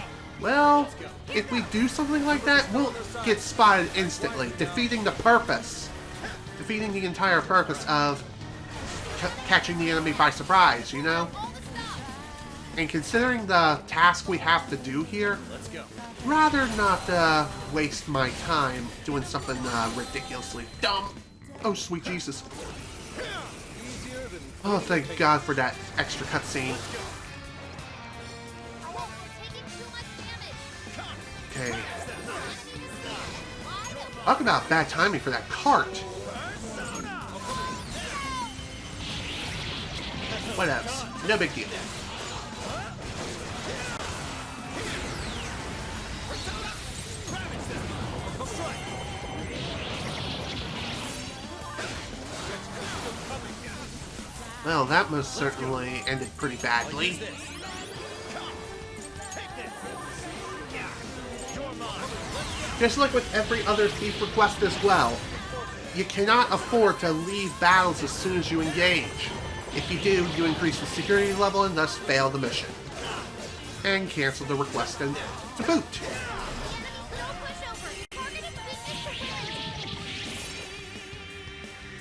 Well, if we do something like that, we'll get spotted instantly, defeating the purpose. Defeating the entire purpose of catching the enemy by surprise, you know? And considering the task we have to do here, rather not waste my time doing something ridiculously dumb. Oh, sweet Jesus. Oh, thank God for that extra cutscene. Okay. Talk about bad timing for that cart. What else? No big deal. Well, that most certainly ended pretty badly. Just like with every other thief request as well, you cannot afford to leave battles as soon as you engage. If you do, you increase the security level and thus fail the mission. And cancel the request to boot.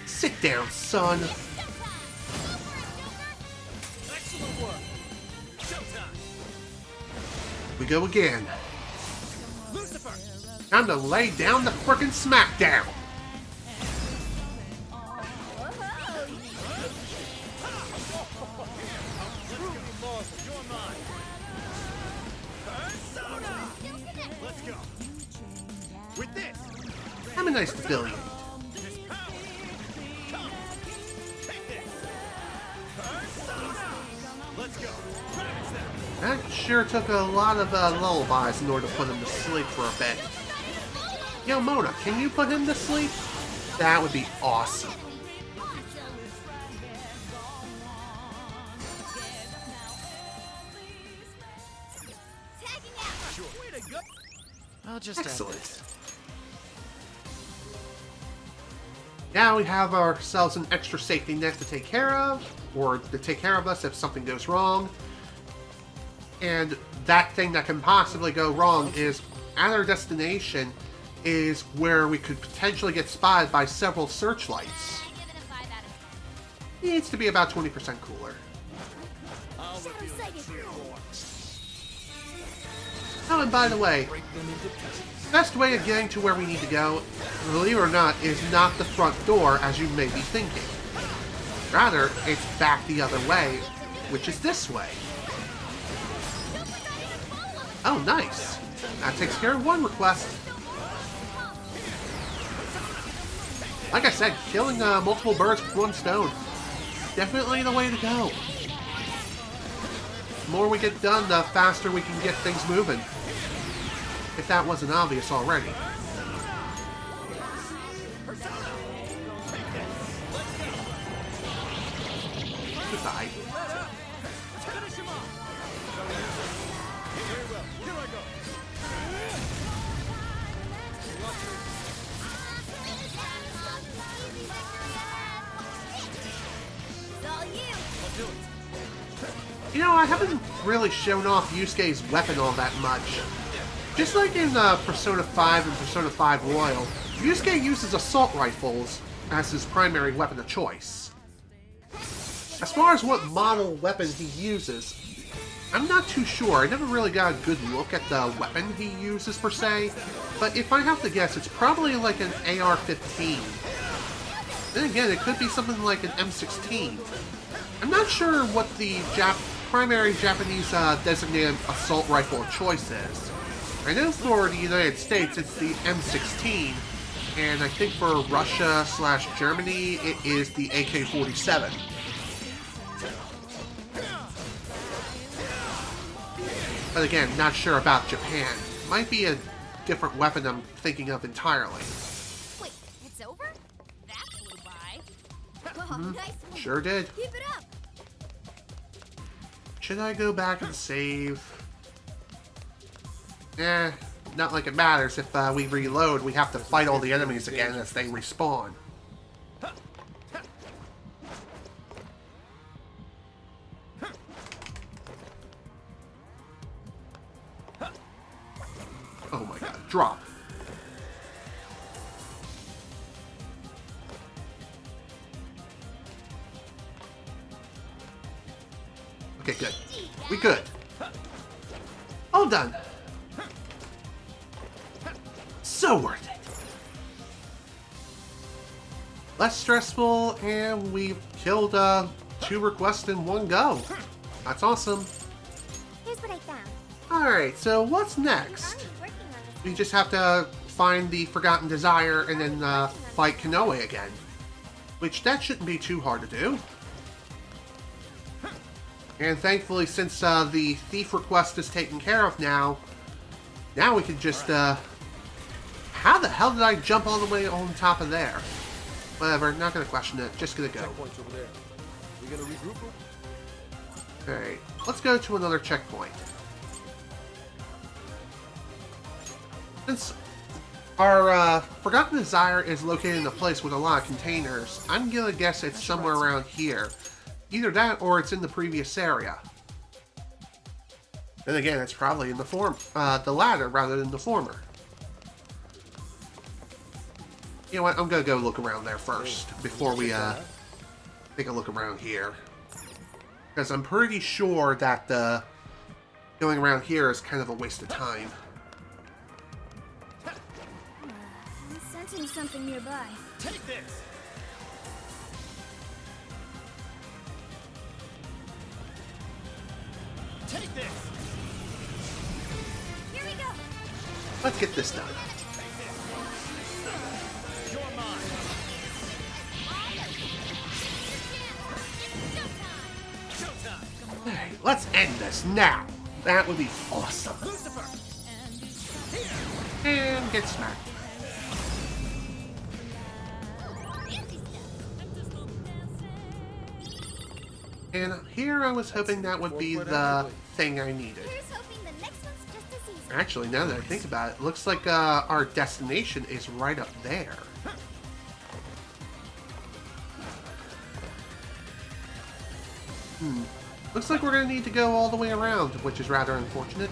Sit down, son. We go again. Time to lay down the frickin' smackdown. I'm a nice civilian. That sure took a lot of lullabies in order to put him to sleep for a bit. Yo, Mona, can you put him to sleep? That would be awesome. I'll just excellent. Now we have ourselves an extra safety net to take care of, or to take care of us if something goes wrong. And that thing that can possibly go wrong is, at our destination, is where we could potentially get spotted by several searchlights. It needs to be about 20% cooler. Oh, and by the way, best way of getting to where we need to go, believe it or not, is not the front door as you may be thinking. Rather, it's back the other way, which is this way. Oh, nice. That takes care of one request. Like I said, killing multiple birds with one stone. Definitely the way to go. The more we get done, the faster we can get things moving. If that wasn't obvious already. Goodbye. It's all you. I'll do it. You know, I haven't really shown off Yusuke's weapon all that much. Just like in Persona 5 and Persona 5 Royal, Yusuke uses assault rifles as his primary weapon of choice. As far as what model weapon he uses, I'm not too sure. I never really got a good look at the weapon he uses per se, but if I have to guess, it's probably like an AR-15. Then again, it could be something like an M16. I'm not sure what the primary Japanese designated assault rifle of choice is. I know for the United States it's the M16, and I think for Russia/Germany it is the AK-47. But again, not sure about Japan. Might be a different weapon I'm thinking of entirely. Wait, it's over? That flew by. Oh, nice one. Sure did. Keep it up. Should I go back and save? Not like it matters. If we reload, we have to fight all the enemies again as they respawn. Oh my god, drop. Okay, good. We good. All done. So worth it. Less stressful, and we've killed 2 requests in one go. That's awesome. Here's what I found. Alright, so what's next? We just have to find the Forgotten Desire and then fight Konoe again. Which, that shouldn't be too hard to do. And thankfully, since the thief request is taken care of now we can just, how the hell did I jump all the way on top of there? Whatever, not gonna question it, just gonna go. Checkpoint's over there. We gonna regroup? Alright, let's go to another checkpoint. Since our Forgotten Desire is located in a place with a lot of containers, I'm gonna guess it's somewhere around here. Either that or it's in the previous area. Then again, it's probably in the latter rather than the former. You know what, I'm gonna go look around there first before we take a look around here. Because I'm pretty sure that going around here is kind of a waste of time. I'm sensing something nearby. Take this! Take this! Here we go. Let's get this done. You're mine. Alright, let's end this now. That would be awesome. And get smacked. And here I was hoping that would be the thing I needed. Here's hoping the next one's just as easy. Actually, now that I think about it, looks like our destination is right up there. Looks like we're going to need to go all the way around, which is rather unfortunate.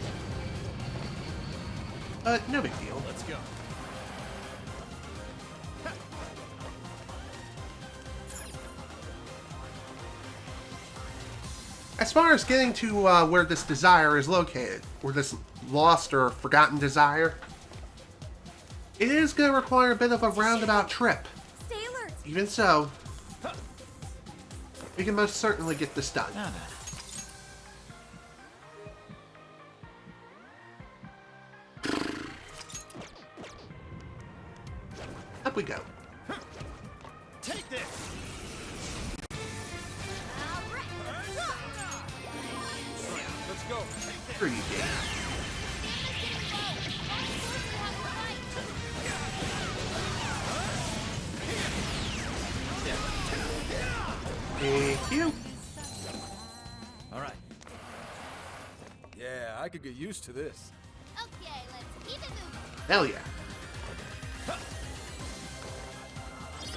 But no big deal. Let's go. As far as getting to where this desire is located, or this lost or forgotten desire, it is going to require a bit of a roundabout trip. Stay alert. Even so, we can most certainly get this done. Up we go. Take this! Let's go. Here you go. Thank you. All right. Yeah, I could get used to this. Okay, let's keep it moving. Hell yeah.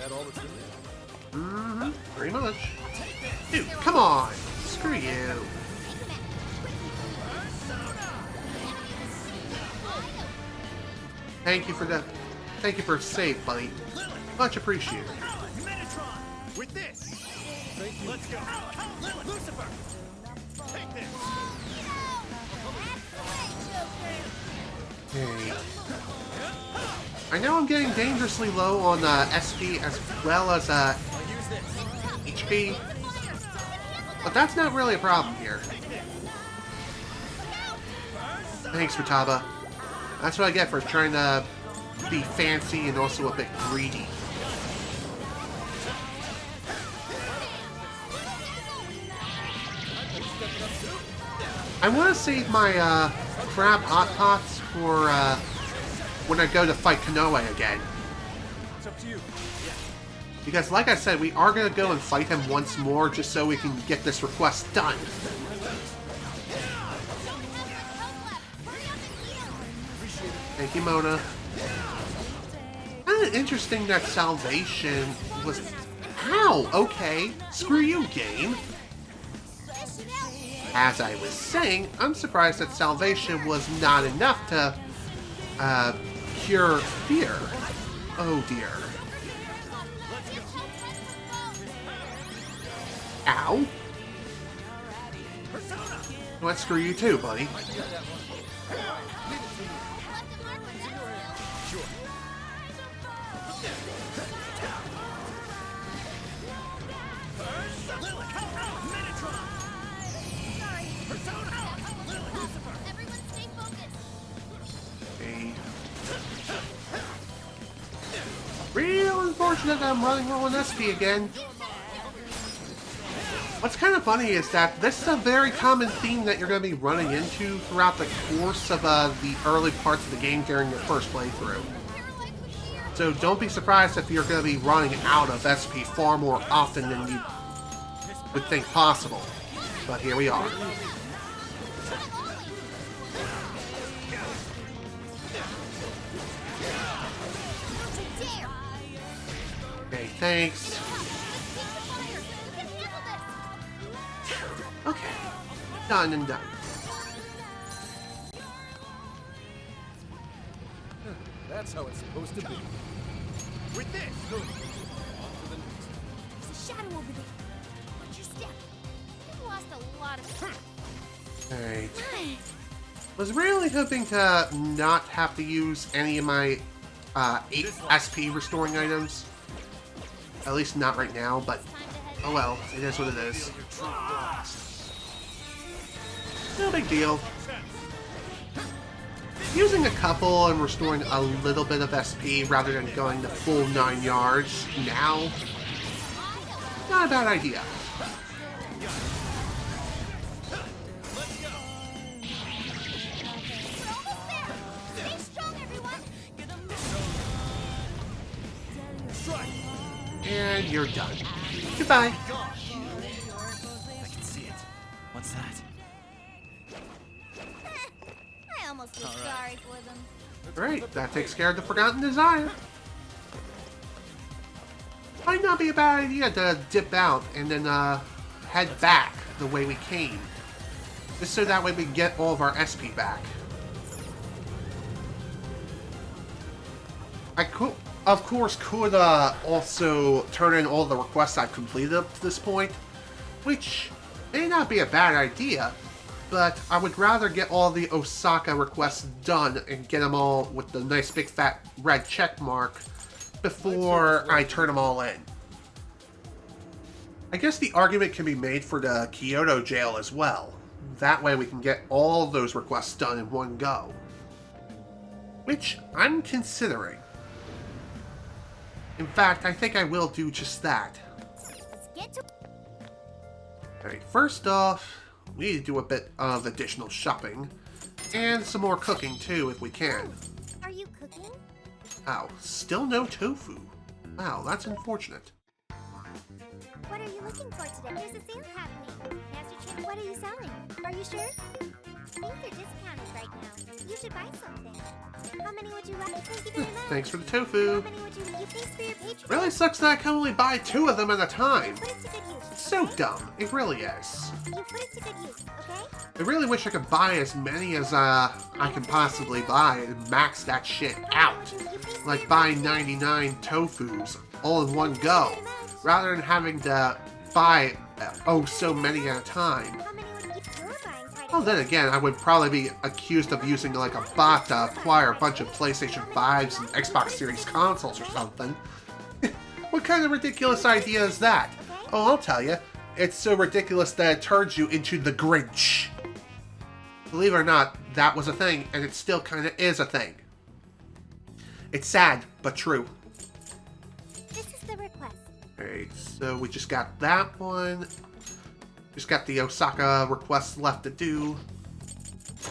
that all that's in there? Mm-hmm. Pretty much. Dude, come on! Screw you. Thank you for save, buddy. Much appreciated. With this. Thank you. Let's go. Lucifer. Take this. Okay. I know I'm getting dangerously low on SP as well as HP, but that's not really a problem here. Thanks, Futaba. That's what I get for trying to be fancy and also a bit greedy. I want to save my crab hot pots for when I go to fight Konoe again. It's up to you. Because like I said, we are going to go and fight him once more just so we can get this request done. Thank you, Mona. Kind of interesting that Salvation was... Ow! Okay. Screw you, game. As I was saying, I'm surprised that Salvation was not enough to cure fear. Oh dear. Ow. Let's screw you too, buddy. Real unfortunate that I'm running low on SP again. What's kind of funny is that this is a very common theme that you're going to be running into throughout the course of the early parts of the game during your first playthrough. So don't be surprised if you're going to be running out of SP far more often than you would think possible. But here we are. Okay, thanks. Okay, done and done. That's how it's supposed to be. With this. There's a shadow over there. Watch your step. You've lost a lot of... Alright. Was really hoping to not have to use any of my 8 SP restoring items. At least not right now, but oh well, it is what it is. No big deal. Using a couple and restoring a little bit of SP rather than going the full 9 yards now, not a bad idea. And you're done. Goodbye. I can see it. What's that? I almost feel sorry for them. Alright, that takes care of the Forgotten Desire. Might not be a bad idea to dip out and then head back the way we came. Just so that way we can get all of our SP back. I could, of course, could also turn in all the requests I've completed up to this point, which may not be a bad idea, but I would rather get all the Osaka requests done and get them all with the nice big fat red check mark before I turn them all in. I guess the argument can be made for the Kyoto jail as well. That way we can get all those requests done in one go. Which I'm considering. In fact, I think I will do just that. Let's get to... Alright, first off, we need to do a bit of additional shopping. And some more cooking too, if we can. Are you cooking? Ow, still no tofu. Wow, that's unfortunate. What are you looking for today? There's a sale happening. Master Chief, what are you selling? Are you sure? things are discounted right now. You should buy something. How many would you like? Thank you very much. Thanks for the tofu. How many would you thanks for your Patreon. Really sucks that I can only buy 2 of them at a time. You put it to good use. It's so dumb. It really is. You put it to good use, okay? I really wish I could buy as many as I can possibly buy and max that shit out. Like buying 99 tofus all in one go, rather than having to buy so many at a time. Well, then again, I would probably be accused of using like a bot to acquire a bunch of PlayStation 5s and Xbox Series consoles or something. What kind of ridiculous idea is that? Oh, I'll tell you. It's so ridiculous that it turns you into the Grinch. Believe it or not, that was a thing, and it still kind of is a thing. It's sad, but true. This is the request. Alright, so we just got that one. Just got the Osaka requests left to do.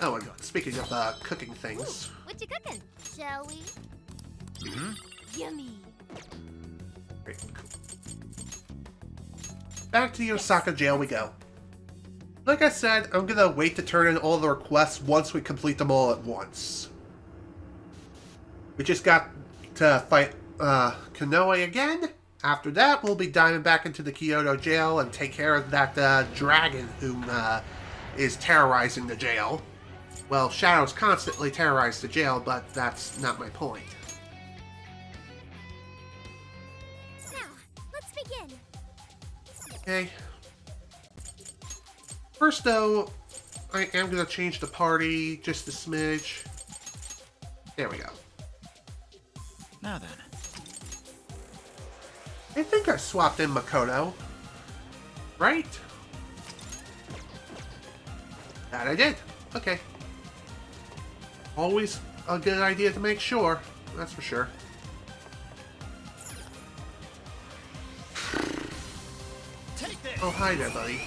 Oh my god, speaking of cooking things. What you cooking? Shall we? Yummy. Great, cool. Back to the Osaka jail we go. Like I said, I'm gonna wait to turn in all the requests once we complete them all at once. We just got to fight Konoe again. After that, we'll be diving back into the Kyoto jail and take care of that dragon who is terrorizing the jail. Well, Shadows constantly terrorize the jail, but that's not my point. Now, let's begin. Okay. First, though, I am going to change the party just a smidge. There we go. Now then. I think I swapped in Makoto. Right? That I did. Okay. Always a good idea to make sure. That's for sure. Oh, hi there, buddy.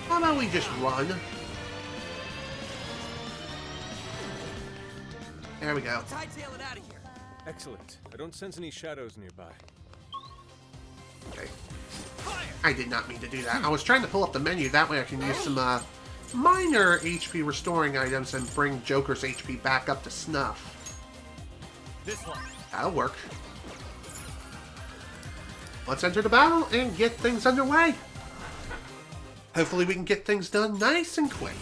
How about we just run? There we go. Hightail it out of here. Excellent. I don't sense any shadows nearby. Okay. I did not mean to do that. I was trying to pull up the menu. That way I can use some minor HP restoring items and bring Joker's HP back up to snuff. This one. That'll work. Let's enter the battle and get things underway. Hopefully we can get things done nice and quick.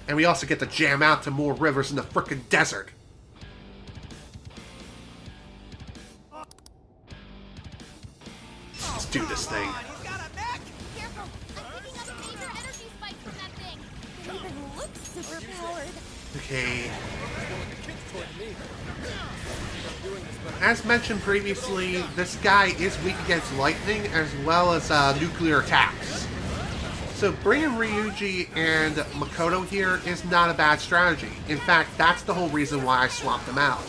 And we also get to jam out to more rivers in the frickin' desert. Let's do this thing. Careful! I'm picking up major energy spikes from that thing. It even looks super powered. Okay. As mentioned previously, this guy is weak against lightning as well as nuclear attacks. So bringing Ryuji and Makoto here is not a bad strategy. In fact, that's the whole reason why I swapped them out.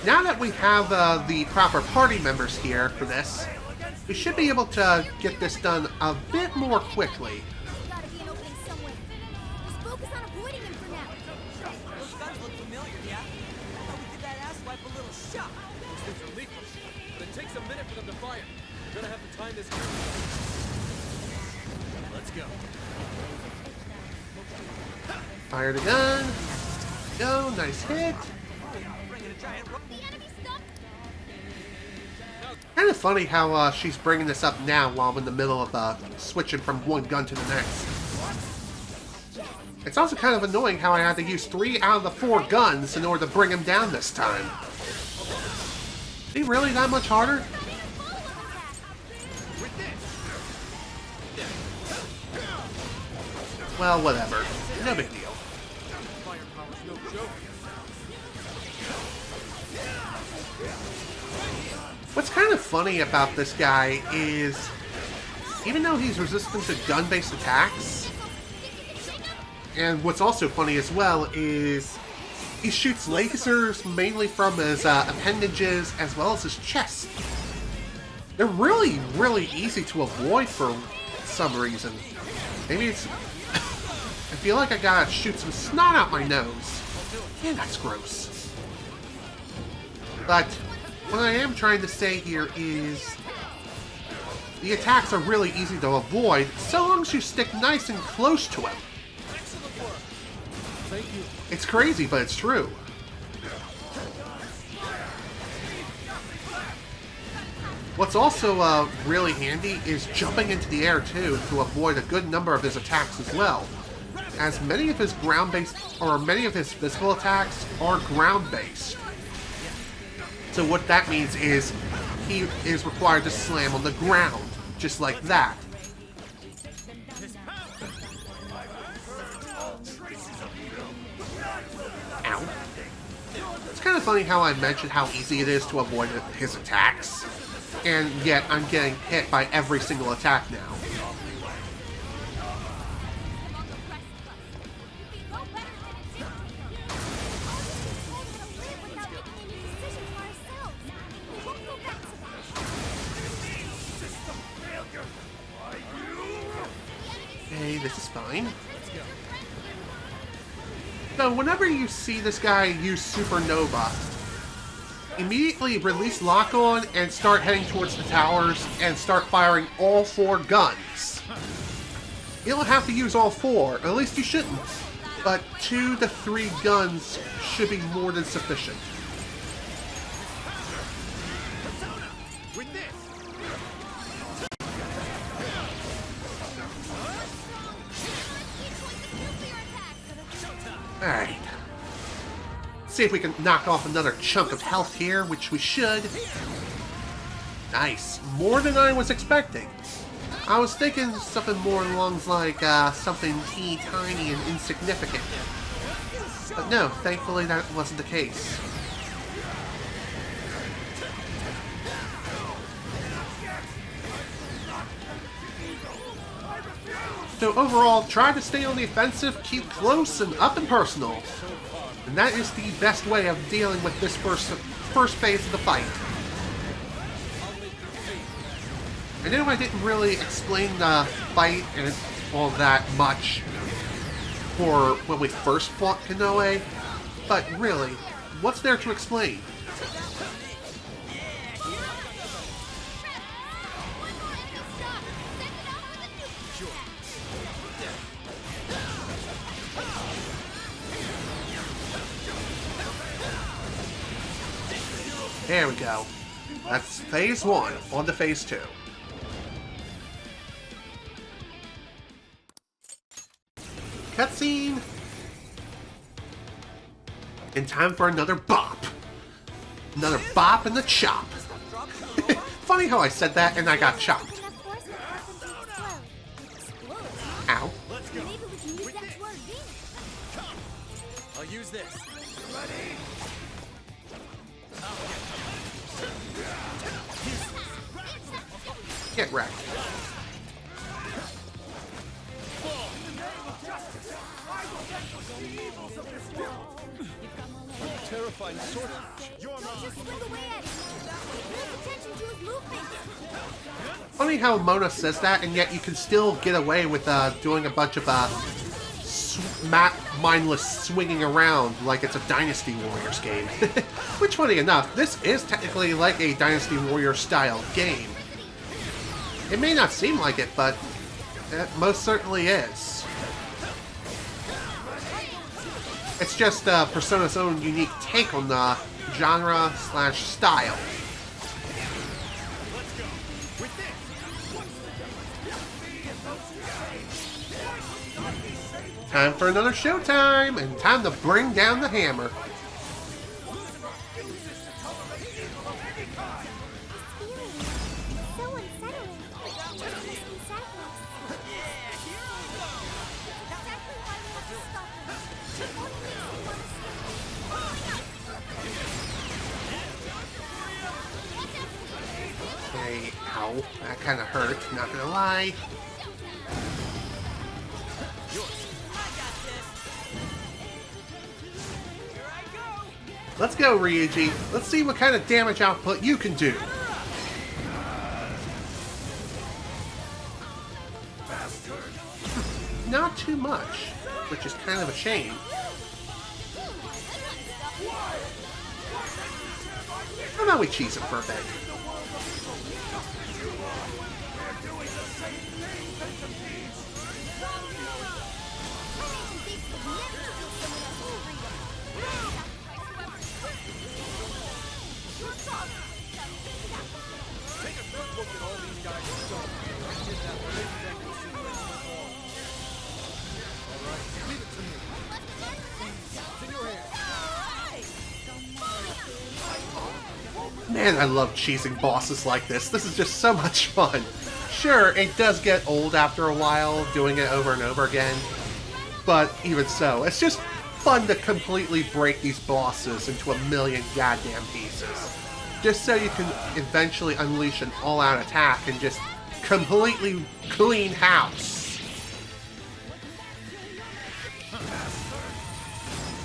Now that we have the proper party members here for this, we should be able to get this done a bit more quickly. Gotta be an opening somewhere. Just focus on avoiding him for now. Those guns look familiar, yeah? I thought we did that asswipe a little shot. Those things are lethal, but it takes a minute for them to fire. We're gonna have to time this carefully. Let's go. Fire the gun. Go, nice hit. Kind of funny how she's bringing this up now while I'm in the middle of switching from one gun to the next. It's also kind of annoying how I had to use 3 out of the 4 guns in order to bring him down this time. Is he really that much harder? Well, whatever. No big deal. Firepower's no joke. What's kind of funny about this guy is, even though he's resistant to gun-based attacks, and what's also funny as well is he shoots lasers mainly from his appendages as well as his chest. They're really, really easy to avoid for some reason. Maybe it's... I feel like I gotta shoot some snot out my nose. Yeah, that's gross. But what I am trying to say here is the attacks are really easy to avoid so long as you stick nice and close to him. Thank you. It's crazy, but it's true. What's also really handy is jumping into the air too to avoid a good number of his attacks as well, as many of his ground-based or many of his physical attacks are ground-based. So what that means is he is required to slam on the ground, just like that. Ow. It's kind of funny how I mentioned how easy it is to avoid his attacks, and yet I'm getting hit by every single attack now. Okay, this is fine. So whenever you see this guy use Supernova, immediately release lock-on and start heading towards the towers and start firing all 4 guns. You don't have to use all 4, at least you shouldn't, but 2 to 3 guns should be more than sufficient. Alright. See if we can knock off another chunk of health here, which we should. Nice. More than I was expecting. I was thinking something more along like something teeny tiny and insignificant. But no, thankfully that wasn't the case. So overall, try to stay on the offensive, keep close and up and personal. And that is the best way of dealing with this first phase of the fight. I know I didn't really explain the fight and all that much for when we first fought Konoe, but really, what's there to explain? There we go. That's phase 1, on to phase 2. Cutscene! In time for another bop. Another bop and the chop. Funny how I said that and I got chopped. Ow. I'll use this. Get wrecked. Terrifying sword. Funny how Mona says that, and yet you can still get away with doing a bunch of mindless swinging around like it's a Dynasty Warriors game. Which, funny enough, this is technically like a Dynasty Warriors style game. It may not seem like it, but it most certainly is. It's just Persona's own unique take on the genre/style. Time for another showtime, and time to bring down the hammer. Okay, ow, that kind of hurt, not gonna lie. Let's go, Ryuji. Let's see what kind of damage output you can do. not too much, which is kind of a shame. How about we cheese him for a bit? Take a good look at all these guys who've done. I did that for executive secret all. Alright, leave it to me. It's in your hands. Man, I love cheesing bosses like this. This is just so much fun. Sure, it does get old after a while, doing it over and over again. But even so, it's just fun to completely break these bosses into a million goddamn pieces. Just so you can eventually unleash an all-out attack and just completely clean house.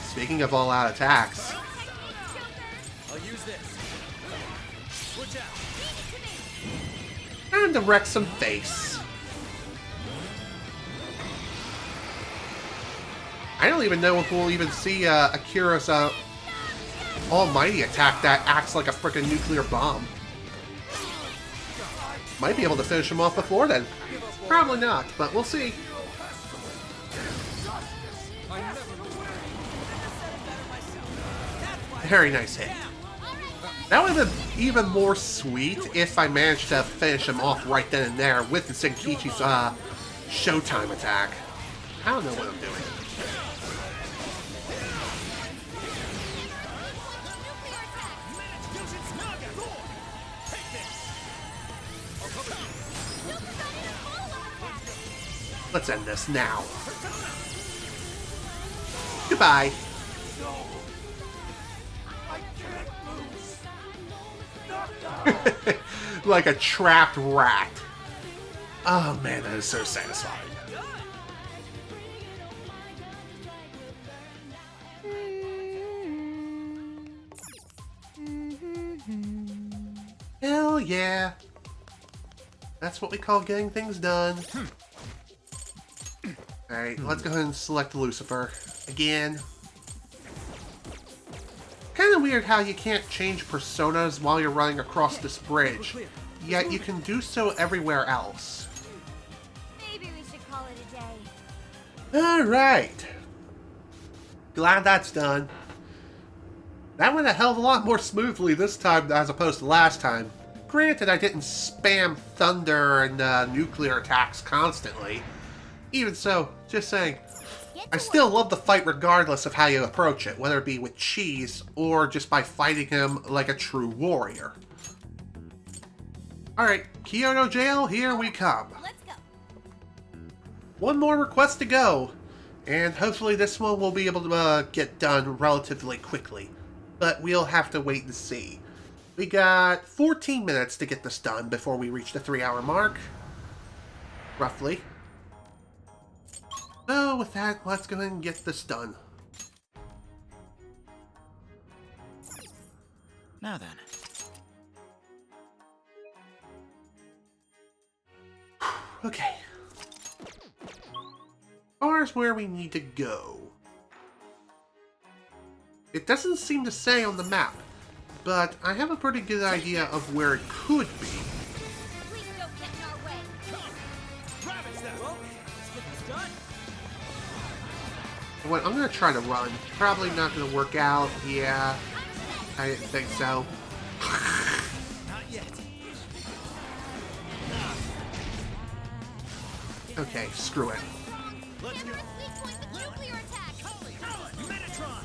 Speaking of all-out attacks... I'll use this. Switch out. Time to wreck some face. I don't even know if we'll even see Akira's almighty attack that acts like a freaking nuclear bomb. Might be able to finish him off before then. Probably not, but we'll see. Very nice hit. That would have been even more sweet if I managed to finish him off right then and there with the Senkichi's Showtime attack. I don't know what I'm doing. Let's end this now. Goodbye. Like a trapped rat. Oh man, that is so satisfying. Hell yeah. That's what we call getting things done. Alright, let's go ahead and select Lucifer. Again. Kind of weird how you can't change personas while you're running across this bridge, yet you can do so everywhere else. Maybe we should call it a day. Alright. Glad that's done. That went a hell of a lot more smoothly this time as opposed to last time. Granted, I didn't spam thunder and nuclear attacks constantly. Even so, just saying, I still love the fight regardless of how you approach it, whether it be with cheese or just by fighting him like a true warrior. Alright, Kyoto Jail, here we come. Let's go. One more request to go, and hopefully this one will be able to get done relatively quickly. But we'll have to wait and see. We got 14 minutes to get this done before we reach the 3-hour mark. Roughly. So with that, let's go ahead and get this done. Now then. Okay. As far as where we need to go. It doesn't seem to say on the map, but I have a pretty good idea of where it could be. Please don't get in our way. Ravage that. Well, let's get this done. What, I'm gonna try to run. Probably not gonna work out. Yeah, I didn't think so. Not yet. Okay, screw it. Let's go. Nuclear attack! Metatron!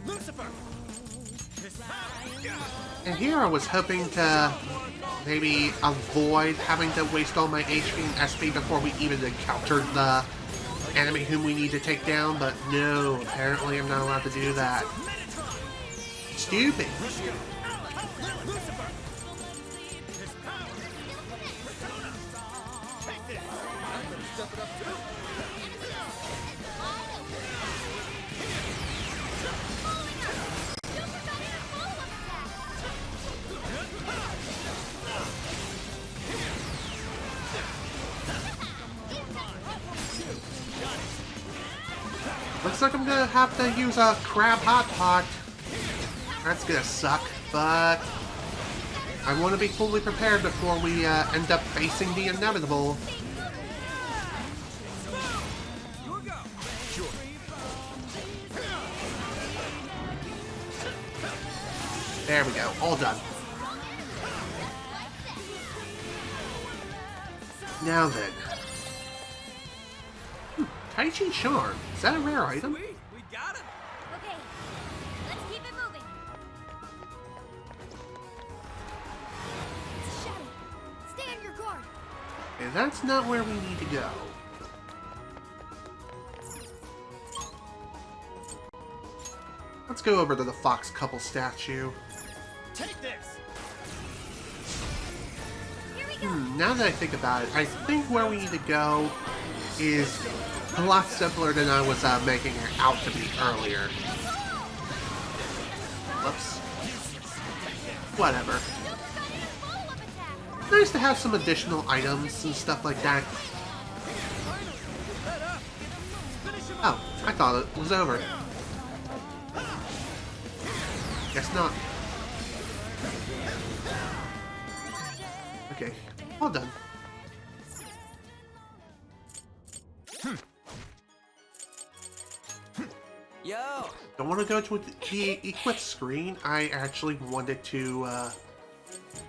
Lucifer! And here I was hoping to maybe avoid having to waste all my HP and SP before we even encountered the enemy whom we need to take down, but no, apparently I'm not allowed to do that. Stupid. looks like I'm gonna have to use a crab hot pot. That's gonna suck, but I want to be fully prepared before we end up facing the inevitable. There we go, all done. Now then. Tai Chi Charm. Is that a rare item? Sweet, we got him. Okay, let's keep it moving. It's a shadow. Stay on your guard. And that's not where we need to go. Let's go over to the Fox Couple statue. Take this. Now that I think about it, I think where we need to go is a lot simpler than I was making it out to be earlier. Whoops. Whatever. Nice to have some additional items and stuff like that. Oh, I thought it was over. Guess not. Okay, all done. Yo! Don't want to go to the equip screen. I actually wanted to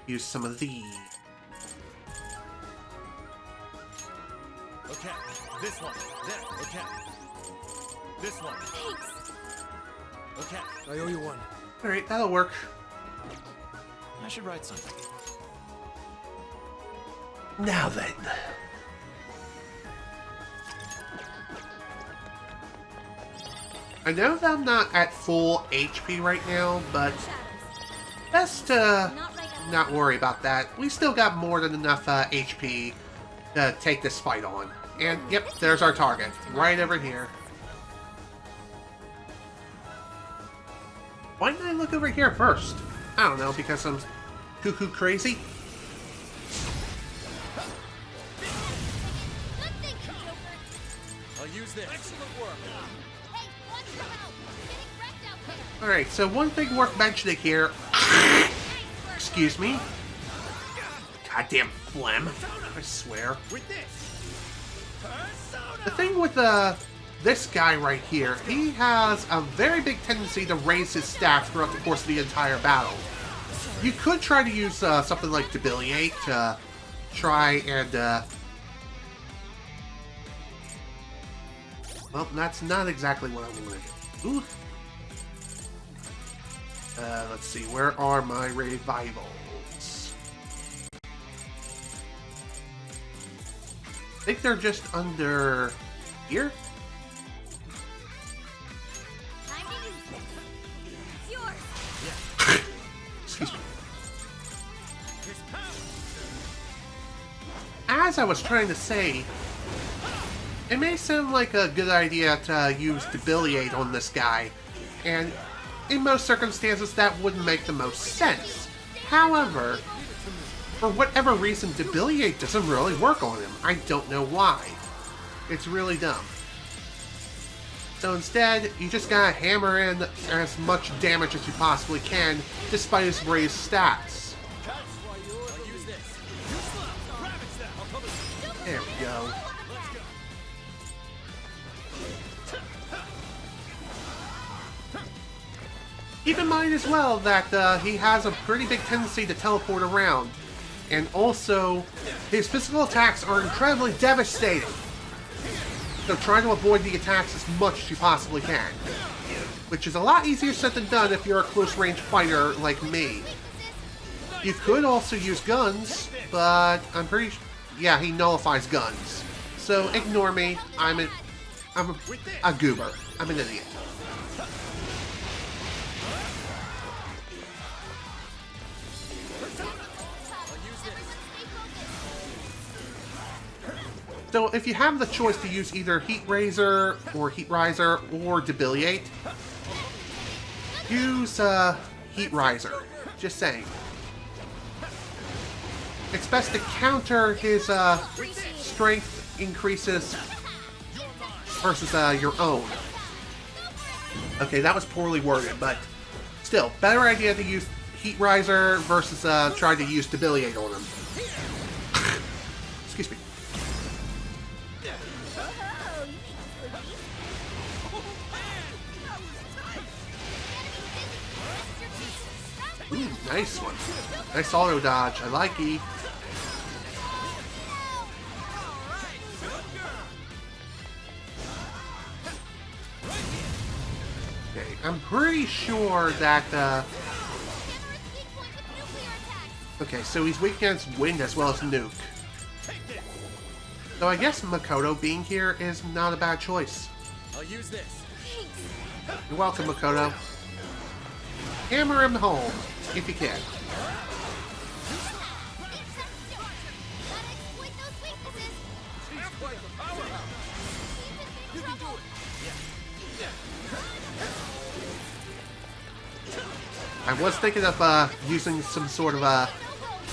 use some of these. Okay, this one. There, okay. This one. Thanks. Okay. I owe you one. Alright, that'll work. I should write something. Now then. I know that I'm not at full HP right now, but best to not worry about that. We still got more than enough HP to take this fight on. And yep, there's our target, right over here. Why didn't I look over here first? I don't know, because I'm cuckoo crazy. I'll use this. Excellent work. Alright, so one thing worth mentioning here. Excuse me. Goddamn phlegm. I swear. The thing with this guy right here, he has a very big tendency to raise his stats throughout the course of the entire battle. You could try to use something like Debiliate to try and well, that's not exactly what I wanted. Ooh. Let's see, where are my revivals? I think they're just under here? It's yours. Excuse me. As I was trying to say, it may sound like a good idea to use Debiliate on this guy, and in most circumstances that wouldn't make the most sense. However, for whatever reason, Debiliate doesn't really work on him. I don't know why. It's really dumb. So instead, you just gotta hammer in as much damage as you possibly can, despite his raised stats. There we go. Keep in mind as well that he has a pretty big tendency to teleport around. And also, his physical attacks are incredibly devastating. So try to avoid the attacks as much as you possibly can. Which is a lot easier said than done if you're a close-range fighter like me. You could also use guns, but I'm pretty sure... Yeah, he nullifies guns. So ignore me. I'm a goober. I'm an idiot. So if you have the choice to use either Heat Razor or Heat Riser or Debiliate, use Heat Riser. Just saying. It's best to counter his strength increases versus your own. Okay, that was poorly worded, but still, better idea to use Heat Riser versus try to use Debiliate on him. Excuse me. Ooh, nice one. Nice auto dodge. I like it. Okay, I'm pretty sure that, okay, so he's weak against wind as well as nuke. So I guess Makoto being here is not a bad choice. I'll use this. You're welcome, Makoto. Hammer him home, if you can. I was thinking of using some sort of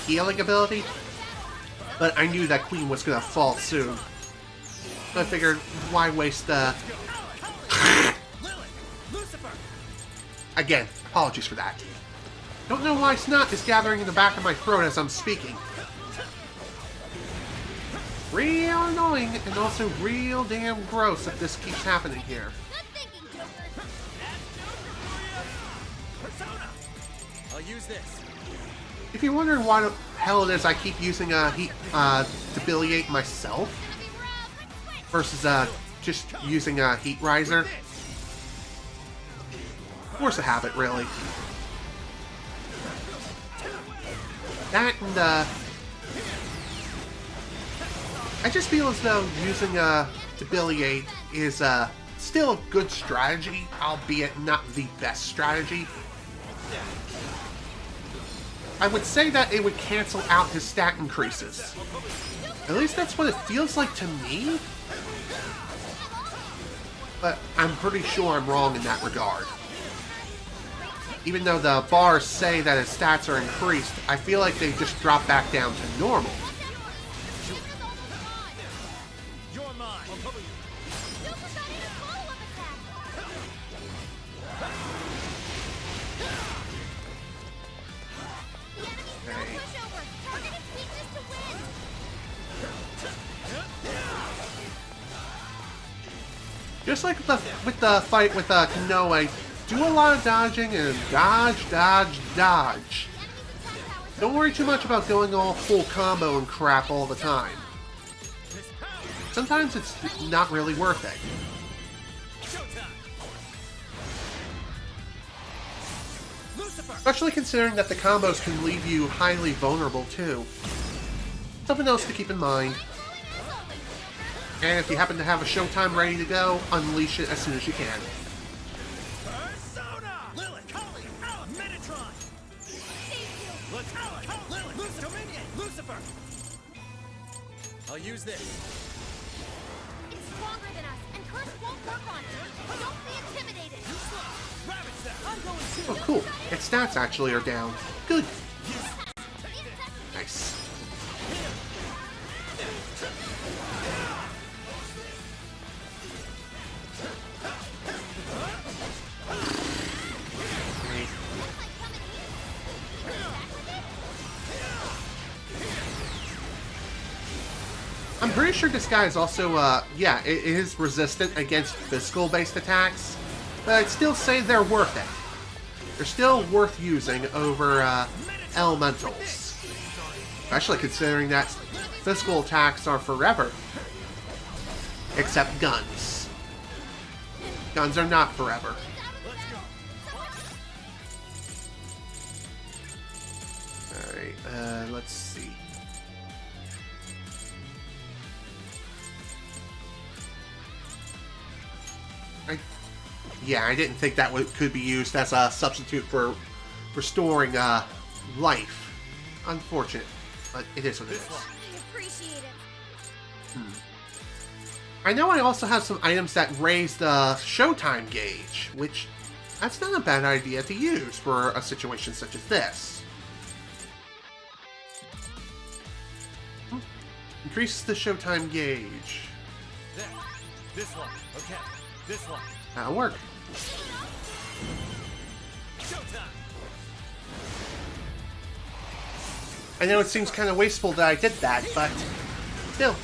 healing ability, but I knew that Queen was gonna fall soon. So I figured, why waste Again, apologies for that. Don't know why snot is gathering in the back of my throat as I'm speaking. Real annoying and also real damn gross if this keeps happening here. I'll use this. If you're wondering why the hell it is I keep using Heat Debiliate myself versus just using Heat Riser, force a habit, really. That and I just feel as though using Debiliate is still a good strategy, albeit not the best strategy. I would say that it would cancel out his stat increases. At least that's what it feels like to me. But I'm pretty sure I'm wrong in that regard. Even though the bars say that his stats are increased, I feel like they just drop back down to normal. Just like with the fight with Konoe, do a lot of dodging and dodge, dodge, dodge. Don't worry too much about going all full combo and crap all the time. Sometimes it's not really worth it. Especially considering that the combos can leave you highly vulnerable too. Something else to keep in mind. And if you happen to have a showtime ready to go, unleash it as soon as you can. I'll use this. It's stronger than us, and Curse won't work on it. Don't be intimidated. I'm going to. Oh, cool. Its stats actually are down. Good. Nice. I'm pretty sure this guy is also, yeah, it is resistant against physical-based attacks, but I'd still say they're worth it. They're still worth using over elementals. Especially considering that physical attacks are forever. Except guns. Guns are not forever. Alright, let's see. Yeah, I didn't think that could be used as a substitute for restoring life. Unfortunate, but it is what it is. I appreciate it. I know I also have some items that raise the showtime gauge, which that's not a bad idea to use for a situation such as this. Increases the showtime gauge. This one. Okay. This one. That'll work. I know it seems kind of wasteful that I did that, but still.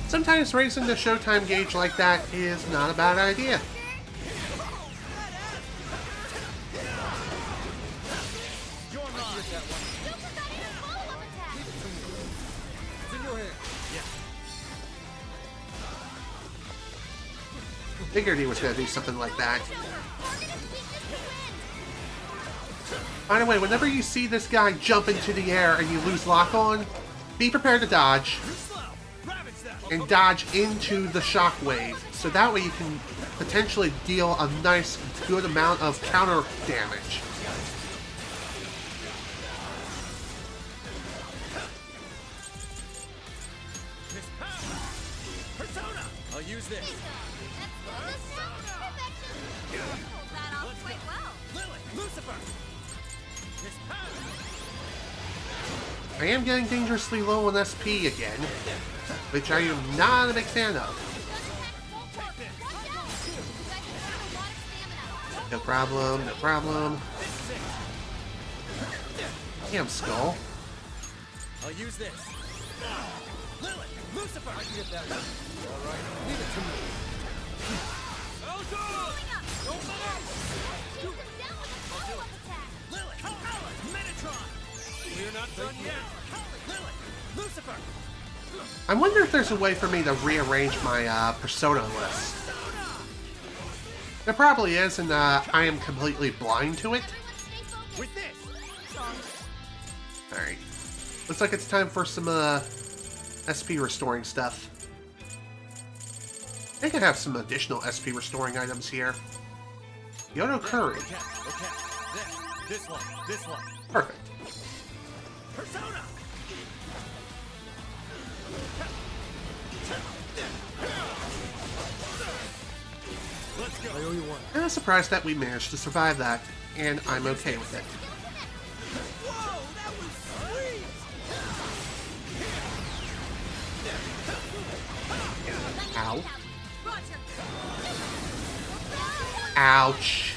Sometimes raising the showtime gauge like that is not a bad idea. Figured he was going to do something like that. By the way, whenever you see this guy jump into the air and you lose lock on, be prepared to dodge. And dodge into the shockwave, so that way you can potentially deal a nice, good amount of counter damage. I'll use this. I am getting dangerously low on SP again, which I am not a big fan of. No problem, no problem. Damn, Skull. I'll use this. Lucifer! I can get that one. All right, leave it to me. We're not done yet. Lucifer! I wonder if there's a way for me to rearrange my persona list. There probably is, and I am completely blind to it. Alright. Looks like it's time for some SP restoring stuff. I can have some additional SP restoring items here. Yodo Curry. Okay. This one. Perfect. Persona! Let's go. I owe you one. I'm surprised that we managed to survive that, and I'm okay with it. Whoa, that was sweet! Ow. Ouch.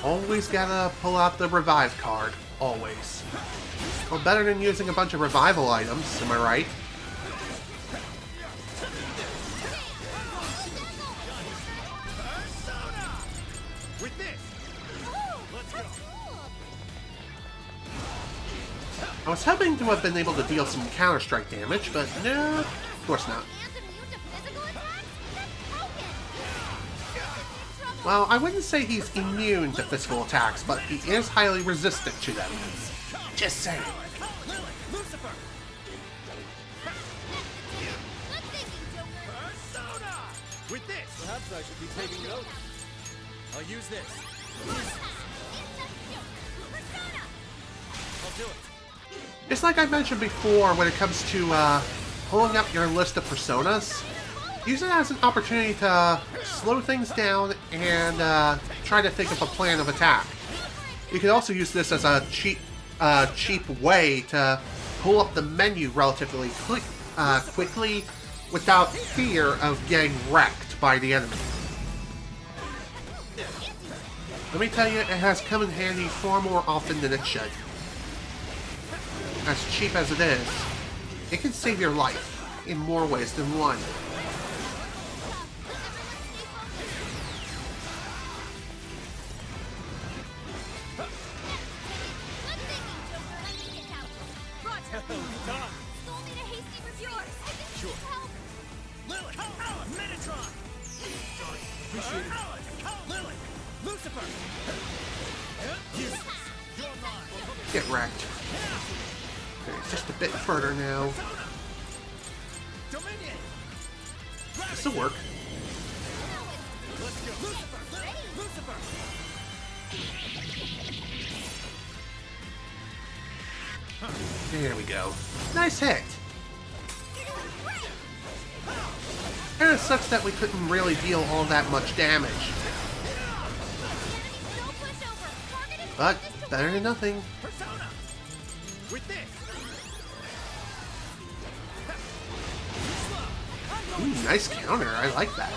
Always gotta pull out the revive card. Always. Well, better than using a bunch of revival items, am I right? I was hoping to have been able to deal some Counterstrike damage, but no, of course not. Well, I wouldn't say he's immune to physical attacks, but he is highly resistant to them. Just saying. With this, perhaps I should be taking notes. I'll use this. I'll do it. It's like I mentioned before when it comes to pulling up your list of personas. Use it as an opportunity to slow things down and try to think of a plan of attack. You can also use this as a cheap way to pull up the menu relatively quickly without fear of getting wrecked by the enemy. Let me tell you, it has come in handy far more often than it should. As cheap as it is, it can save your life in more ways than one. Get wrecked. Okay, just a bit further now. This'll work. There we go. Nice hit. And it sucks that we couldn't really deal all that much damage. But better than nothing. With this. Ooh, nice counter. I like that.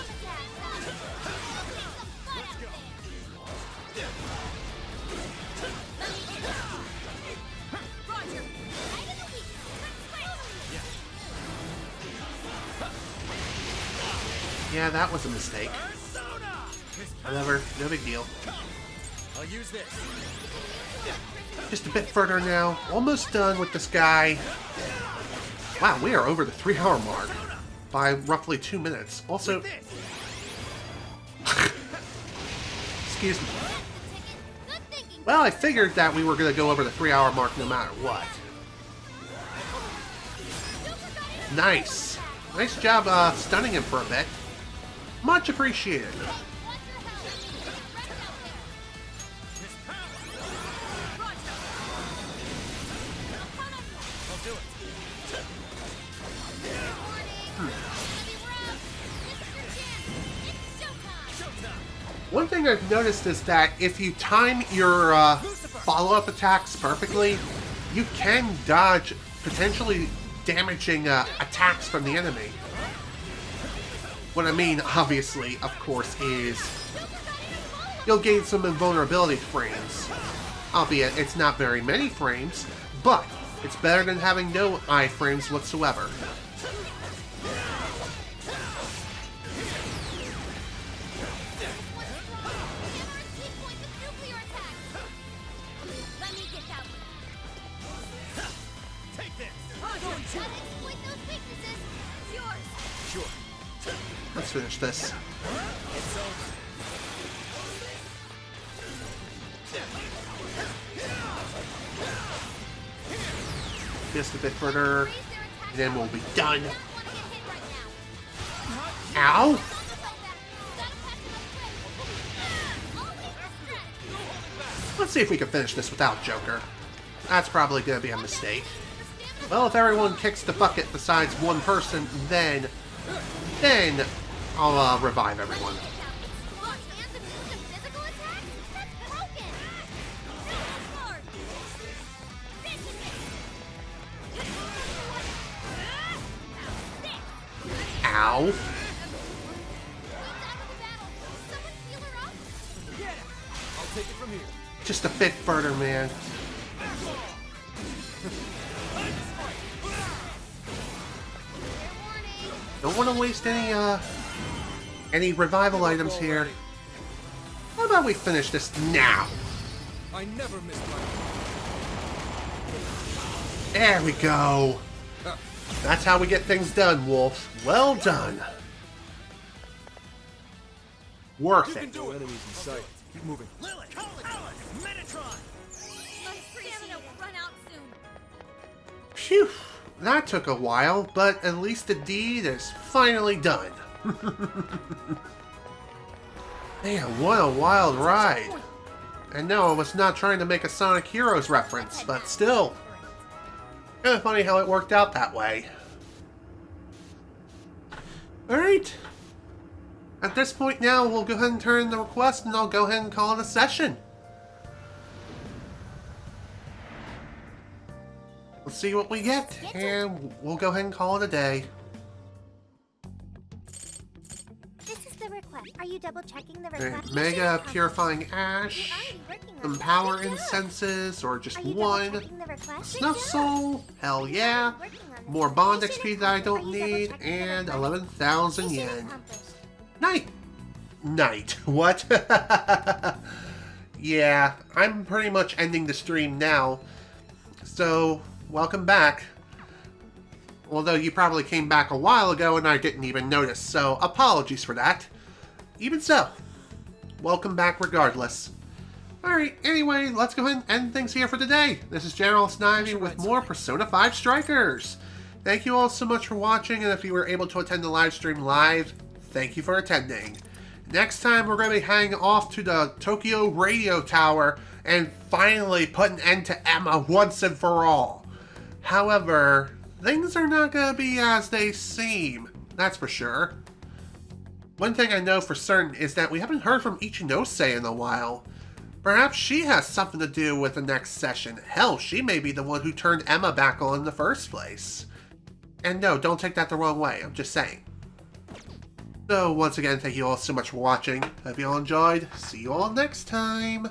Yeah, that was a mistake. Whatever, no big deal. I'll use this. Just a bit further now. Almost done with this guy. Wow, we are over the 3-hour mark by roughly 2 minutes. Also, excuse me. Well, I figured that we were going to go over the 3-hour mark no matter what. Nice. Nice job stunning him for a bit. Much appreciated. One thing I've noticed is that if you time your follow-up attacks perfectly, you can dodge potentially damaging attacks from the enemy. What I mean, obviously, of course, is you'll gain some invulnerability frames. Albeit, it's not very many frames, but it's better than having no iframes whatsoever. Let's finish this. Just a bit further, and then we'll be done. Ow! Let's see if we can finish this without Joker. That's probably going to be a mistake. Well, if everyone kicks the bucket besides one person, then I'll revive everyone. Ow. Just a bit further, man. Don't want to waste any revival items here. How about we finish this now? I never missed my... There we go. That's how we get things done, Wolf. Well done. Worth it. No enemies in sight. Keep moving. Lilith, Alex, Metatron. My stamina will run out soon. Phew. That took a while, but at least the deed is finally done. Man, what a wild ride. And no, I was not trying to make a Sonic Heroes reference, but still. Kind of funny how it worked out that way. Alright. At this point now, we'll go ahead and turn in the request, and I'll go ahead and call it a session. Let's see what we get, and we'll go ahead and call it a day. This is the request. Are you double checking the Okay, request? Mega Purifying Ash, some Power Incenses, or just one. Snuff Soul, hell yeah. More Bond XP that I don't need, and 11,000 yen. Night. What? Yeah, I'm pretty much ending the stream now. So, welcome back. Although you probably came back a while ago and I didn't even notice, so apologies for that. Even so, welcome back regardless. Alright, anyway, let's go ahead and end things here for today. This is General Snivy with more Persona 5 Strikers. Thank you all so much for watching, and if you were able to attend the live stream live, thank you for attending. Next time, we're going to be heading off to the Tokyo Radio Tower and finally put an end to Emma once and for all. However, things are not going to be as they seem, that's for sure. One thing I know for certain is that we haven't heard from Ichinose in a while. Perhaps she has something to do with the next session. Hell, she may be the one who turned Emma back on in the first place. And no, don't take that the wrong way, I'm just saying. So once again, thank you all so much for watching. Hope you all enjoyed. See you all next time.